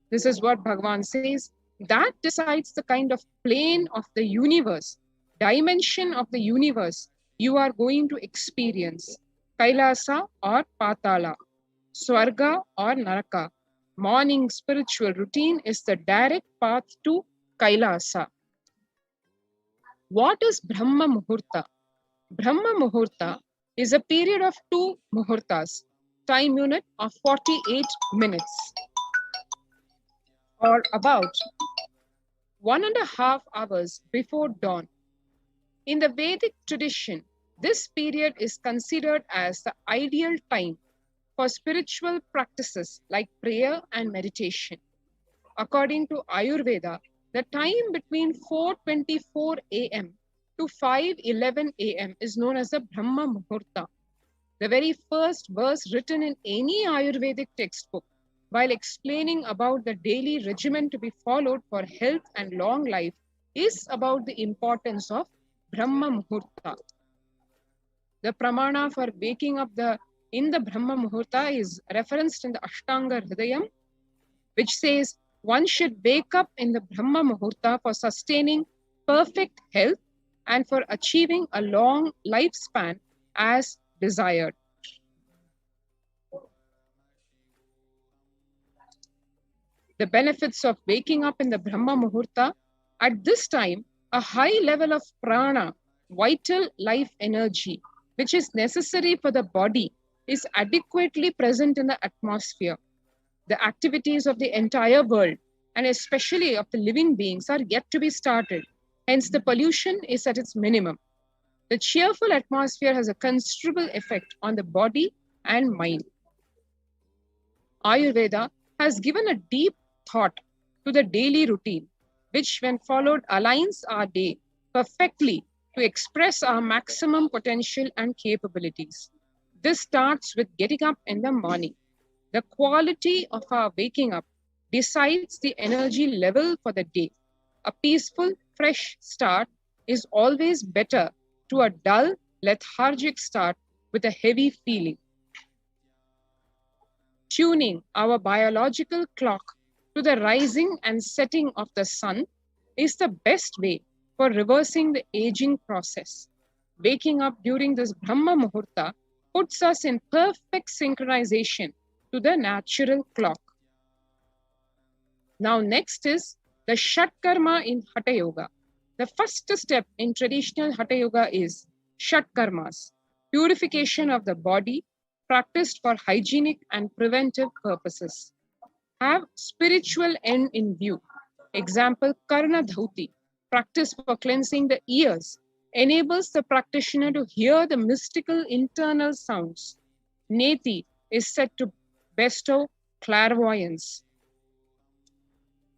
This is what Bhagavan says. That decides the kind of plane of the universe, dimension of the universe you are going to experience. Kailasa or Patala, Swarga or Naraka. Morning spiritual routine is the direct path to Kailasa. What is Brahma Muhurta? Brahma Muhurta is a period of 2 Muhurtas, time unit of 48 minutes, or about 1.5 hours before dawn. In the Vedic tradition, this period is considered as the ideal time for spiritual practices like prayer and meditation. According to Ayurveda, the time between 4:24 a.m. to 5:11 a.m. is known as the Brahma Muhurta. The very first verse written in any Ayurvedic textbook, while explaining about the daily regimen to be followed for health and long life, is about the importance of Brahma Muhurta. The pramana for waking up in the Brahma Muhurta is referenced in the Ashtanga Hridayam, which says one should wake up in the Brahma Muhurta for sustaining perfect health and for achieving a long lifespan as desired. The benefits of waking up in the Brahma Muhurta: at this time, a high level of prana, vital life energy, which is necessary for the body, is adequately present in the atmosphere. The activities of the entire world, and especially of the living beings, are yet to be started. Hence, the pollution is at its minimum. The cheerful atmosphere has a considerable effect on the body and mind. Ayurveda has given a deep thought to the daily routine, which when followed aligns our day perfectly to express our maximum potential and capabilities. This starts with getting up in the morning. The quality of our waking up decides the energy level for the day. A peaceful, fresh start is always better to a dull, lethargic start with a heavy feeling. Tuning our biological clock to the rising and setting of the sun is the best way for reversing the aging process. Waking up during this Brahma Muhurta puts us in perfect synchronization to the natural clock. Now next is the Shat Karma in Hatha Yoga. The first step in traditional Hatha Yoga is Shat Karmas, purification of the body, practiced for hygienic and preventive purposes. Have spiritual end in view. Example, Karna Dhauti, practice for cleansing the ears, enables the practitioner to hear the mystical internal sounds. Neti is said to bestow clairvoyance.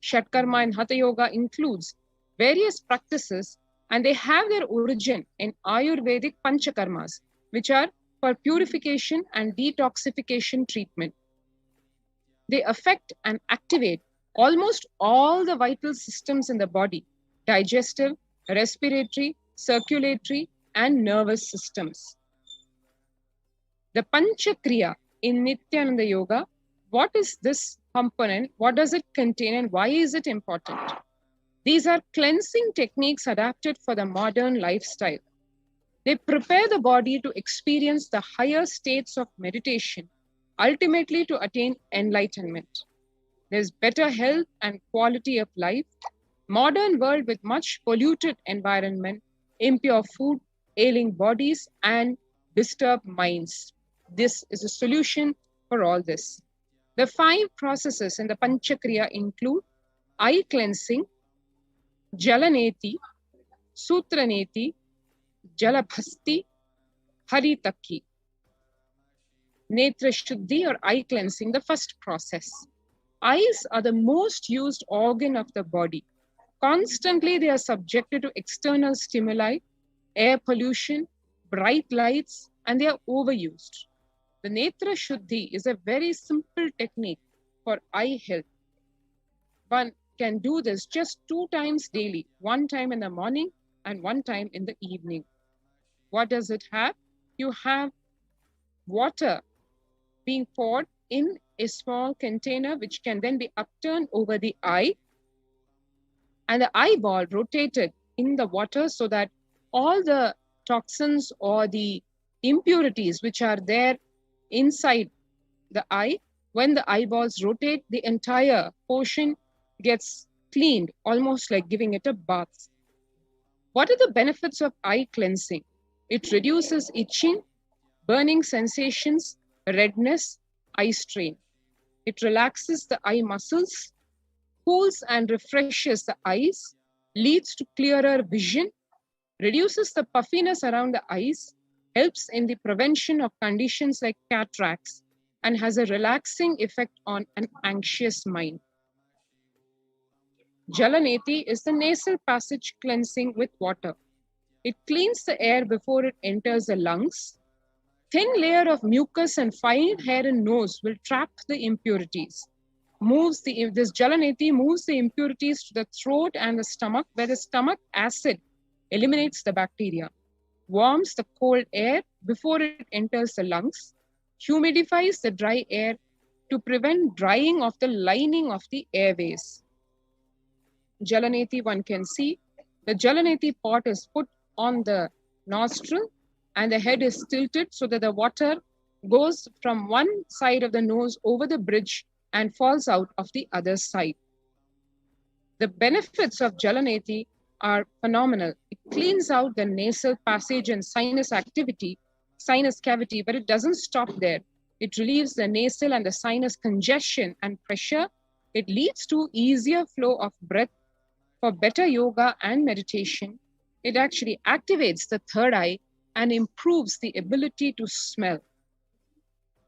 Shatkarma in Hatha Yoga includes various practices, and they have their origin in Ayurvedic Panchakarmas, which are for purification and detoxification treatment. They affect and activate almost all the vital systems in the body: digestive, respiratory, circulatory, and nervous systems. The Panchakriya in Nithyananda Yoga, what is this component? What does it contain and why is it important? These are cleansing techniques adapted for the modern lifestyle. They prepare the body to experience the higher states of meditation, ultimately to attain enlightenment. There's better health and quality of life. Modern world with much polluted environment, impure food, ailing bodies, and disturbed minds. This is a solution for all this. The 5 processes in the Panchakriya include eye cleansing, Jalaneti, Sutraneti, Jalabhasti, Haritakki. Netra Shuddhi or eye cleansing, the first process. Eyes are the most used organ of the body. Constantly they are subjected to external stimuli, air pollution, bright lights, and they are overused. The Netra Shuddhi is a very simple technique for eye health. One can do this just 2 times daily, 1 time in the morning and 1 time in the evening. What does it have? You have water being poured in a small container, which can then be upturned over the eye, and the eyeball rotated in the water so that all the toxins or the impurities which are there inside the eye, when the eyeballs rotate, the entire portion gets cleaned, almost like giving it a bath. What are the benefits of eye cleansing? It reduces itching, burning sensations, redness, eye strain. It relaxes the eye muscles, cools and refreshes the eyes, leads to clearer vision, reduces the puffiness around the eyes, helps in the prevention of conditions like cataracts, and has a relaxing effect on an anxious mind. Jalaneti is the nasal passage cleansing with water. It cleans the air before it enters the lungs. Thin layer of mucus and fine hair and nose will trap the impurities. This Jalaneti moves the impurities to the throat and the stomach, where the stomach acid eliminates the bacteria, warms the cold air before it enters the lungs, humidifies the dry air to prevent drying of the lining of the airways. Jalaneti, one can see, the Jalaneti pot is put on the nostril and the head is tilted so that the water goes from one side of the nose over the bridge and falls out of the other side. The benefits of Jalaneti are phenomenal. It cleans out the nasal passage and sinus cavity, but it doesn't stop there. It relieves the nasal and the sinus congestion and pressure. It leads to easier flow of breath for better yoga and meditation. It actually activates the third eye and improves the ability to smell.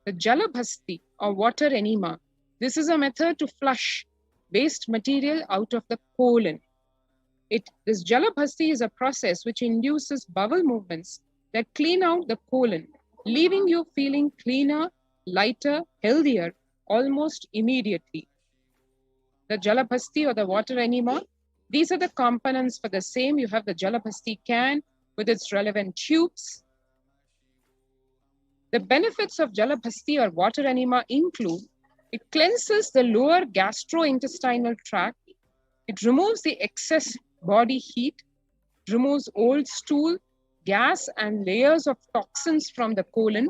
The Jalabhasti or water enema, this is a method to flush waste material out of the colon. This Jalabhasti is a process which induces bowel movements that clean out the colon, leaving you feeling cleaner, lighter, healthier almost immediately. The Jalabhasti or the water enema, these are the components for the same. You have the Jalabhasti can with its relevant tubes. The benefits of Jalabhasti or water enema include: it cleanses the lower gastrointestinal tract, it removes the excess body heat, removes old stool, gas, and layers of toxins from the colon,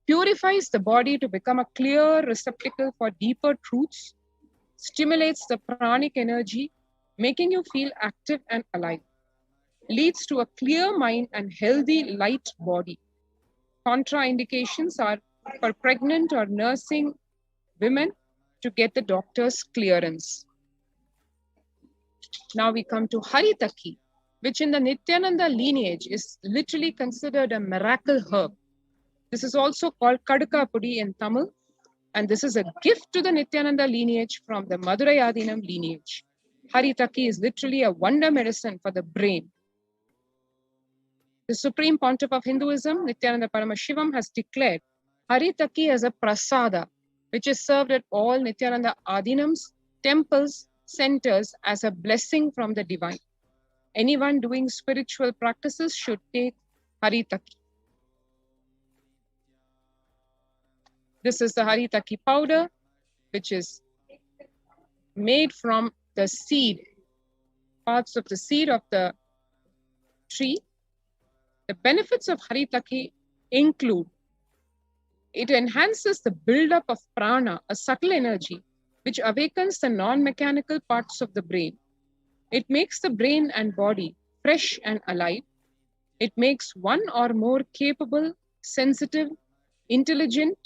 purifies the body to become a clear receptacle for deeper truths, stimulates the pranic energy, making you feel active and alive. Leads to a clear mind and healthy, light body. Contraindications are for pregnant or nursing women to get the doctor's clearance. Now we come to Haritaki, which in the Nithyananda lineage is literally considered a miracle herb. This is also called Kadaka Pudi in Tamil, and this is a gift to the Nithyananda lineage from the Madurai Adinam lineage. Haritaki is literally a wonder medicine for the brain. The Supreme Pontiff of Hinduism, Nithyananda Paramashivam, has declared Haritaki as a prasada, which is served at all Nithyananda Adinams, temples, centers as a blessing from the divine. Anyone doing spiritual practices should take Haritaki. This is the Haritaki powder, which is made from the seed, parts of the seed of the tree. The benefits of Haritaki include it enhances the buildup of prana, a subtle energy, which awakens the non-mechanical parts of the brain. It makes the brain and body fresh and alive. It makes one or more capable, sensitive, intelligent,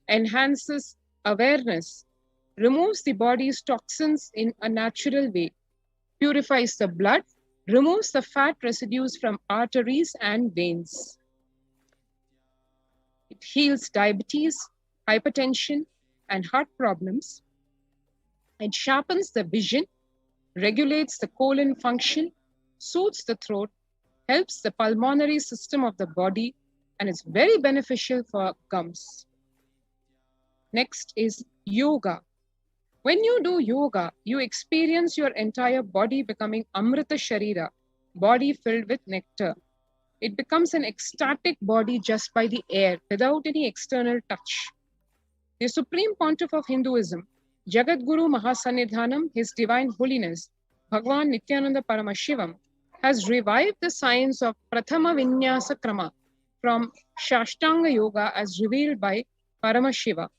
enhances awareness, removes the body's toxins in a natural way, purifies the blood, removes the fat residues from arteries and veins. It heals diabetes, hypertension, and heart problems. It sharpens the vision, regulates the colon function, soothes the throat, helps the pulmonary system of the body, and is very beneficial for gums. Next is yoga. When you do yoga, you experience your entire body becoming Amrita Sharira, body filled with nectar. It becomes an ecstatic body just by the air, without any external touch. The Supreme Pontiff of Hinduism, Jagadguru Mahasannidhanam, His Divine Holiness, Bhagwan Nithyananda Paramashivam, has revived the science of Prathama Vinyasa Krama from Shashtanga Yoga as revealed by Paramashiva.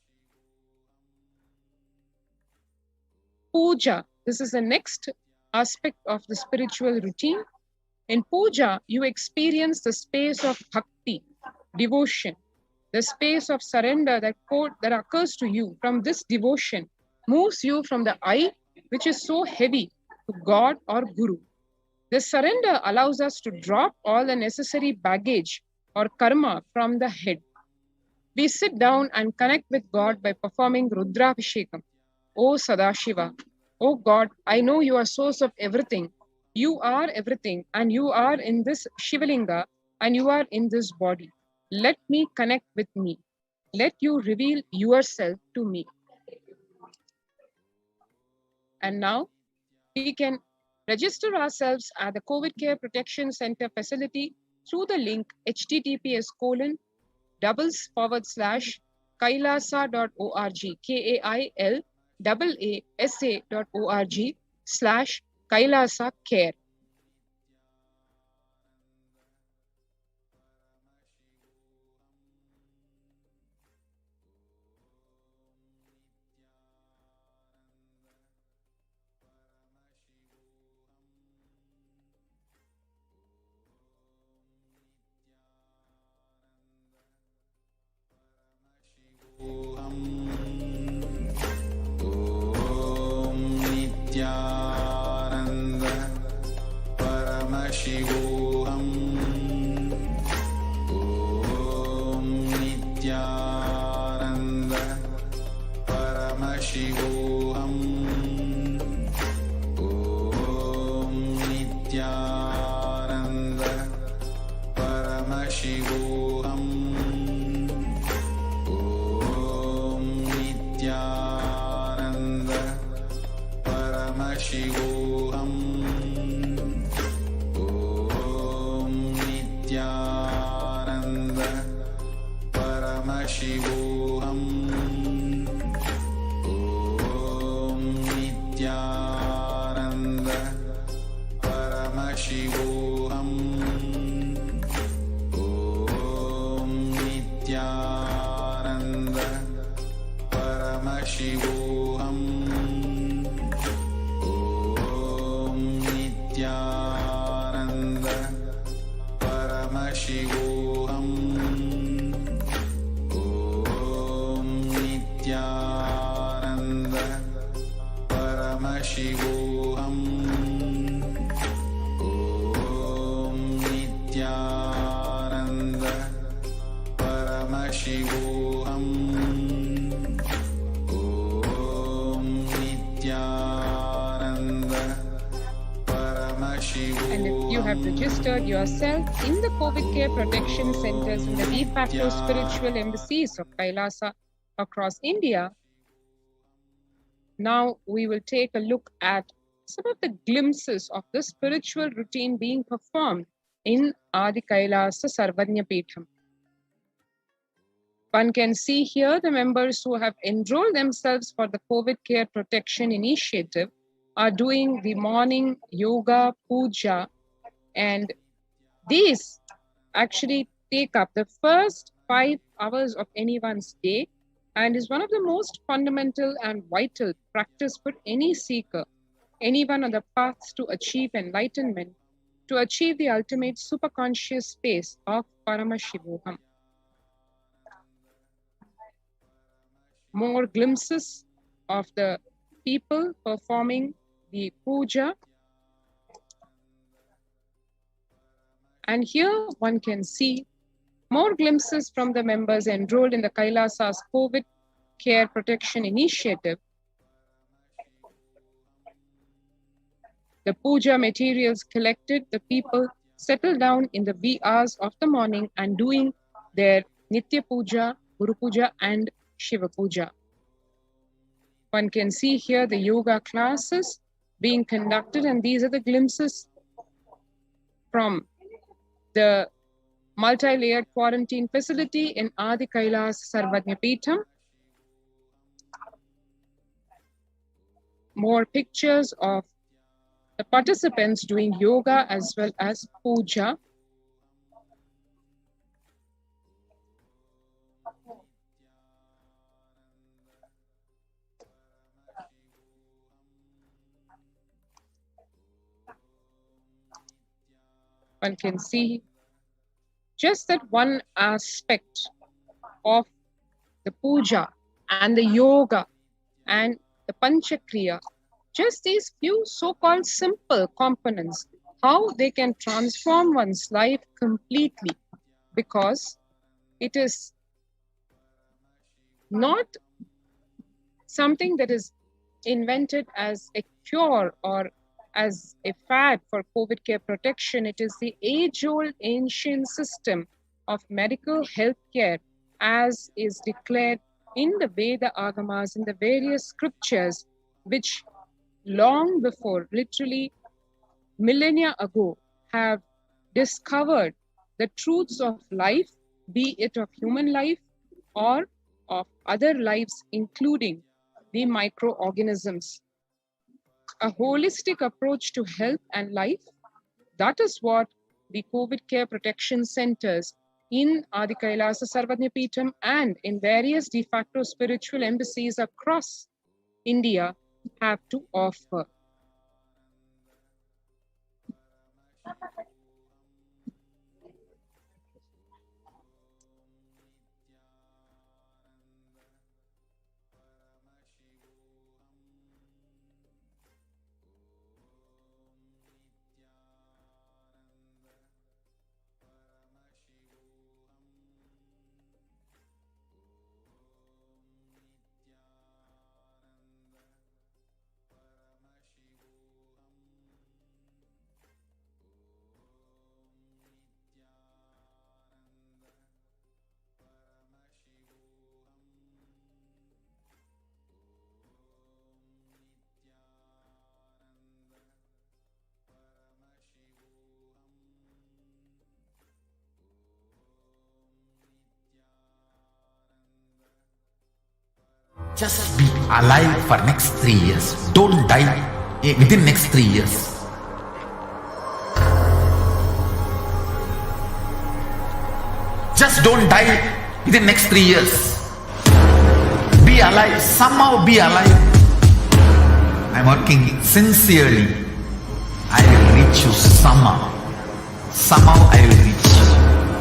Puja. This is the next aspect of the spiritual routine. In puja, you experience the space of bhakti, devotion, the space of surrender that occurs to you from this devotion moves you from the I, which is so heavy, to God or Guru. This surrender allows us to drop all the necessary baggage or karma from the head. We sit down and connect with God by performing Rudravishekam. O Sadashiva, O God, I know you are source of everything. You are everything, and you are in this Shivalinga, and you are in this body. Let me connect with me. Let you reveal yourself to me. And now we can register ourselves at the COVID Care Protection Center facility through the link https://kailasa.org, KAILASA.org/Kailasa Care. Nithyananda Paramashivoham. Om Nithyananda Paramashivoham. Om Nithyananda Paramashivoham. Om Nithyananda Paramashivoham. Om Nithyananda Paramashivoham. Om Nithyananda Paramashivoham. Om Paramashivoham. Om Nithyananda Paramashivoham. Om Nithyananda Paramashivoham. Om Nithyananda Paramashivoham. And if you have registered yourself in the COVID care protection centers in the de facto spiritual embassies of Kailasa across India, now we will take a look at some of the glimpses of the spiritual routine being performed in Adi Kailasa Sarvanya Peetham. One can see here the members who have enrolled themselves for the COVID care protection initiative are doing the morning yoga, puja, and these actually take up the first 5 hours of anyone's day and is one of the most fundamental and vital practice for any seeker, anyone on the path to achieve enlightenment, to achieve the ultimate superconscious space of Paramashivoham. More glimpses of the people performing the puja. And here one can see more glimpses from the members enrolled in the Kailasa's COVID Care Protection Initiative. The puja materials collected, the people settle down in the wee hours of the morning and doing their Nitya Puja, Guru Puja and Shiva Puja. One can see here the yoga classes being conducted, and these are the glimpses from the multi-layered quarantine facility in Adi Kailasa Sarvanya Peetham. More pictures of the participants doing yoga as well as puja. One can see just that one aspect of the puja and the yoga and the panchakriya, just these few so-called simple components, how they can transform one's life completely, because it is not something that is invented as a cure or as a fad for COVID care protection. It is the age-old ancient system of medical health care as is declared in the Veda Agamas, in the various scriptures, which long before, literally millennia ago, have discovered the truths of life, be it of human life or of other lives, including the microorganisms. A holistic approach to health and life, that is what the COVID care protection centers in Adi Kailasa Sarvanya Peetham and in various de facto spiritual embassies across India have to offer. Just be alive for next 3 years. Don't die within next 3 years. Just don't die within next 3 years. Be alive. Somehow be alive. I'm working sincerely. I will reach you somehow. Somehow I will reach you.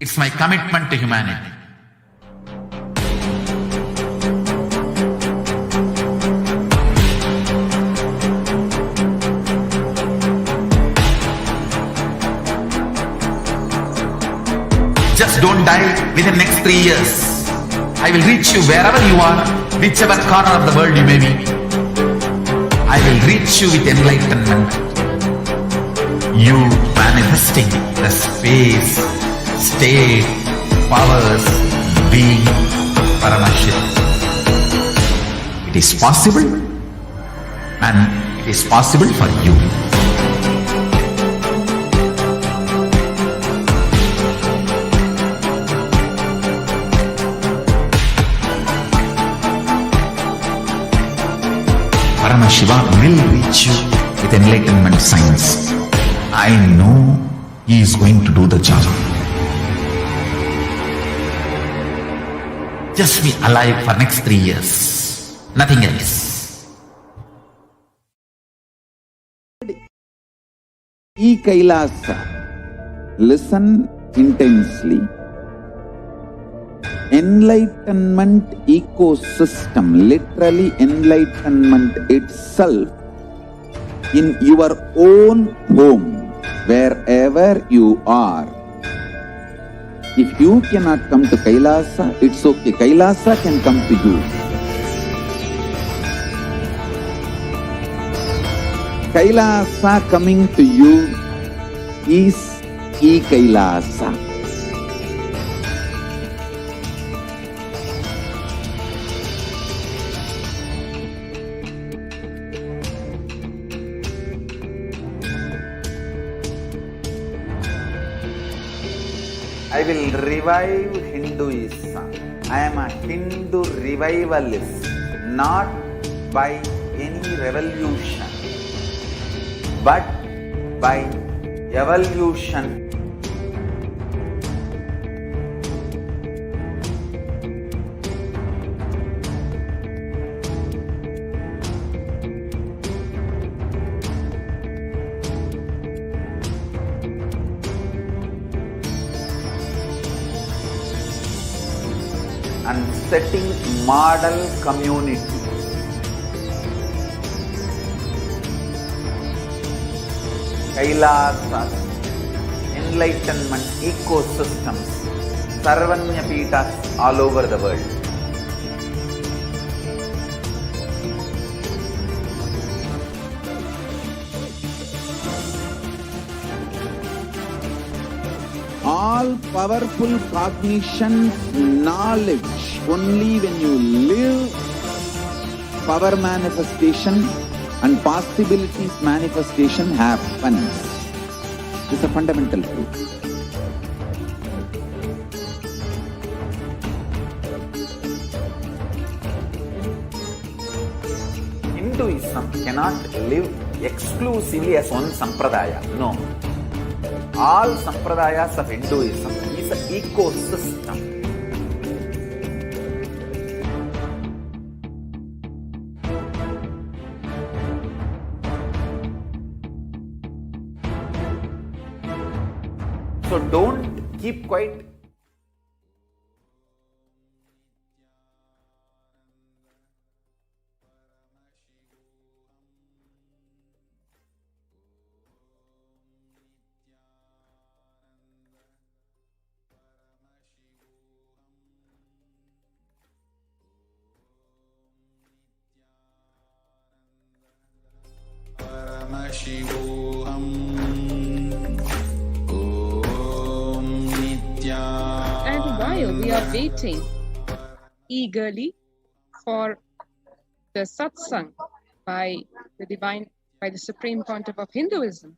It's my commitment to humanity. Just don't die within the next 3 years. I will reach you wherever you are, whichever corner of the world you may be. I will reach you with enlightenment. You manifesting the space, state, powers, being Paramashivoham. It is possible, and it is possible for you. Paramashivoham will reach you with enlightenment science. I know he is going to do the job. Just be alive for next 3 years. Nothing else. Kailasa. Listen intensely. Enlightenment ecosystem, literally enlightenment itself, in your own home, wherever you are. If you cannot come to Kailasa, it's okay. Kailasa can come to you. Kailasa coming to you is Kailasa. I will revive Hinduism. I am a Hindu revivalist, not by any revolution, but by evolution. And setting model community. Kailasa, enlightenment ecosystems, Sarvanya Peethas all over the world. All powerful cognition, knowledge, only when you live, power manifestation and possibilities manifestation happens. This is a fundamental truth. Hinduism cannot live exclusively as one sampradaya. No. All sampradayas of Hinduism is an ecosystem. So don't keep quiet. Paramashivoham. Om Nithyananda. And while we are waiting eagerly for the satsang by the Supreme Pontiff of Hinduism,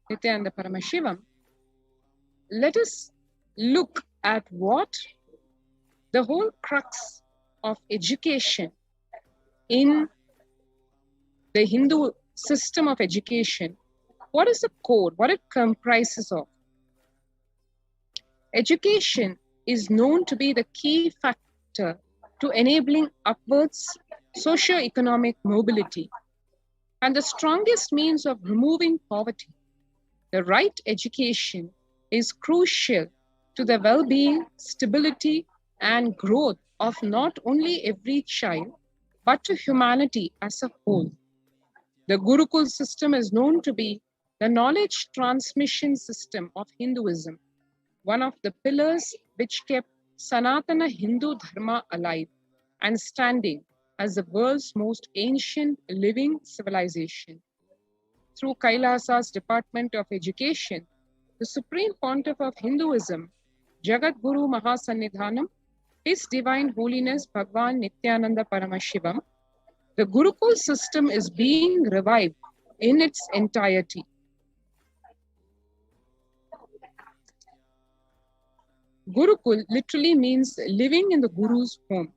Nithyananda Paramashivam, let us look at what the whole crux of education in the Hindu system of education, what is the core, what it comprises of. Education is known to be the key factor to enabling upwards socio-economic mobility and the strongest means of removing poverty. The right education is crucial to the well-being, stability, and growth of not only every child, but to humanity as a whole. The Gurukul system is known to be the knowledge transmission system of Hinduism, one of the pillars which kept Sanatana Hindu Dharma alive and standing as the world's most ancient living civilization. Through Kailasa's Department of Education, the Supreme Pontiff of Hinduism, Jagat Guru Mahasannidhanam, His Divine Holiness Bhagwan Nithyananda Paramashivam, the Gurukul system is being revived in its entirety. Gurukul literally means living in the Guru's home.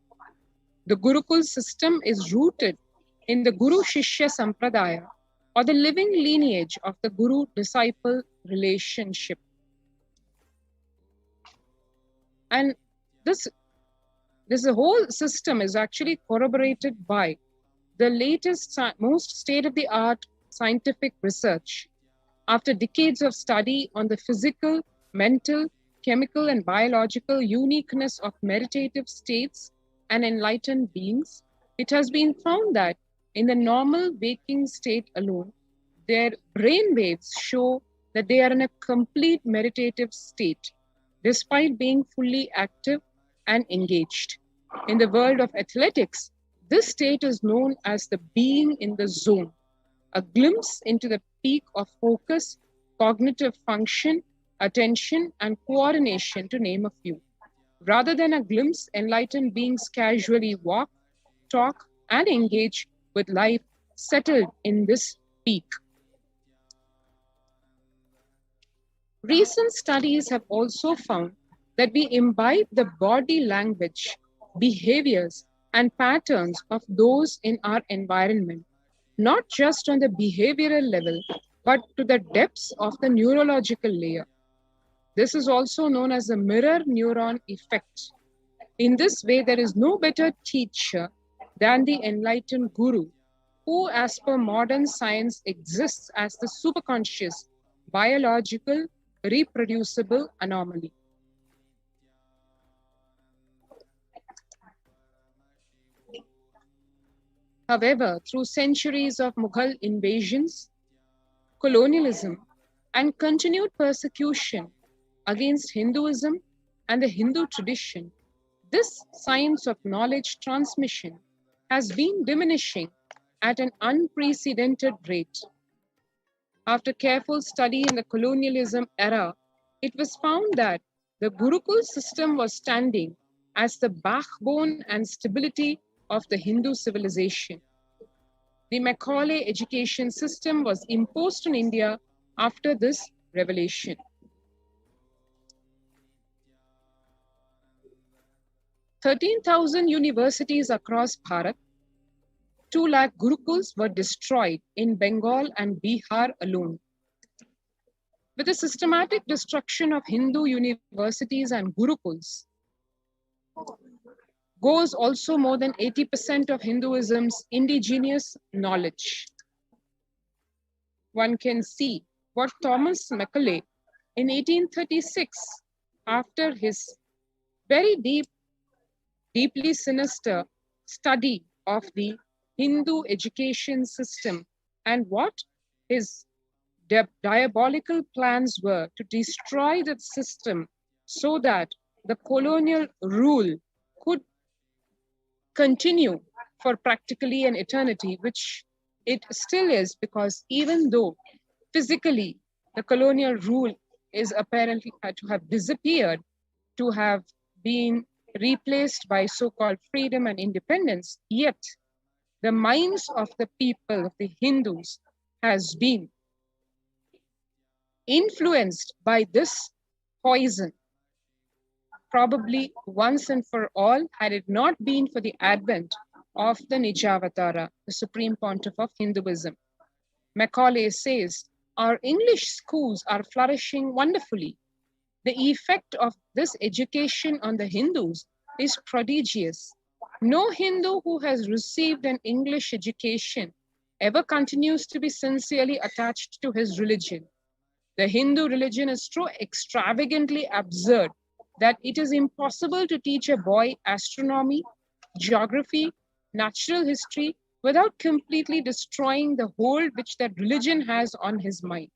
The Gurukul system is rooted in the Guru Shishya Sampradaya, or the living lineage of the Guru-disciple relationship. And this whole system is actually corroborated by the latest, most state-of-the-art scientific research. After decades of study on the physical, mental, chemical, and biological uniqueness of meditative states and enlightened beings, it has been found that in the normal waking state alone, their brain waves show that they are in a complete meditative state, despite being fully active and engaged. In the world of athletics, this state is known as the being in the zone, a glimpse into the peak of focus, cognitive function, attention, and coordination, to name a few. Rather than a glimpse, enlightened beings casually walk, talk, and engage with life settled in this peak. Recent studies have also found that we imbibe the body language, behaviors, and patterns of those in our environment, not just on the behavioral level, but to the depths of the neurological layer. This is also known as the mirror neuron effect. In this way, there is no better teacher than the enlightened Guru, who, as per modern science, exists as the superconscious, biological, reproducible anomaly. However, through centuries of Mughal invasions, colonialism, and continued persecution against Hinduism and the Hindu tradition, this science of knowledge transmission has been diminishing at an unprecedented rate. After careful study in the colonialism era, it was found that the Gurukul system was standing as the backbone and stability of the Hindu civilization. The Macaulay education system was imposed on India after this revelation. "13,000 universities across Bharat, 2 lakh Gurukuls were destroyed in Bengal and Bihar alone. With the systematic destruction of Hindu universities and Gurukuls, goes also more than 80% of Hinduism's indigenous knowledge. One can see what Thomas Macaulay in 1836, after his very deeply sinister study of the Hindu education system and what his diabolical plans were to destroy the system so that the colonial rule could continue for practically an eternity, which it still is, because even though physically the colonial rule is apparently to have disappeared, to have been replaced by so-called freedom and independence, yet the minds of the people, of the Hindus, has been influenced by this poison, probably once and for all, had it not been for the advent of the Nijavatara, the Supreme Pontiff of Hinduism. Macaulay says, "Our English schools are flourishing wonderfully. The effect of this education on the Hindus is prodigious. No Hindu who has received an English education ever continues to be sincerely attached to his religion. The Hindu religion is so extravagantly absurd that it is impossible to teach a boy astronomy, geography, natural history without completely destroying the hold which that religion has on his mind.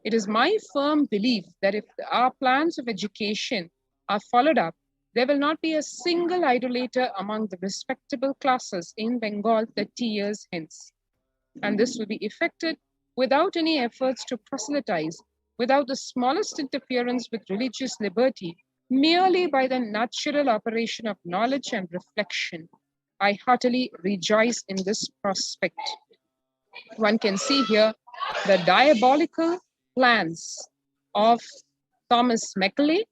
It is my firm belief that if our plans of education are followed up, there will not be a single idolater among the respectable classes in Bengal 30 years hence. And this will be effected without any efforts to proselytize, without the smallest interference with religious liberty, merely by the natural operation of knowledge and reflection. I heartily rejoice in this prospect. One can see here the diabolical plans of Thomas Macaulay,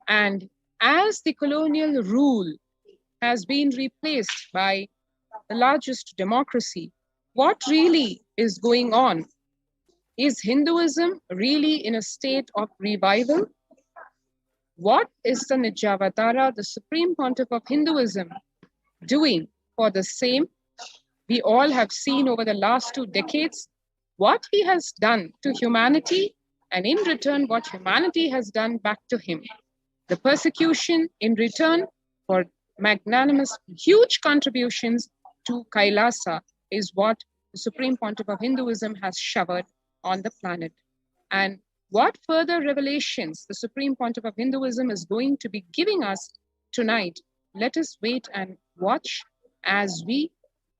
and as the colonial rule has been replaced by the largest democracy, what really is going on? Is Hinduism really in a state of revival? What is the Nijavatara, the Supreme Pontiff of Hinduism, doing for the same? We all have seen over the last 2 decades what he has done to humanity, and in return what humanity has done back to him. The persecution in return for magnanimous, huge contributions to Kailasa is what the Supreme Pontiff of Hinduism has showered on the planet. And what further revelations the Supreme Pontiff of Hinduism is going to be giving us tonight, let us wait and watch as we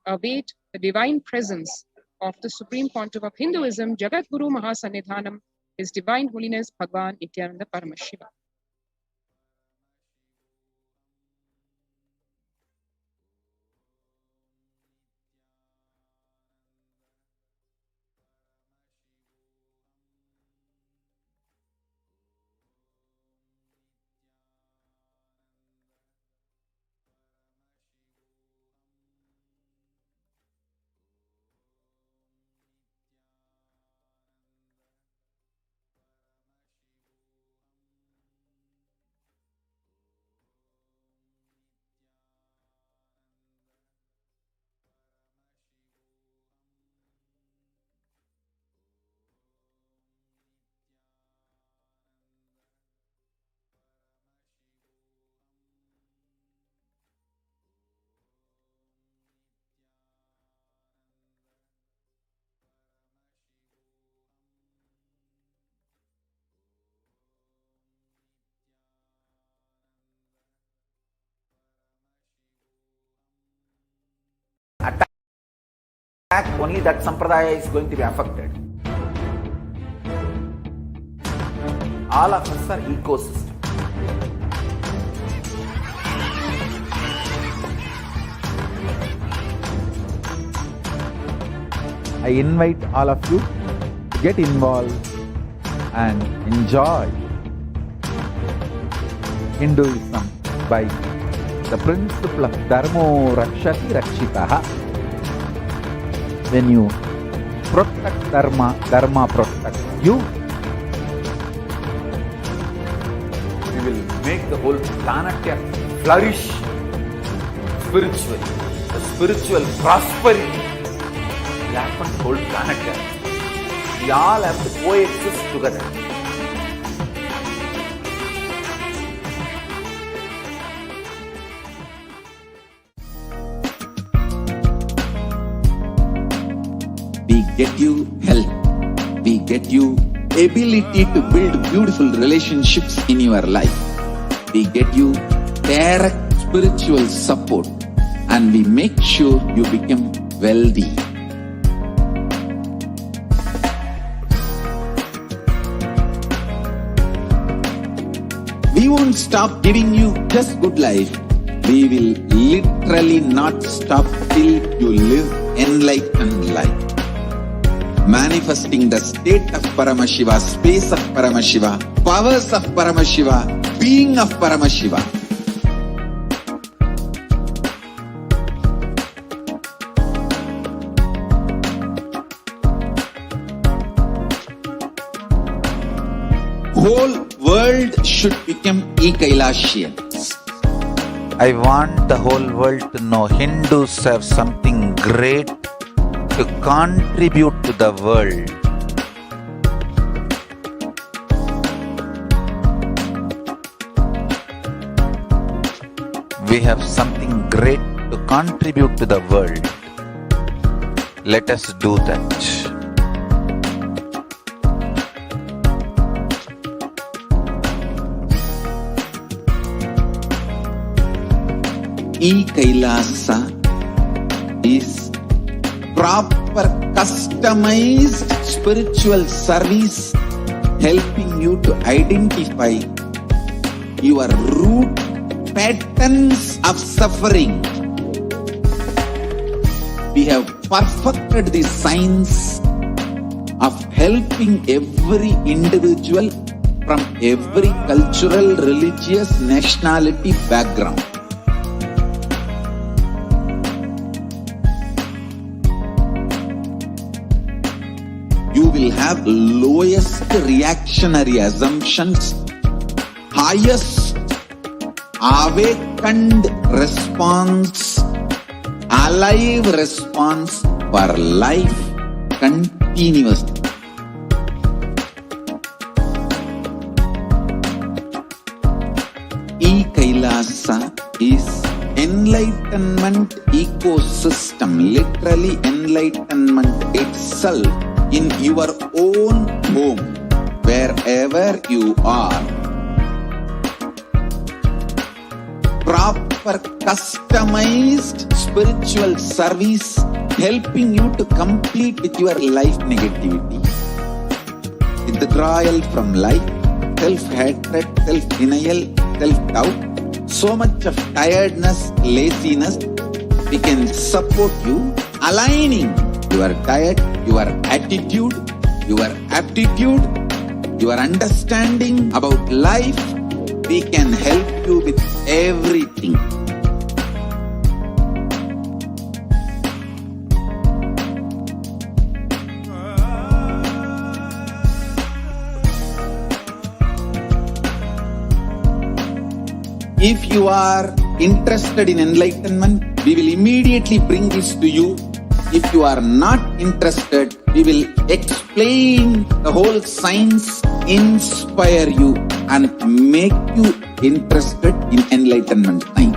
await the divine presence of the Supreme Pontiff of Hinduism, Jagat Guru Mahasannidhanam, His Divine Holiness Bhagavan Nithyananda Paramashivam. Attack, only that sampradaya is going to be affected. All of us are ecosystem. I invite all of you to get involved and enjoy Hinduism by the principle of Dharmo Rakshati Rakshitaha. When you protect Dharma, Dharma protects you. We will make the whole planet flourish spiritually. The spiritual prosperity will happen to the whole planet. We all have to coexist together. We get you health. We get you ability to build beautiful relationships in your life. We get you direct spiritual support, and we make sure you become wealthy. We won't stop giving you just good life. We will literally not stop till you live enlightened life. Manifesting the state of Paramashiva, space of Paramashiva, powers of Paramashiva, being of Paramashiva. Whole world should become e-Kailasians. I want the whole world to know Hindus have something great to contribute to the world. We have something great to contribute to the world. Let us do that. Kailasa is proper customized spiritual service helping you to identify your root patterns of suffering. We have perfected the science of helping every individual from every cultural, religious, nationality background. You will have lowest reactionary assumptions, highest awakened response, alive response for life continuously. Kailasa is enlightenment ecosystem, literally enlightenment itself in your own home, wherever you are. Proper customized spiritual service helping you to complete with your life negativity, withdrawal from life, self-hatred, self-denial, self-doubt, so much of tiredness, laziness. We can support you aligning your diet, your attitude, your aptitude, your understanding about life. We can help you with everything. If you are interested in enlightenment, we will immediately bring this to you. If you are not interested, we will explain the whole science, inspire you and make you interested in enlightenment time.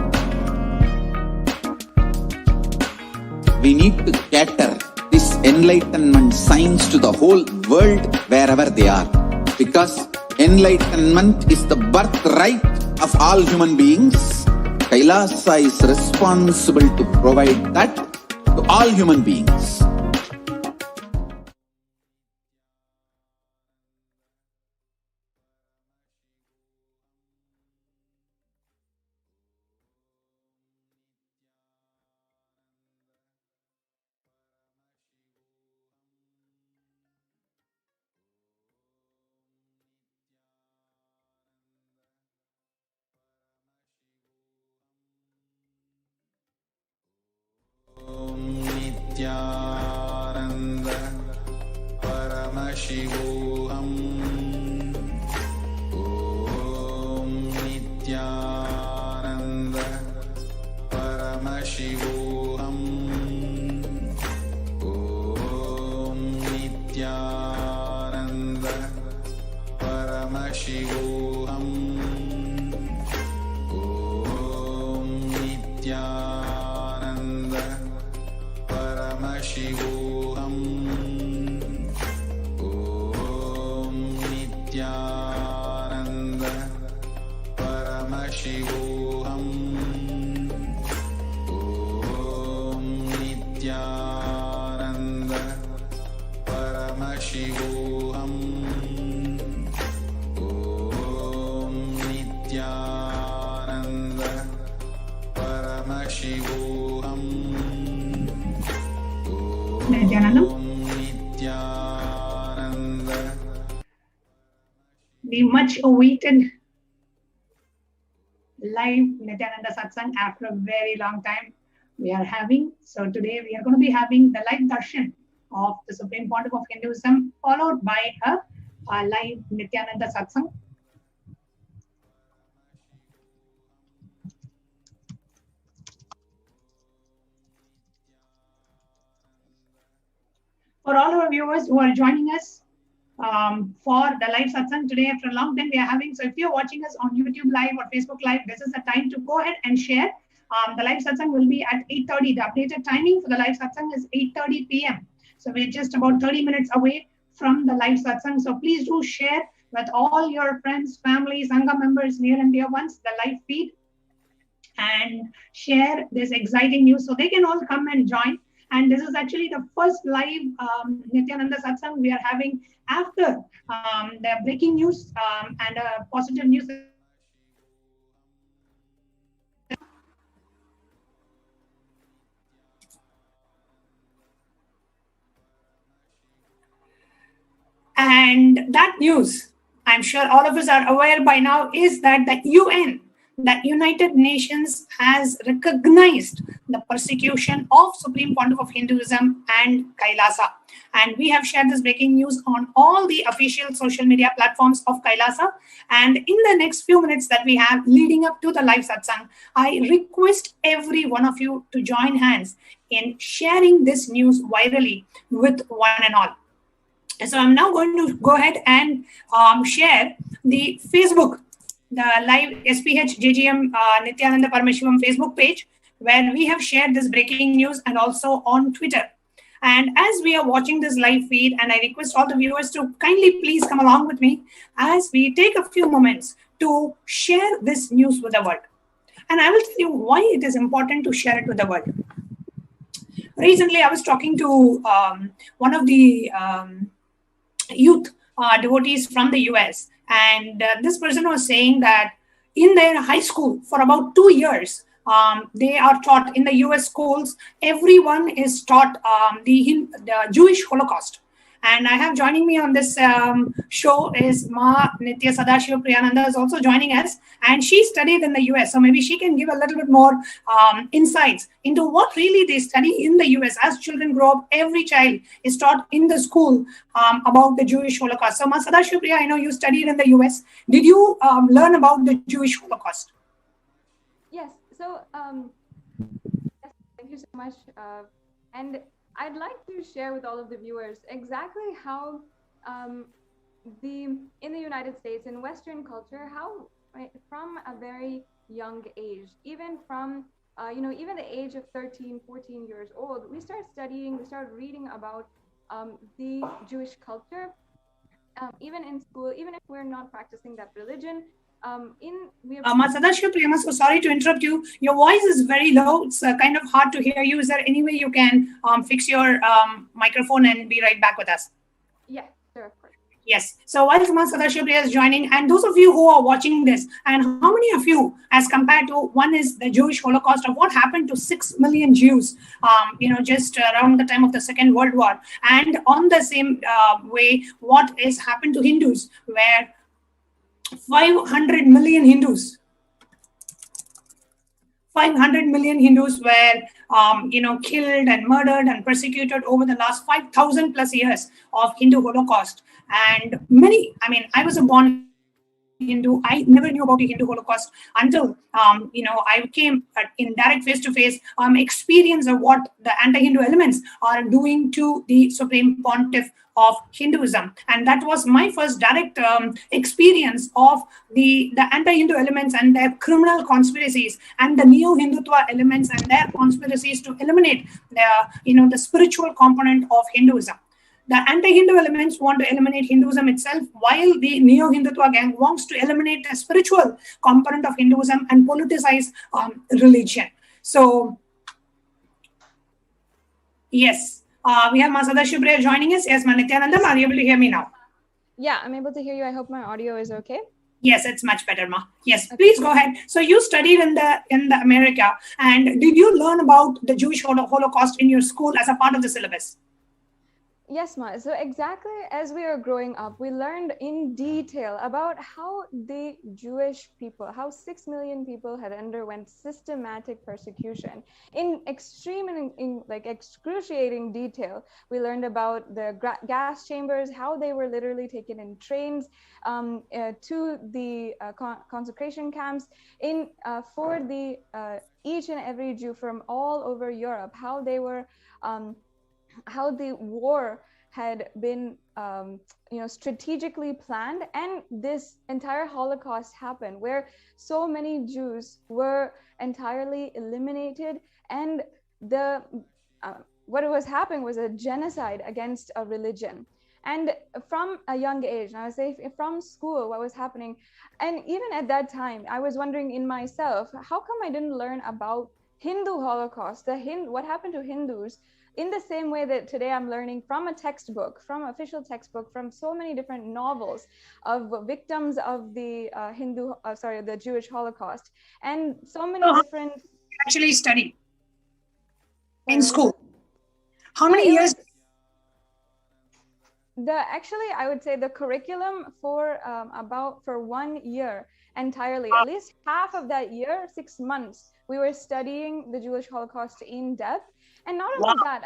We need to cater this enlightenment science to the whole world wherever they are, because enlightenment is the birthright of all human beings. Kailasa is responsible to provide that to all human beings. Nithyananda Paramashivoham. Om Nithyananda Paramashivoham. Om Nithyananda Paramashivoham. Om Nithyananda Paramashivoham. Om Nithyananda Paramashivoham. Om Nithyananda Paramashivoham. Om Nithyananda Paramashivoham. Nithyananda. The much awaited live Nithyananda Satsang after a very long time we are having. So today we are going to be having the live darshan of the Supreme Pontiff of Hinduism, followed by a live Nithyananda Satsang. for all our viewers who are joining us for the live satsang today after a long time we are having. So if you're watching us on YouTube Live or Facebook Live, this is the time to go ahead and share. The live satsang will be at 8:30. The updated timing for the live satsang is 8:30 p.m. So we're just about 30 minutes away from the live satsang. So please do share with all your friends, family, Sangha members, near and dear ones, the live feed, and share this exciting news so they can all come and join. And this is actually the first live Nithyananda Satsang we are having after the breaking news and positive news. And that news, I'm sure all of us are aware by now, is that the UN, the United Nations, has recognized the persecution of Supreme Pontiff of Hinduism and Kailasa. And we have shared this breaking news on all the official social media platforms of Kailasa. And in the next few minutes that we have leading up to the live satsang, I request every one of you to join hands in sharing this news virally with one and all. So I'm now going to go ahead and share the Facebook, the live SPH JGM Nithyananda Paramashivam Facebook page, where we have shared this breaking news, and also on Twitter. And as we are watching this live feed, and I request all the viewers to kindly please come along with me as we take a few moments to share this news with the world. And I will tell you why it is important to share it with the world. Recently, I was talking to one of the youth devotees from the US, and this person was saying that in their high school for about 2 years, they are taught in the US schools, everyone is taught the Jewish Holocaust. And I have joining me on this show is Ma Nitya Sadashiva Priyananda is also joining us, and she studied in the US. So maybe she can give a little bit more insights into what really they study in the US. As children grow up, every child is taught in the school about the Jewish Holocaust. So Ma Sadashiva Priya, I know you studied in the US. Did you learn about the Jewish Holocaust? Yes. So yes, thank you so much. And I'd like to share with all of the viewers exactly how in the United States, in Western culture, how from a very young age, even from even the age of 13, 14 years old, we start studying, we start reading about the Jewish culture, even in school, even if we're not practicing that religion. Sadashiva Priyama, so sorry to interrupt you. Your voice is very low. It's kind of hard to hear you. Is there any way you can fix your microphone and be right back with us? Yeah, sure, of course. Yes. So while Ma Sadashiva Priya is joining, and those of you who are watching this, and how many of you, as compared to one is the Jewish Holocaust of what happened to 6 million Jews, just around the time of the Second World War, and on the same way, what is happened to Hindus, where 500 million Hindus were, killed and murdered and persecuted over the last 5,000 plus years of Hindu Holocaust. And many, I was a born Hindu. I never knew about the Hindu Holocaust until, I came in direct face-to-face experience of what the anti-Hindu elements are doing to the Supreme Pontiff of Hinduism. And that was my first direct experience of the anti-Hindu elements and their criminal conspiracies, and the neo-Hindutva elements and their conspiracies to eliminate the spiritual component of Hinduism. The anti-Hindu elements want to eliminate Hinduism itself, while the neo-Hindutva gang wants to eliminate the spiritual component of Hinduism and politicize religion. So, yes, we have Ma Sadashiva Priya joining us. Yes, Ma Nithyananda, are you able to hear me now? Yeah, I'm able to hear you. I hope my audio is okay. Yes, it's much better, Ma. Yes, okay. Please go ahead. So you studied in the America, and did you learn about the Jewish Holocaust in your school as a part of the syllabus? Yes, Ma. So exactly as we are growing up, we learned in detail about how the Jewish people, how 6 million people had underwent systematic persecution in extreme and in like excruciating detail. We learned about the gas chambers, how they were literally taken in trains to the concentration camps for the each and every Jew from all over Europe, how they were how the war had been strategically planned, and this entire Holocaust happened where so many Jews were entirely eliminated, and the what was happening was a genocide against a religion. And from a young age, and I would say from school, what was happening, and even at that time, I was wondering in myself, how come I didn't learn about Hindu Holocaust, what happened to Hindus, in the same way that today I'm learning from a textbook, from official textbook, from so many different novels of victims of the the Jewish Holocaust, and so many different. Actually, study in school. How many years? Actually, I would say the curriculum for 1 year entirely, at least half of that year, 6 months, we were studying the Jewish Holocaust in depth. And not only that,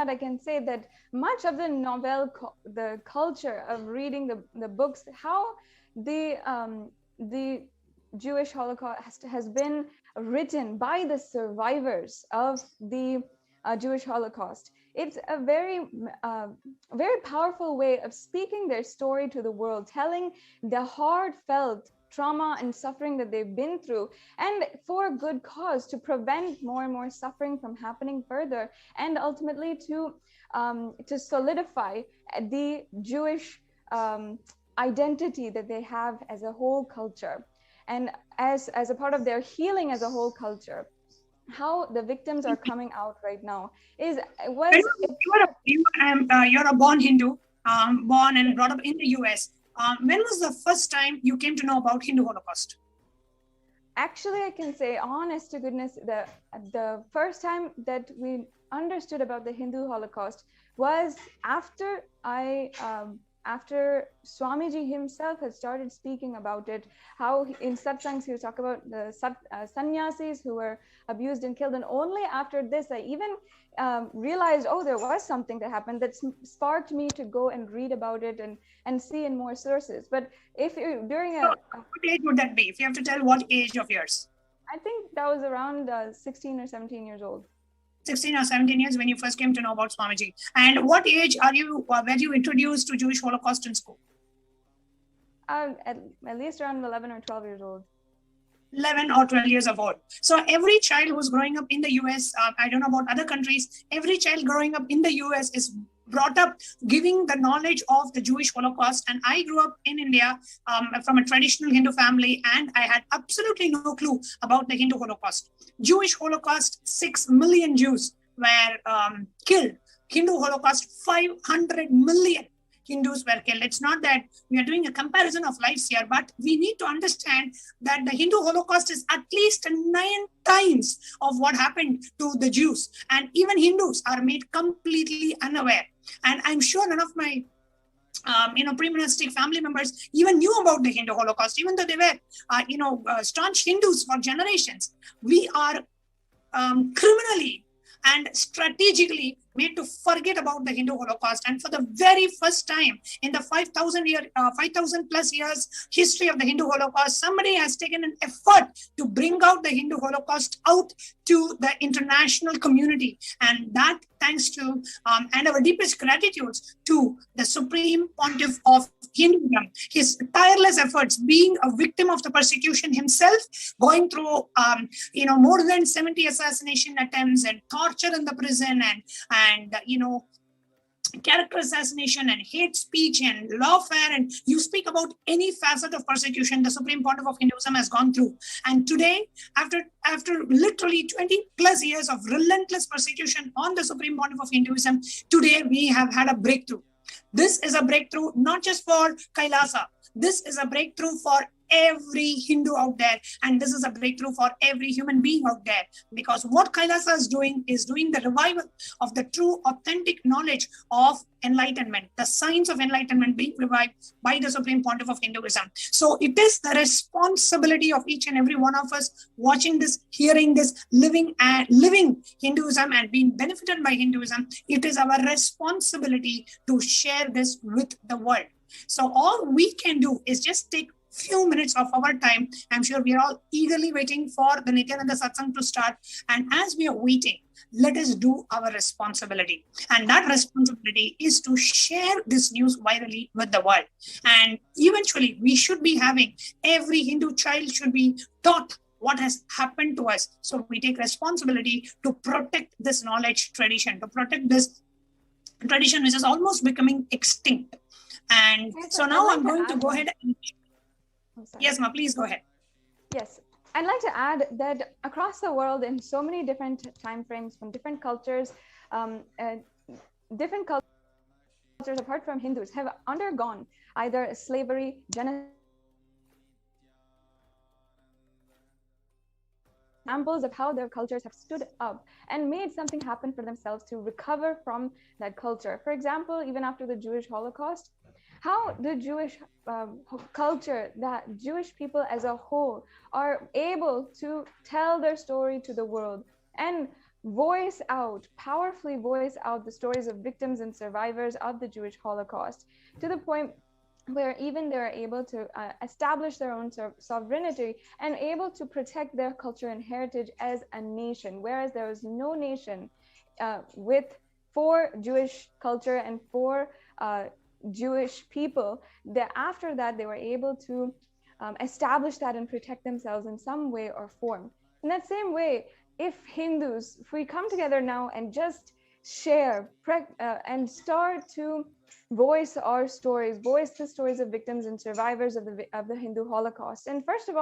I can say that much of the novel, the culture of reading the books, how the Jewish Holocaust has been written by the survivors of the Jewish Holocaust. It's a very powerful way of speaking their story to the world, telling the heartfelt trauma and suffering that they've been through, and for good cause, to prevent more and more suffering from happening further, and ultimately to solidify the Jewish identity that they have as a whole culture, and as a part of their healing as a whole culture. How the victims are coming out right now is you're a born Hindu, born and brought up in the US. When was the first time you came to know about Hindu Holocaust? Actually, I can say, honest to goodness, the first time that we understood about the Hindu Holocaust was after Swamiji himself had started speaking about it, how in satsangs he would talk about the sannyasis who were abused and killed. And only after this, I even realized, there was something that happened that sparked me to go and read about it and see in more sources. But if you what age would that be? If you have to tell what age of yours? I think that was around 16 or 17 years old. 16 or 17 years when you first came to know about Swamiji. And what age were you introduced to Jewish Holocaust in school? At least around 11 or 12 years old. 11 or 12 years of old. So every child who's growing up in the US, I don't know about other countries, every child growing up in the US is brought up giving the knowledge of the Jewish Holocaust. And I grew up in India from a traditional Hindu family, and I had absolutely no clue about the Hindu Holocaust. Jewish Holocaust, 6 million Jews were killed. Hindu Holocaust, 500 million Hindus were killed. It's not that we are doing a comparison of lives here, but we need to understand that the Hindu Holocaust is at least 9 times of what happened to the Jews. And even Hindus are made completely unaware. And I'm sure none of my pre-monastic family members even knew about the Hindu Holocaust, even though they were, staunch Hindus for generations. We are criminally and strategically made to forget about the Hindu Holocaust. And for the very first time in the 5,000 plus years history of the Hindu Holocaust, somebody has taken an effort to bring out the Hindu Holocaust out to the international community. And that thanks to, and our deepest gratitude to the Supreme Pontiff of Hinduism, his tireless efforts, being a victim of the persecution himself, going through, more than 70 assassination attempts and torture in the prison and character assassination and hate speech and lawfare, and you speak about any facet of persecution the Supreme Pontiff of Hinduism has gone through. And today, after literally 20 plus years of relentless persecution on the Supreme Pontiff of Hinduism, today we have had a breakthrough. This is a breakthrough not just for Kailasa. This is a breakthrough for every Hindu out there, and this is a breakthrough for every human being out there, because what Kailasa is doing the revival of the true authentic knowledge of enlightenment, the science of enlightenment being revived by the Supreme Pontiff of Hinduism. So it is the responsibility of each and every one of us watching this, hearing this, living Hinduism and being benefited by Hinduism. It is our responsibility to share this with the world. So all we can do is just take few minutes of our time. I'm sure we are all eagerly waiting for the Nithyananda Satsang to start. And as we are waiting, let us do our responsibility. And that responsibility is to share this news virally with the world. And eventually, we should be having, every Hindu child should be taught what has happened to us. So we take responsibility to protect this knowledge tradition, to protect this tradition which is almost becoming extinct. And Yes, so I'd now like I'm to going to add go one. ahead and yes, ma, please go ahead. Yes, I'd like to add that across the world, in so many different time frames, from different cultures, different cultures apart from Hindus have undergone either slavery, genocide, examples of how their cultures have stood up and made something happen for themselves to recover from that culture. For example, even after the Jewish Holocaust, how the Jewish culture, that Jewish people as a whole are able to tell their story to the world and voice out, powerfully voice out the stories of victims and survivors of the Jewish Holocaust, to the point where even they're able to establish their own sovereignty and able to protect their culture and heritage as a nation, whereas there was no nation for Jewish culture and for Jewish people. That after that they were able to establish that and protect themselves in some way or form. In that same way, if Hindus, if we come together now and just share and start to voice our stories, voice the stories of victims and survivors of the Hindu Holocaust, and first of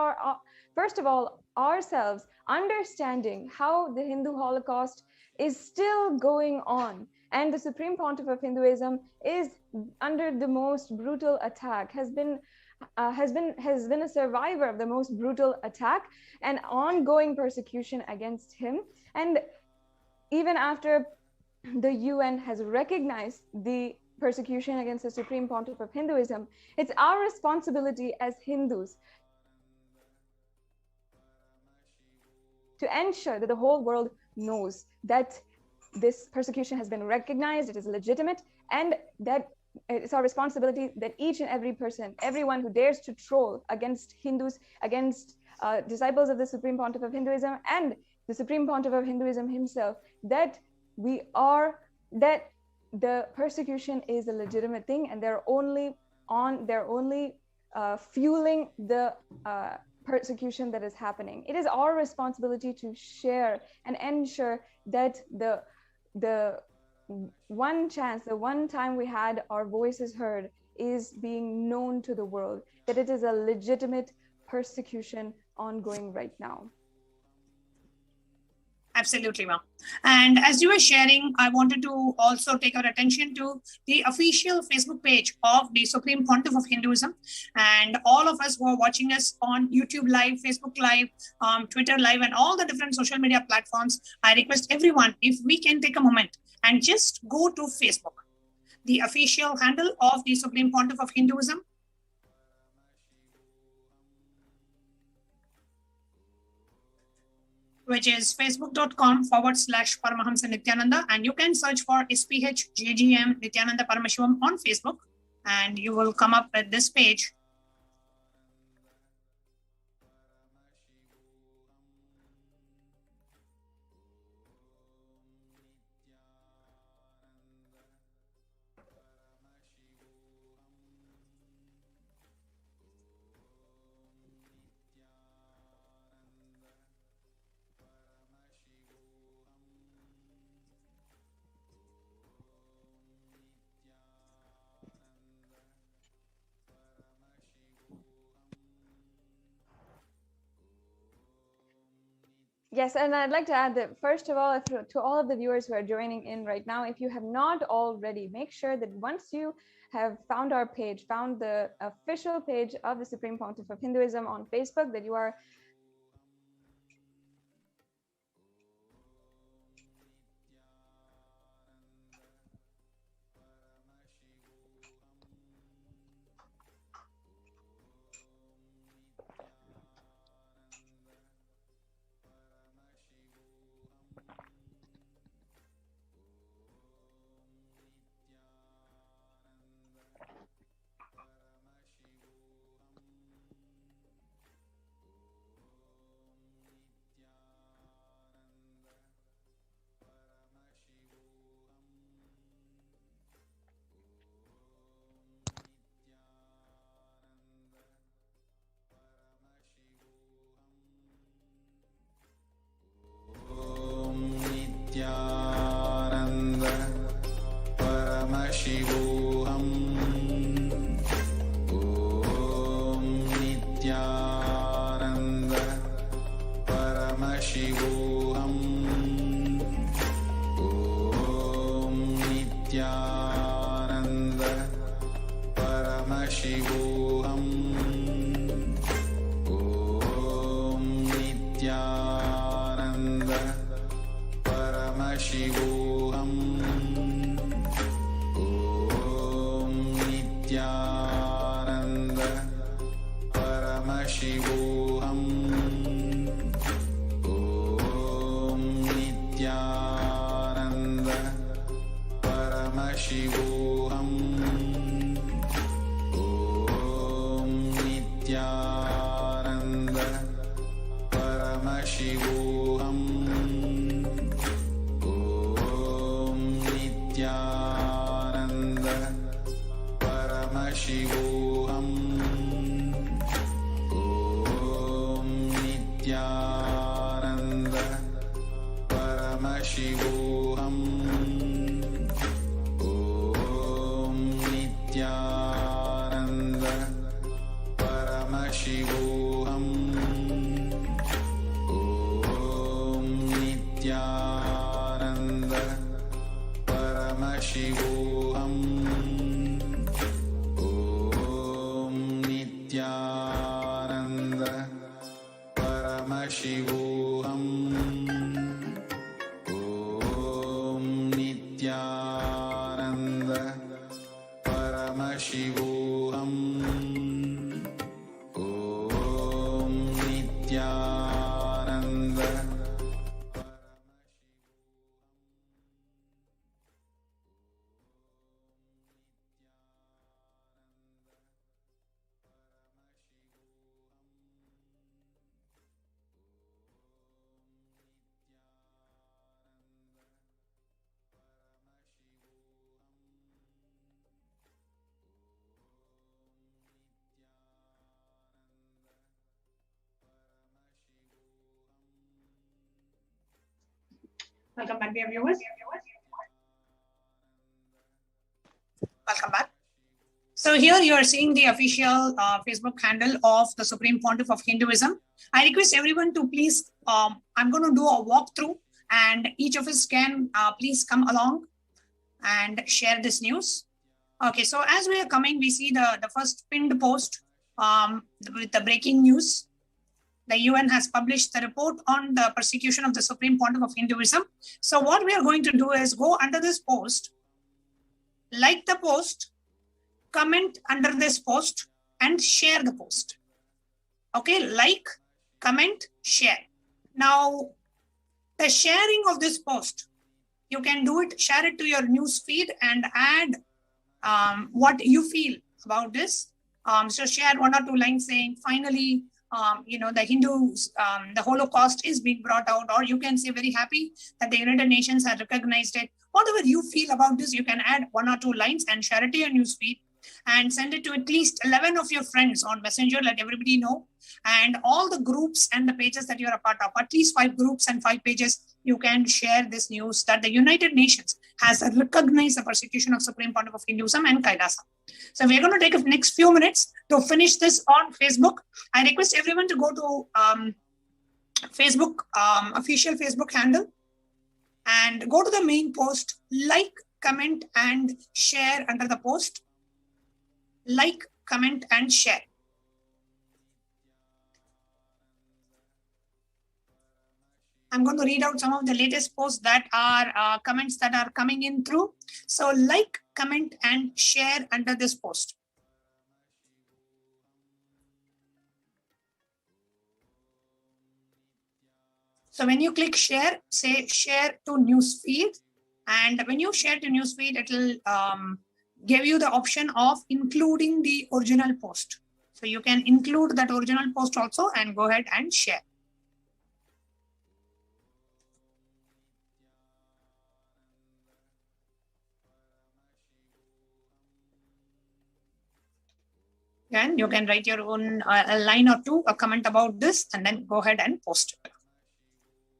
all ourselves understanding how the Hindu Holocaust is still going on, and the Supreme Pontiff of Hinduism is under the most brutal attack, has been a survivor of the most brutal attack and ongoing persecution against him. And even after the UN has recognized the persecution against the Supreme Pontiff of Hinduism, it's our responsibility as Hindus to ensure that the whole world knows that this persecution has been recognized, it is legitimate, and that it's our responsibility that each and every person, everyone who dares to troll against Hindus, against disciples of the Supreme Pontiff of Hinduism and the Supreme Pontiff of Hinduism himself, that the persecution is a legitimate thing, and they're only fueling the persecution that is happening. It is our responsibility to share and ensure that the one chance, the one time we had our voices heard is being known to the world, that it is a legitimate persecution ongoing right now. Absolutely, ma'am. And as you were sharing, I wanted to also take our attention to the official Facebook page of the Supreme Pontiff of Hinduism. And all of us who are watching us on YouTube Live, Facebook Live, Twitter Live, and all the different social media platforms, I request everyone, if we can take a moment and just go to Facebook, the official handle of the Supreme Pontiff of Hinduism, which is facebook.com/Paramahamsa Nithyananda. And you can search for SPH JGM Nithyananda Paramashivam on Facebook, and you will come up with this page. Yes, and I'd like to add that, first of all, to all of the viewers who are joining in right now, if you have not already, make sure that once you have found our page, found the official page of the Supreme Pontiff of Hinduism on Facebook, that you are Nithyananda Paramashivoham. Om Nithyananda Paramashivoham. Om Nithyananda Paramashivoham. Om Nithyananda Paramashivoham. Om Nithyananda Paramashivoham. Om Nithyananda Paramashivoham. Om Nithyananda Paramashivoham. Om Nithyananda Paramashivoham. Om Nithyananda Paramashivoham. Om Nithyananda Paramashivoham. Om Nithyananda Paramashivoham. Om Nithyananda Paramashivoham. Om Nithyananda Paramashivoham. Om Nithyananda. Welcome back, dear viewers. Welcome back. So here you are seeing the official Facebook handle of the Supreme Pontiff of Hinduism. I request everyone to please, I'm going to do a walkthrough and each of us can please come along and share this news. Okay, so as we are coming, we see the first pinned post with the breaking news. The UN has published the report on the persecution of the Supreme Pontiff of Hinduism. So what we are going to do is go under this post, like the post, comment under this post, and share the post. Okay, like, comment, share. Now, the sharing of this post, you can do it, share it to your news feed and add what you feel about this. So share 1 or 2 lines saying, finally, the Hindus, the Holocaust is being brought out, or you can say very happy that the United Nations has recognized it. Whatever you feel about this, you can add 1 or 2 lines and share it to your newsfeed and send it to at least 11 of your friends on Messenger, let everybody know. And all the groups and the pages that you're a part of, at least 5 groups and 5 pages, you can share this news that the United Nations has recognized the persecution of Supreme Pontiff of Hinduism and Kailasa. So we're going to take the next few minutes to finish this on Facebook. I request everyone to go to Facebook, official Facebook handle, and go to the main post, like, comment, and share under the post. Like, comment, and share. I'm going to read out some of the latest posts that are comments that are coming in through. So like, comment, and share under this post. So when you click share, say share to newsfeed. And when you share to newsfeed, it will give you the option of including the original post. So you can include that original post also and go ahead and share. And you can write your own a line or 2, a comment about this, and then go ahead and post it.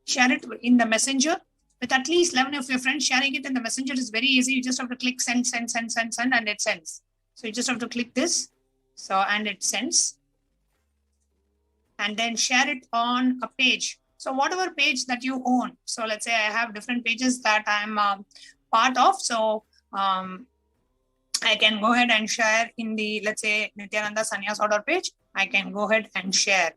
Share it in the messenger with at least 11 of your friends sharing it in the messenger is very easy. You just have to click send, and it sends. So you just have to click this. So, and it sends. And then share it on a page. So whatever page that you own. So let's say I have different pages that I'm part of. So I can go ahead and share in the, let's say, Nithyananda Sannyas order page. I can go ahead and share.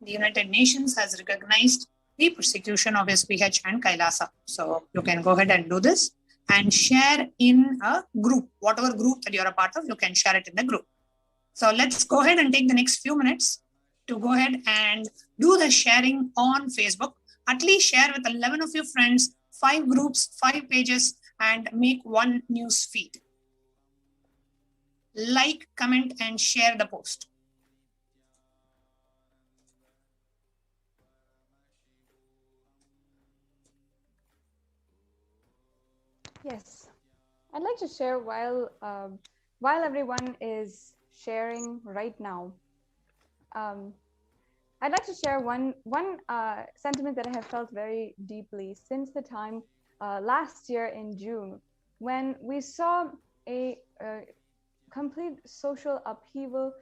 The United Nations has recognized the persecution of SPH and Kailasa. So you can go ahead and do this and share in a group. Whatever group that you're a part of, you can share it in the group. So let's go ahead and take the next few minutes to go ahead and do the sharing on Facebook. At least share with 11 of your friends, 5 groups, 5 pages, and make one news feed. Like, comment, and share the post. Yes, I'd like to share while everyone is sharing right now. I'd like to share one sentiment that I have felt very deeply since the time last year in June, when we saw a complete social upheaval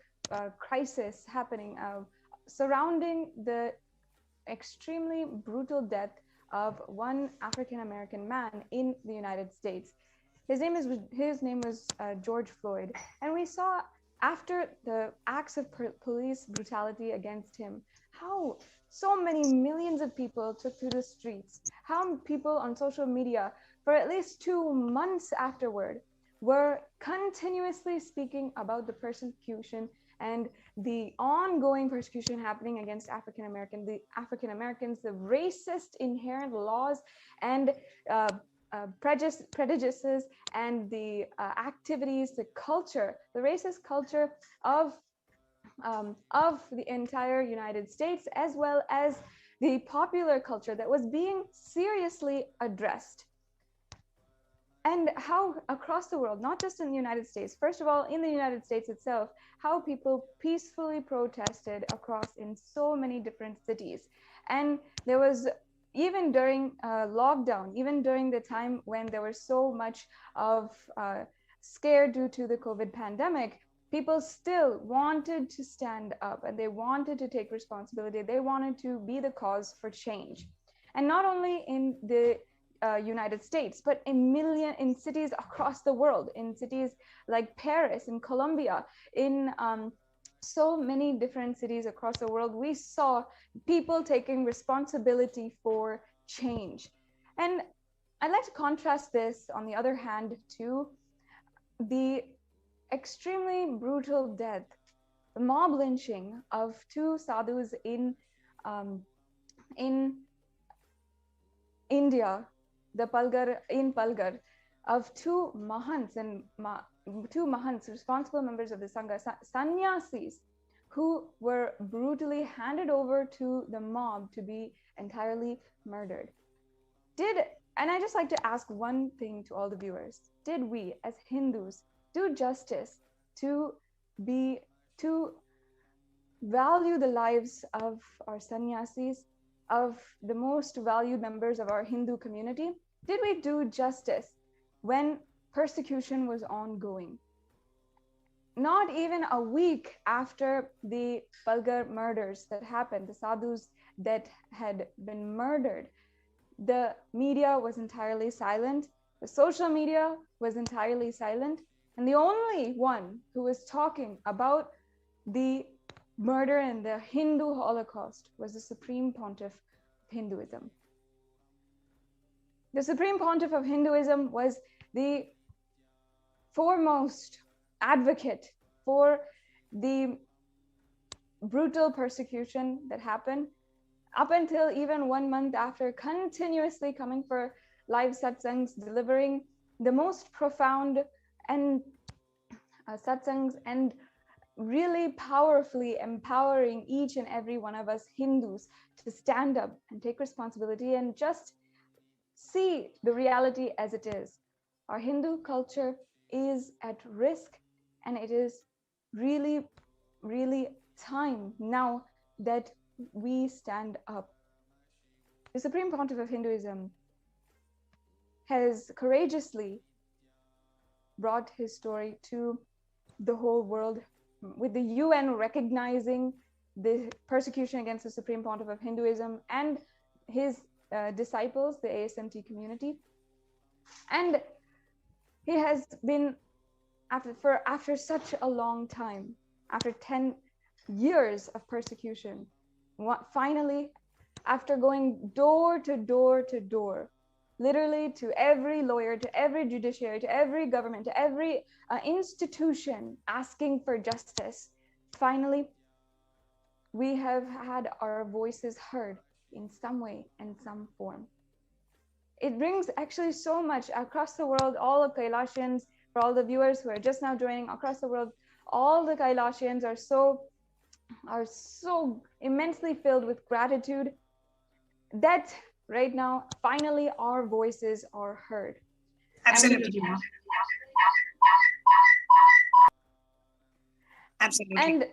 crisis happening surrounding the extremely brutal death of one African-American man in the United States. His name was George Floyd, and we saw after the acts of police brutality against him, how so many millions of people took to the streets, how people on social media for at least 2 months afterward were continuously speaking about the persecution and the ongoing persecution happening against African Americans, the racist inherent laws and prejudices and the activities, the culture, the racist culture of the entire United States, as well as the popular culture that was being seriously addressed. And how across the world, not just in the United States, first of all, in the United States itself, how people peacefully protested across in so many different cities. And there was, even during lockdown, even during the time when there was so much of scare due to the COVID pandemic, people still wanted to stand up and they wanted to take responsibility. They wanted to be the cause for change. And not only in the United States, but in cities across the world, in cities like Paris, in Colombia, in so many different cities across the world, we saw people taking responsibility for change. And I'd like to contrast this, on the other hand, to the extremely brutal death, the mob lynching of 2 sadhus in India, in Palghar, of 2 mahants and 2 mahants, responsible members of the Sangha, sannyasis, who were brutally handed over to the mob to be entirely murdered. And I just like to ask one thing to all the viewers: did we as Hindus do justice to value the lives of our sannyasis, of the most valued members of our Hindu community? Did we do justice when persecution was ongoing? Not even a week after the Palghar murders that happened, the sadhus that had been murdered, the media was entirely silent, the social media was entirely silent, and the only one who was talking about the murder and the Hindu Holocaust was the Supreme Pontiff of Hinduism. The Supreme Pontiff of Hinduism was the foremost advocate for the brutal persecution that happened, up until even 1 month after, continuously coming for live satsangs, delivering the most profound and satsangs, and really powerfully empowering each and every one of us Hindus to stand up and take responsibility and just see the reality as it is. Our Hindu culture is at risk, and it is really, really time now that we stand up. the Supreme Pontiff of Hinduism has courageously brought his story to the whole world, with the UN recognizing the persecution against the Supreme Pontiff of Hinduism and his disciples, the ASMT community. And he has been, after such a long time, after 10 years of persecution, finally, after going door to door to door, literally to every lawyer, to every judiciary, to every government, to every institution asking for justice, finally, we have had our voices heard in some way and some form. It brings actually so much across the world. All of Kailasians, for all the viewers who are just now joining across the world, all the Kailasians are so immensely filled with gratitude that right now, finally, our voices are heard. Absolutely. Absolutely.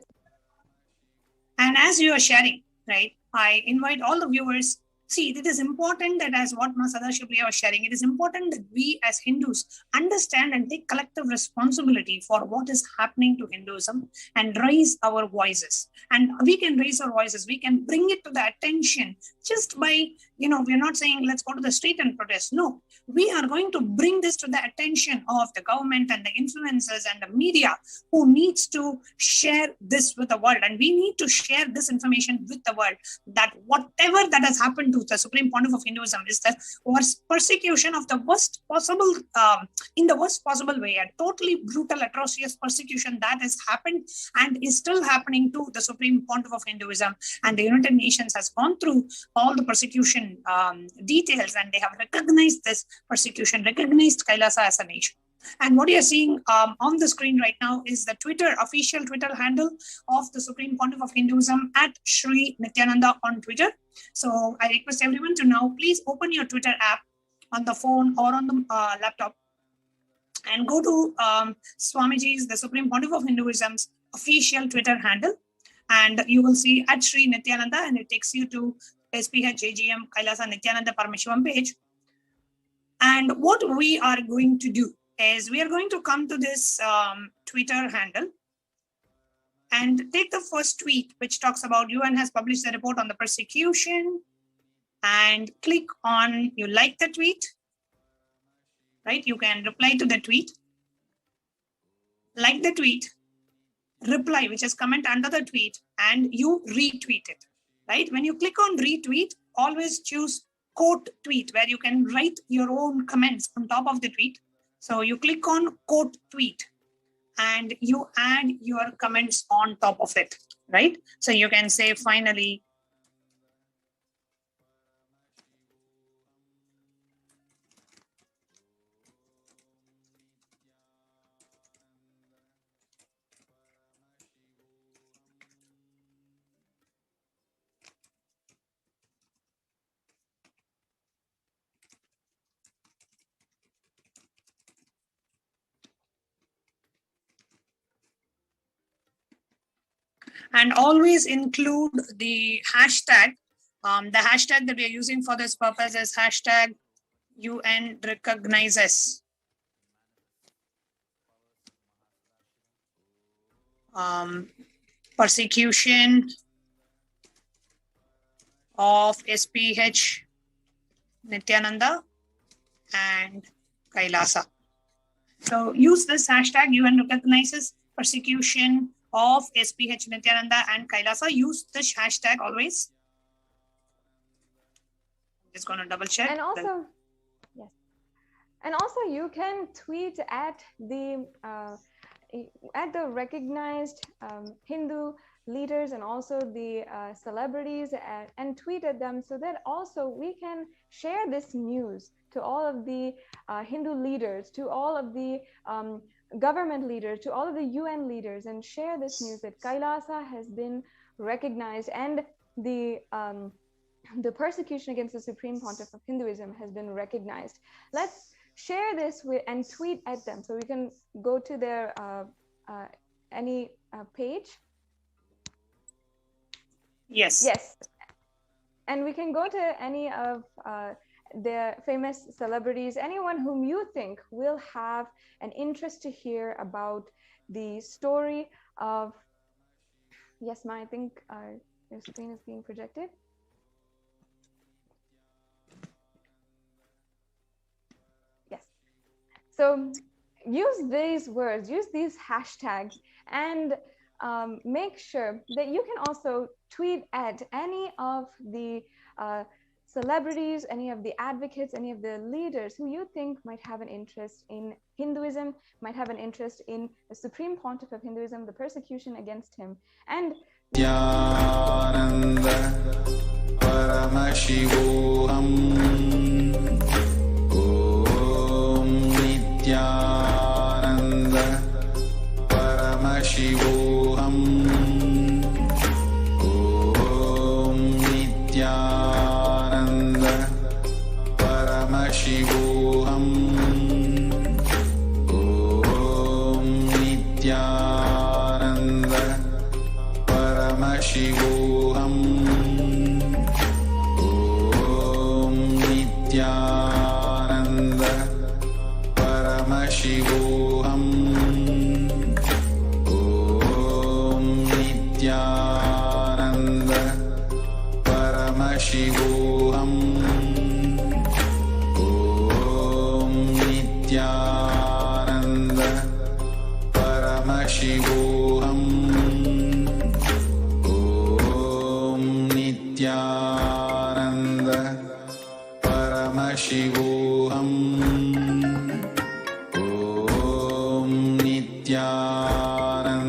And as you are sharing, right, I invite all the viewers. See, it is important that, as what Masada Shubhriya was sharing, it is important that we as Hindus understand and take collective responsibility for what is happening to Hinduism and raise our voices. And we can raise our voices. We can bring it to the attention just by, we're not saying let's go to the street and protest. No, we are going to bring this to the attention of the government and the influencers and the media who needs to share this with the world. And we need to share this information with the world, that whatever that has happened to the Supreme Pontiff of Hinduism is the worst persecution of the worst possible, in the worst possible way, a totally brutal, atrocious persecution that has happened and is still happening to the Supreme Pontiff of Hinduism. And the United Nations has gone through all the persecution details, and they have recognized this persecution, recognized Kailasa as a nation. And what you're seeing on the screen right now is the official Twitter handle of the Supreme Pontiff of Hinduism at Sri Nithyananda on Twitter. So I request everyone to now please open your Twitter app on the phone or on the laptop and go to Swamiji's, the Supreme Pontiff of Hinduism's official Twitter handle. And you will see at Sri Nithyananda, and it takes you to SPH AGM Kailasa Nithyananda Paramashivam page. And what we are going to do is we are going to come to this Twitter handle and take the first tweet, which talks about UN has published a report on the persecution, and click on, you like the tweet, right? You can reply to the tweet, like the tweet, reply, which is comment under the tweet, and you retweet it, right? When you click on retweet, always choose quote tweet, where you can write your own comments on top of the tweet. So you click on quote tweet and you add your comments on top of it, right? So you can say, finally, and always include the hashtag. The hashtag that we are using for this purpose is hashtag UN recognizes persecution of SPH Nithyananda and Kailasa. So use this hashtag UN recognizes persecution of SPH Nithyananda and Kailasa. Use this hashtag always. I'm just going to double check. And also, yes. And also you can tweet at the recognized Hindu leaders and also the celebrities and tweet at them, so that also we can share this news to all of the Hindu leaders, to all of the government leaders, to all of the UN leaders, and share this news that Kailasa has been recognized and the persecution against the Supreme Pontiff of Hinduism has been recognized. Let's share this and tweet at them. So we can go to their any page. Yes. Yes. And we can go to any of the famous celebrities, anyone whom you think will have an interest to hear about the story of, yes, Ma, I think your screen is being projected. Yes. So use these words, use these hashtags, and make sure that you can also tweet at any of the celebrities, any of the advocates, any of the leaders who you think might have an interest in Hinduism, might have an interest in the Supreme Pontiff of Hinduism, the persecution against him. And Nithyananda Paramashivoham. Om Nithyananda Paramashivoham. Om Nithyananda Paramashivoham. Om Nithyananda Paramashivoham. Om Nithyananda Paramashivoham. Om Nithyananda Paramashivoham. Om Nithyananda Paramashivoham. Om Nithyananda Paramashivoham.